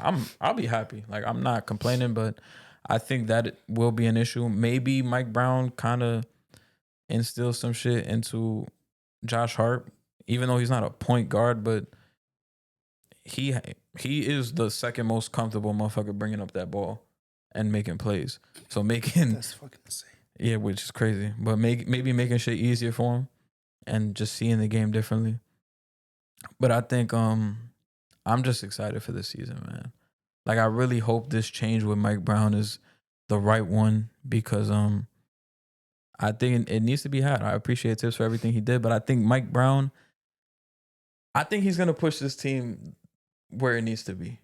I'll be happy. Like I'm not complaining, but I think that it will be an issue. Maybe Mike Brown kind of instills some shit into Josh Hart, even though he's not a point guard, but he is the second most comfortable motherfucker bringing up that ball and making plays. So That's fucking insane. Yeah, which is crazy. But maybe making shit easier for him and just seeing the game differently. But I think I'm just excited for this season, man. Like I really hope this change with Mike Brown is the right one because I think it needs to be had. I appreciate Tips for everything he did, but I think Mike Brown, I think he's gonna push this team where it needs to be.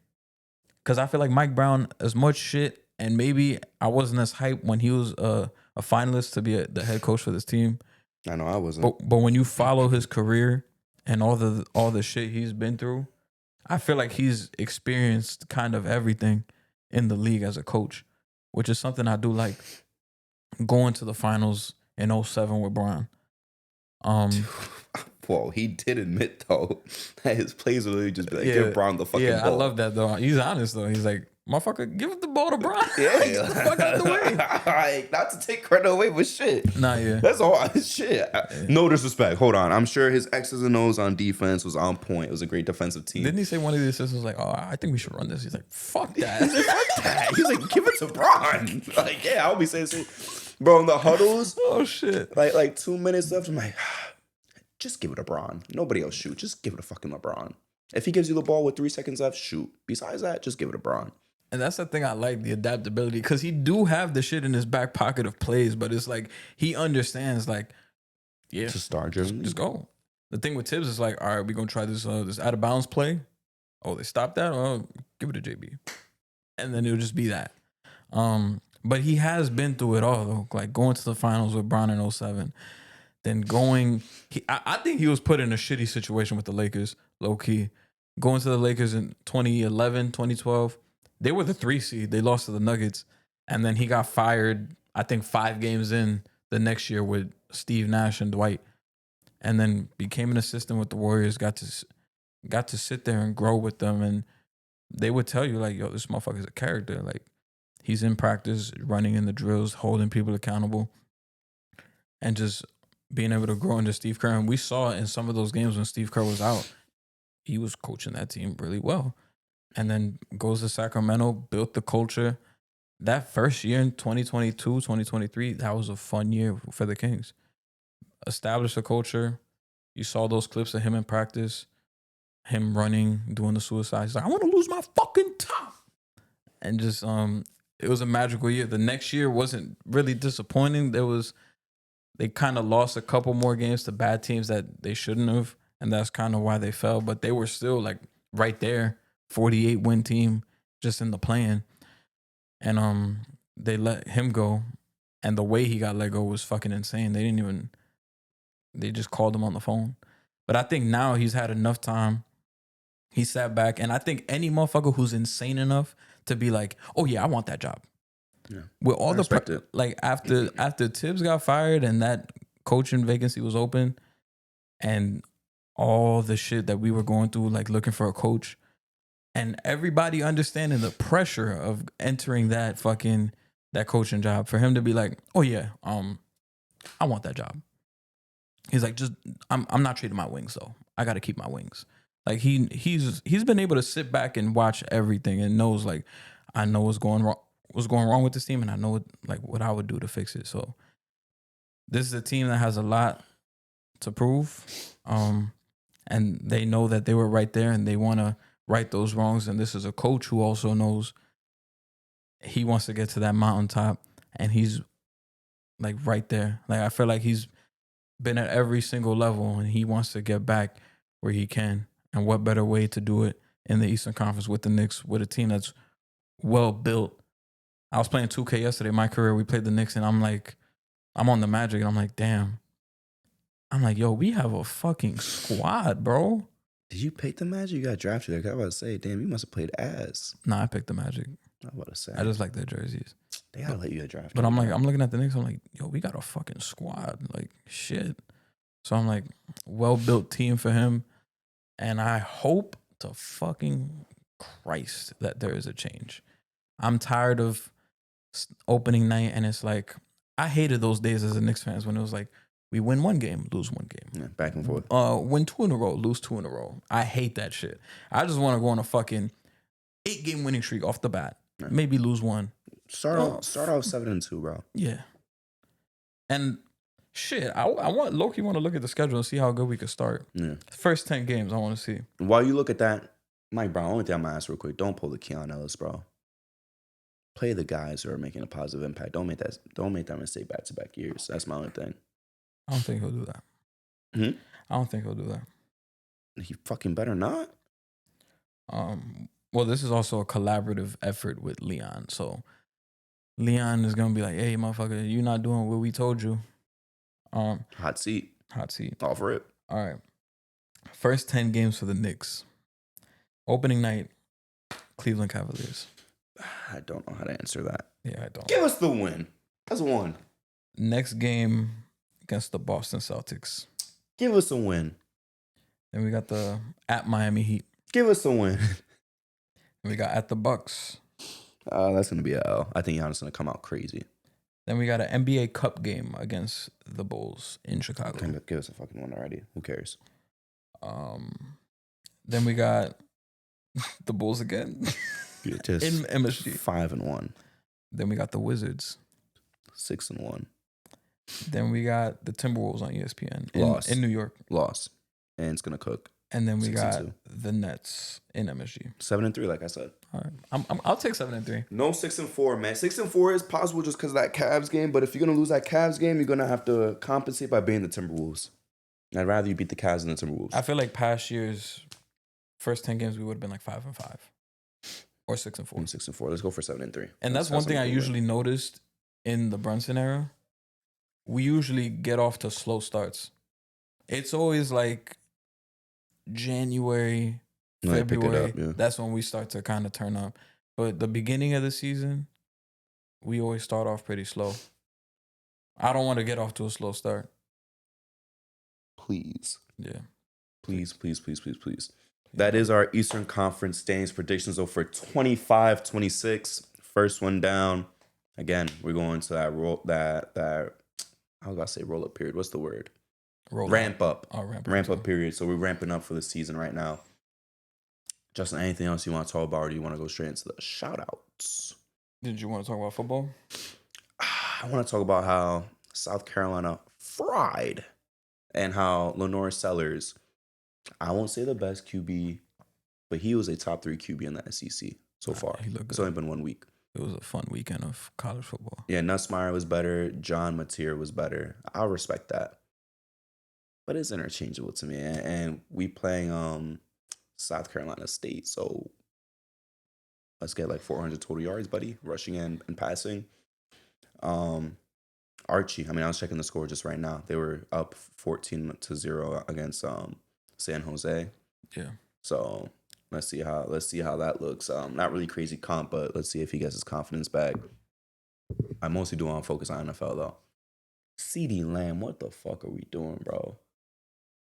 Because I feel like Mike Brown, as much shit, and maybe I wasn't as hyped when he was a finalist to be the head coach for this team. I know I wasn't. But when you follow his career and all the shit he's been through, I feel like he's experienced kind of everything in the league as a coach, which is something I do like. Going to the finals in 2007 with Brown. Whoa, he did admit though that his plays would really just be like, give Brown the fucking ball. I love that though. He's honest though. He's like, motherfucker, give the ball to Brown. Yeah. Get the fuck out the way. Like, not to take credit away, but shit. Nah, yeah. That's all shit. No disrespect. Hold on. I'm sure his X's and O's on defense was on point. It was a great defensive team. Didn't he say one of the assistants was like, oh, I think we should run this? He's like, fuck that. Fuck that. He's like, give it to Braun. Like, yeah, I'll be saying, bro, in the huddles. Oh shit. Like 2 minutes left. I'm like, just give it to LeBron. Nobody else shoot. Just give it to fucking LeBron. If he gives you the ball with 3 seconds left, shoot. Besides that, just give it to LeBron. And that's the thing I like, the adaptability, because he do have the shit in his back pocket of plays, but it's like he understands, like, yeah, It's a star-driven just go. The thing with Tibbs is like, all right, we're gonna try this this out of bounds play. Oh, they stopped that. Oh, give it to JB, and then it'll just be that. But he has been through it all though, like going to the finals with Bron in 07, then going. I think he was put in a shitty situation with the Lakers, low key. Going to the Lakers in 2011, 2012. They were the 3 seed. They lost to the Nuggets. And then he got fired, I think 5 games in the next year with Steve Nash and Dwight. And then became an assistant with the Warriors, got to sit there and grow with them. And they would tell you, like, yo, this motherfucker's a character. Like, he's in practice, running in the drills, holding people accountable, and just being able to grow into Steve Kerr. And we saw in some of those games when Steve Kerr was out, he was coaching that team really well. And then goes to Sacramento, built the culture. That first year in 2022, 2023, that was a fun year for the Kings. Established a culture. You saw those clips of him in practice, him running, doing the suicide. He's like, I want to lose my fucking top. And just, it was a magical year. The next year wasn't really disappointing. They kind of lost a couple more games to bad teams that they shouldn't have. And that's kind of why they fell. But they were still like right there. 48 win team just in the plan. And they let him go. And the way he got let go was fucking insane. They just called him on the phone. But I think now he's had enough time. He sat back. And I think any motherfucker who's insane enough to be like, oh yeah, I want that job. Yeah. With all it. Like after Tibbs got fired and that coaching vacancy was open and all the shit that we were going through, like looking for a coach, and everybody understanding the pressure of entering that coaching job, for him to be like, oh yeah, I want that job. He's like, I'm not trading my wings though. I got to keep my wings. Like he's been able to sit back and watch everything and knows, like, I know what's going wrong with this team, and I know what I would do to fix it. So this is a team that has a lot to prove, and they know that they were right there, and they want to right those wrongs. And this is a coach who also knows he wants to get to that mountaintop, and he's like right there. Like, I feel like he's been at every single level, and he wants to get back where he can. And what better way to do it in the Eastern Conference with the Knicks, with a team that's well built. I was playing 2K yesterday, my career. We played the Knicks, and I'm on the Magic, and I'm like, damn. I'm like, yo, we have a fucking squad, bro. Did you pick the Magic? You got drafted. Like, I was about to say, damn, you must have played ass. Nah, I picked the Magic. I was about to say. I just like their jerseys. They gotta let you get drafted. But I'm looking at the Knicks. I'm like, yo, we got a fucking squad. Like, shit. So I'm like, well-built team for him. And I hope to fucking Christ that there is a change. I'm tired of opening night, and it's like, I hated those days as a Knicks fan when it was like, we win 1 game, lose 1 game. Yeah, back and forth. Win 2 in a row, lose 2 in a row. I hate that shit. I just want to go on a fucking 8-game winning streak off the bat. Yeah. Maybe lose 1. Start off 7-2, bro. Yeah. And shit, I want Loki want to look at the schedule and see how good we could start. Yeah. First 10 games, I want to see. While you look at that, Mike Brown, only thing I'm gonna ask real quick, don't pull the Keon Ellis, bro. Play the guys who are making a positive impact. Don't make that mistake back-to-back years. That's my only thing. I don't think he'll do that. I don't think he'll do that. He fucking better not. Well, this is also a collaborative effort with Leon. So Leon is gonna be like, hey, motherfucker, you not doing what we told you. Hot seat. All for it. All right. First 10 games for the Knicks. Opening night, Cleveland Cavaliers. I don't know how to answer that. Yeah, I don't. Give us the win. That's 1. Next game against the Boston Celtics. Give us a win. Then we got the at Miami Heat. Give us a win. And we got at the Bucks. That's going to be a L. I think Giannis going to come out crazy. Then we got an NBA Cup game against the Bulls in Chicago. Give us a fucking one already. Who cares? Then we got the Bulls again. Yeah, just in MSG. 5-1. Then we got the Wizards. 6-1. Then we got the Timberwolves on ESPN Loss. in New York. Loss. And it's going to cook. And then we 6-2. got the Nets in MSG. 7-3, like I said. All right. I'll take 7-3. No 6-4, man. 6-4 is possible just because of that Cavs game. But if you're going to lose that Cavs game, you're going to have to compensate by beating the Timberwolves. I'd rather you beat the Cavs than the Timberwolves. I feel like past years, first 10 games, we would have been like 5-5 or 6-4. 6-4. Let's go for 7-3. And that's one thing I usually noticed in the Brunson era. We usually get off to slow starts. It's always like January, February. Yeah. That's when we start to kind of turn up. But the beginning of the season, we always start off pretty slow. I don't want to get off to a slow start. Please. Yeah. Please. That is our Eastern Conference standings predictions. So for 25-26, first one down. Again, we're going to that I was about to say roll up period. What's the word? Ramp up. Oh, ramp up period. So we're ramping up for the season right now. Justin, anything else you want to talk about, or do you want to go straight into the shout outs? Did you want to talk about football? I want to talk about how South Carolina fried and how Lenore Sellers, I won't say the best QB, but he was a top 3 QB in the SEC so far. He looked good. It's only been 1 week. It was a fun weekend of college football. Yeah, Nussmeier was better. John Mateer was better. I'll respect that. But it's interchangeable to me. And we playing South Carolina State, so let's get like 400 total yards, buddy, rushing and passing. Archie, I was checking the score just right now. They were up 14-0 against San Jose. Yeah. So let's see how that looks. Not really crazy comp, but let's see if he gets his confidence back. I mostly do want to focus on NFL though. CeeDee Lamb, what the fuck are we doing, bro?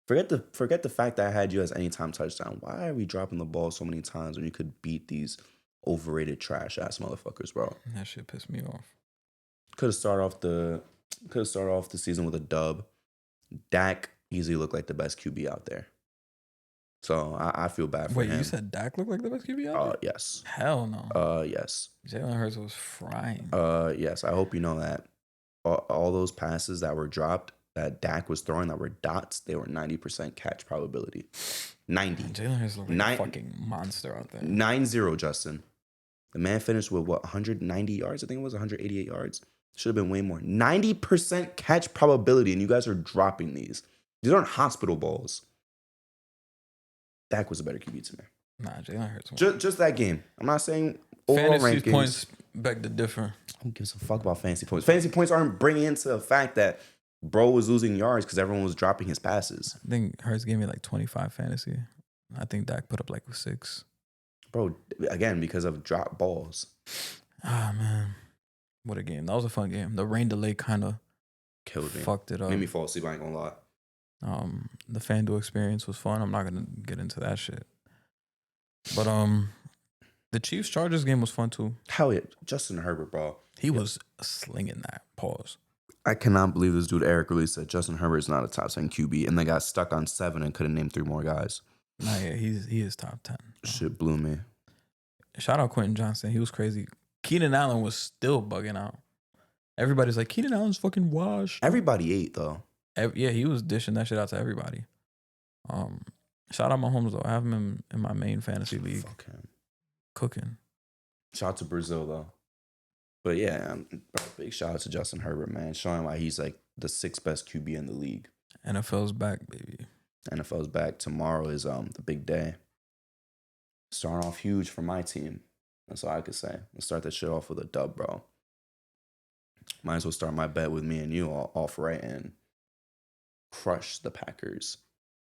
Forget the fact that I had you as anytime touchdown. Why are we dropping the ball so many times when you could beat these overrated trash ass motherfuckers, bro? That shit pissed me off. Could have started off the season with a dub. Dak easily looked like the best QB out there. So I feel bad for him. Wait, you said Dak looked like the best QB out there? Yes. Hell no. Yes. Jalen Hurts was frying. Yes. I hope you know that all those passes that were dropped that Dak was throwing that were dots, they were 90% catch probability. 90. Jalen Hurts looked like a fucking monster out there. 9-0, Justin. The man finished with 190 yards? I think it was 188 yards. Should have been way more. 90% catch probability, and you guys are dropping these. These aren't hospital balls. Dak was a better QB to me. Nah, Jalen Hurts. Just that game. I'm not saying overall fantasy rankings. points beg to differ. Who gives a fuck about fantasy points? Fantasy points aren't bringing into the fact that bro was losing yards because everyone was dropping his passes. I think Hurts gave me like 25 fantasy. I think Dak put up like 6. Bro, again, because of drop balls. Ah, man. What a game. That was a fun game. The rain delay kind of Killed me. fucked it up. Made me fall asleep, I ain't gonna lie. The FanDuel experience was fun. I'm not going to get into that shit. But the Chiefs-Chargers game was fun too. Hell yeah. Justin Herbert, bro. He was slinging that. Pause. I cannot believe this dude, Eric, released that Justin Herbert is not a top 10 QB, and they got stuck on 7 and couldn't name 3 more guys. Nah, yeah, he is top 10. Shit blew me. Shout out Quentin Johnson. He was crazy. Keenan Allen was still bugging out. Everybody's like, Keenan Allen's fucking washed. Everybody ate, though. Yeah, he was dishing that shit out to everybody. Shout out Mahomes, though. I have him in my main fantasy league. Fuck him. Cooking. Shout out to Brazil, though. But yeah, big shout out to Justin Herbert, man. Showing why he's like the 6th best QB in the league. NFL's back, baby. NFL's back. Tomorrow is the big day. Starting off huge for my team. That's all I could say. Let's start that shit off with a dub, bro. Might as well start my bet with me and you off right and crush the Packers.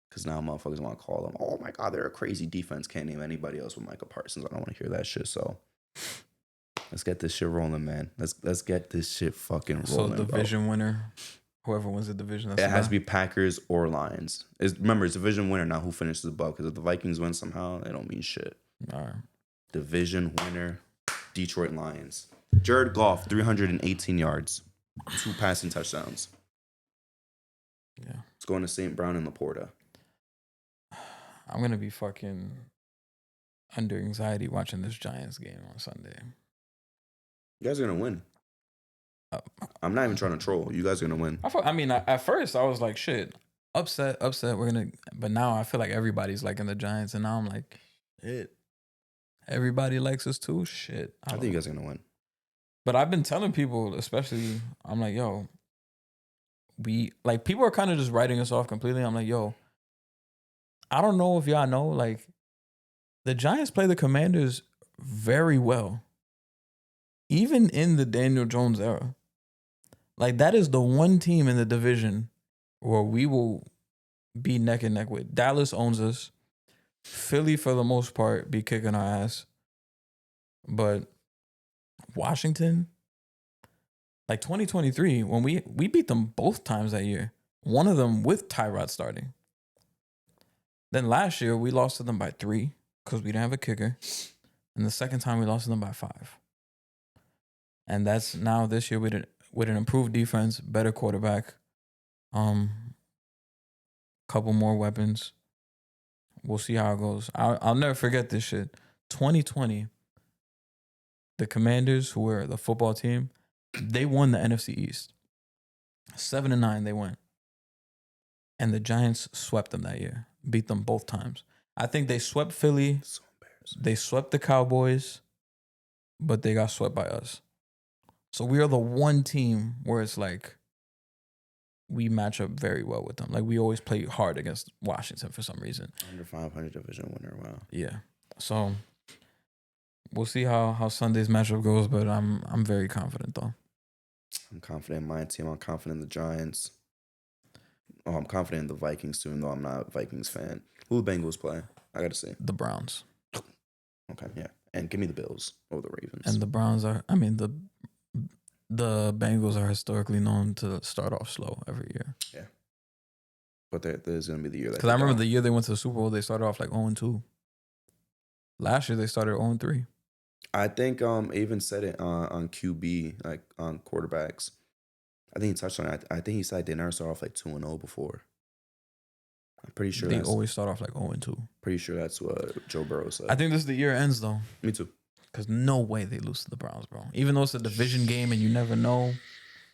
Because now motherfuckers want to call them, oh my God, they're a crazy defense. Can't name anybody else with Micah Parsons. I don't want to hear that shit. So let's get this shit rolling, man. Let's get this shit fucking rolling. So division winner, whoever wins the division, it has to be Packers or Lions. Remember, it's division winner, not who finishes above. Because if the Vikings win somehow, they don't mean shit. All right. Division winner, Detroit Lions. Jared Goff, 318 yards, 2 passing touchdowns. Yeah. It's going to St. Brown and Laporta. I'm going to be fucking under anxiety watching this Giants game on Sunday. You guys are going to win. I'm not even trying to troll. You guys are gonna win. At first I was like, shit, upset. We're gonna, but now I feel like everybody's liking the Giants, and now I'm like, shit, everybody likes us too. Shit, I think you guys are gonna win. But I've been telling people, especially, I'm like, yo, people are kind of just writing us off completely. I'm like, yo, I don't know if y'all know, like, the Giants play the Commanders very well, even in the Daniel Jones era. Like, that is the one team in the division where we will be neck and neck with. Dallas owns us. Philly, for the most part, be kicking our ass. But Washington, like 2023, when we beat them both times that year, one of them with Tyrod starting. Then last year, we lost to them by 3 because we didn't have a kicker. And the second time, we lost to them by 5. And that's now this year with an improved defense, better quarterback, couple more weapons. We'll see how it goes. I'll never forget this shit. 2020, the Commanders, who were the football team, they won the NFC East. 7-9 they went. And the Giants swept them that year. Beat them both times. I think they swept Philly. So embarrassing. They swept the Cowboys, but they got swept by us. So we are the one team where it's like we match up very well with them. Like, we always play hard against Washington for some reason. Under 500 division winner. Wow. Yeah. So we'll see how Sunday's matchup goes, but I'm very confident though. I'm confident in my team. I'm confident in the Giants. Oh, I'm confident in the Vikings too, even though I'm not a Vikings fan. Who the Bengals play? I gotta see. The Browns. Okay, yeah. And give me the Bills over the Ravens. And the Browns are, the Bengals are historically known to start off slow every year. Yeah. But there's going to be the year that. Because I remember the year they went to the Super Bowl, they started off like 0-2. Last year, they started 0-3. I think I even said it on QB, like on quarterbacks. I think he touched on it. I think he said they never started off like 2-0 before. I'm pretty sure They always start off like 0-2. Pretty sure that's what Joe Burrow said. I think this is the year ends, though. Me too. Because no way they lose to the Browns, bro. Even though it's a division game and you never know.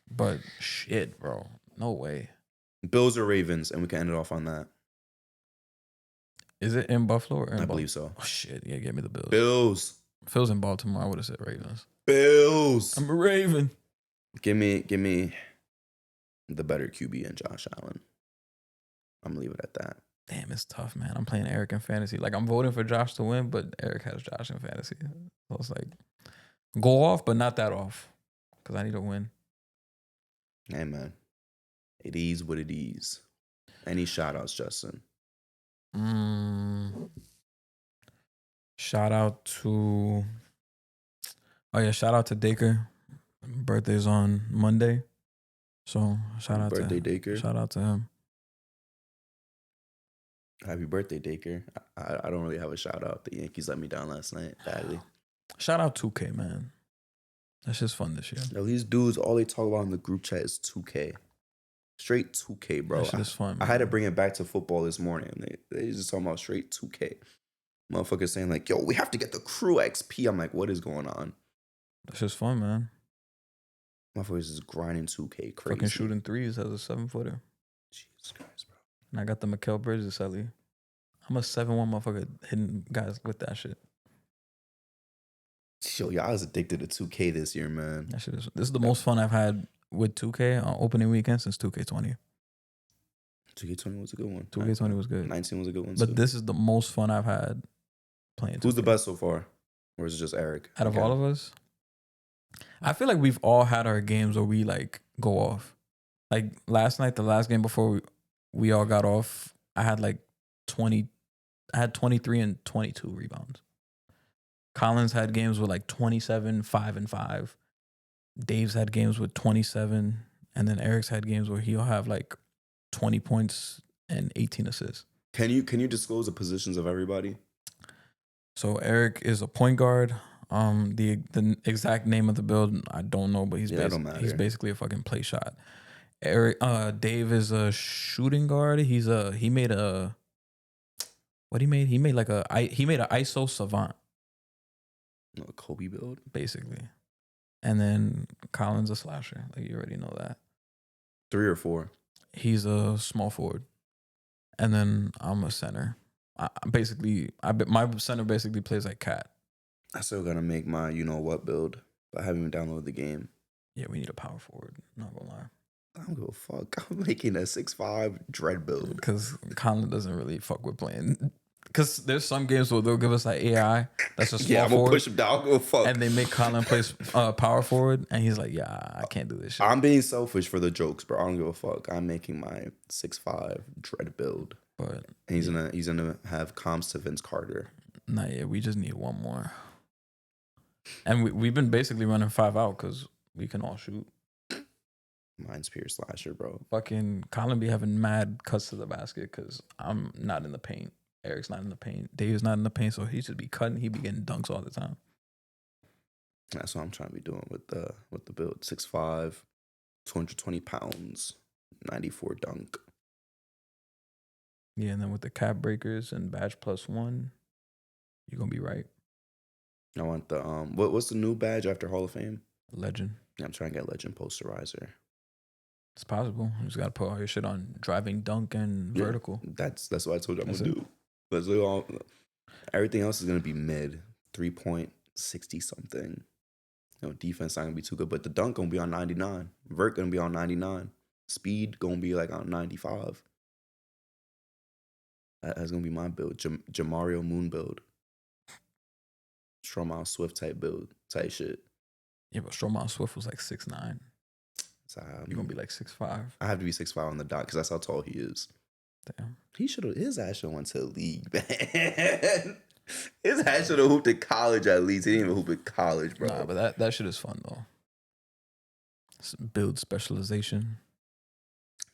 But shit, bro. No way. Bills or Ravens, and we can end it off on that. Is it in Buffalo or in I believe so. Oh, shit. Yeah, give me the Bills. Bills. If it was in Baltimore, I would have said Ravens. Bills. I'm a Raven. Give me the better QB and Josh Allen. I'm gonna leave it at that. Damn, it's tough, man. I'm playing Eric in fantasy. Like, I'm voting for Josh to win, but Eric has Josh in fantasy. So it's like, go off, but not that off. Because I need to win. Hey, man. It is what it is. Any shout-outs, Justin? Shout out to... Oh, yeah, shout out to Daker. Birthday's on Monday. So, shout out birthday, Daker. Shout out to him. Happy birthday, Daker. I don't really have a shout-out. The Yankees let me down last night, badly. Shout out 2K, man. That's just fun this year. Yo, these dudes, all they talk about in the group chat is 2K. Straight 2K, bro. That shit is fun, I man. had to bring it back to football this morning. They just talking about straight 2K. Motherfuckers saying like, yo, we have to get the crew XP. I'm like, what is going on? That's just fun, man. Motherfuckers is grinding 2K crazy. Fucking shooting threes as a 7-footer. Jesus Christ, bro. And I got the Mikal Bridges, Sally. I'm a 7-1 motherfucker hitting guys with that shit. Yo, y'all was addicted to 2K this year, man. That shit is. This is the most fun I've had with 2K on opening weekend since 2K20. 2K20 was a good one. 2K20 was good. 19 was a good one But too. this is the most fun I've had playing 2K. Who's the best so far? Or is it just Eric? Out of all of us? I feel like we've all had our games where we like go off. Like last night, the last game before we all got off, I had like 23 and 22 rebounds. Collins had games with like 27, 5 and 5. Dave's had games with 27. And then Eric's had games where he'll have like 20 points and 18 assists. Can you disclose the positions of everybody? So Eric is a point guard. The exact name of the build I don't know, but he's basically a fucking play shot. Dave is a shooting guard. He made an ISO savant. A Kobe build? Basically. And then Collins a slasher. Like, you already know that. 3 or 4. He's a small forward. And then I'm a center. My center basically plays like Cat. I still gotta make my you know what build, but I haven't even downloaded the game. Yeah, we need a power forward. Not gonna lie. I don't give a fuck. I'm making a 6'5" dread build. Because Colin doesn't really fuck with playing. Because there's some games where they'll give us like AI that's a small Yeah, I'm gonna forward. push him down. I don't give a fuck. And they make Colin play power forward. And he's like, yeah, I can't do this shit. I'm being selfish for the jokes, bro. I don't give a fuck. I'm making my 6'5" dread build. But And he's gonna have comms to Vince Carter. not yet. We just need one more. And we've been basically running 5 out because we can all shoot. Mine's pure slasher, bro. Fucking Colin be having mad cuts to the basket because I'm not in the paint. Eric's not in the paint. Dave's not in the paint, so he should be cutting. He be getting dunks all the time. That's what I'm trying to be doing with the build. 6'5", 220 pounds, 94 dunk. Yeah, and then with the cap breakers and badge +1, you're gonna be right. I want the what's the new badge after Hall of Fame? Legend. Yeah, I'm trying to get Legend Posterizer. It's possible. You just gotta put all your shit on driving, dunk, and Yeah, vertical. That's what I told you I'm That's gonna it. do. That's literally all. Everything else is gonna be mid, 3-point, 60 something. Defense not gonna be too good, but the dunk gonna be on 99. Vert gonna be on 99. Speed gonna be like on 95. That's gonna be my build. Jamario Moon build. Stromile Swift type shit. Yeah, but Stromile Swift was like 6'9". So, You're gonna be like 6'5". I have to be 6'5" on the dot because that's how tall he is. Damn. His ass should have went to the league, man. His ass should have hooped in college at least. He didn't even hoop in college, bro. Nah, but that shit is fun though. Build specialization.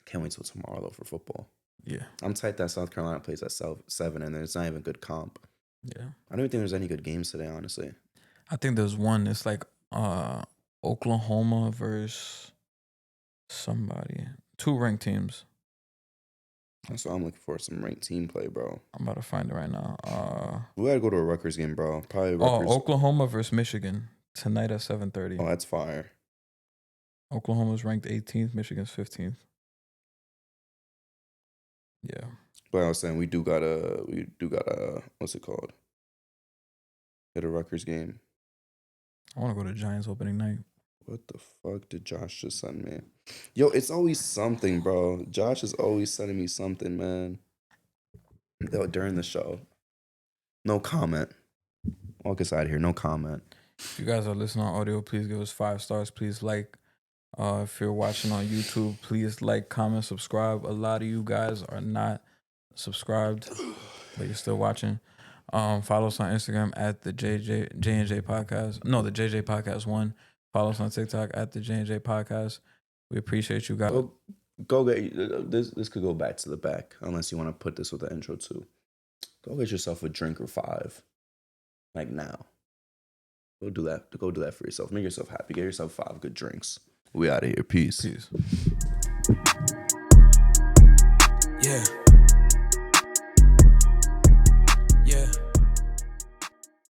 Can't wait till tomorrow though for football. Yeah. I'm tight that South Carolina plays at 7, and there's not even good comp. Yeah. I don't even think there's any good games today, honestly. I think there's one. It's like Oklahoma versus somebody. 2 ranked teams. So I'm looking for some ranked team play, bro. I'm about to find it right now. We gotta go to a Rutgers game, bro. Probably Rutgers. Oklahoma versus Michigan tonight at 7:30. Oh, that's fire. Oklahoma's ranked 18th. Michigan's 15th. Yeah. But I was saying we do gotta what's it called? Hit a Rutgers game. I want to go to Giants opening night. What the fuck did Josh just send me? Yo, it's always something, bro. Josh is always sending me something, man. Yo, during the show. No comment. Walk us out of here. No comment. If you guys are listening on audio, please give us 5 stars. Please like. If you're watching on YouTube, please like, comment, subscribe. A lot of you guys are not subscribed, but you're still watching. Follow us on Instagram at the J&J Podcast. No, the JJ Podcast 1. Follow us on TikTok at the J&J Podcast. We appreciate you guys. Go get this could go back to the back unless you want to put this with the intro too. Go get yourself a drink or 5, like now. Go do that. Go do that for yourself. Make yourself happy. Get yourself 5 good drinks. We out of here. Peace. Peace. Yeah.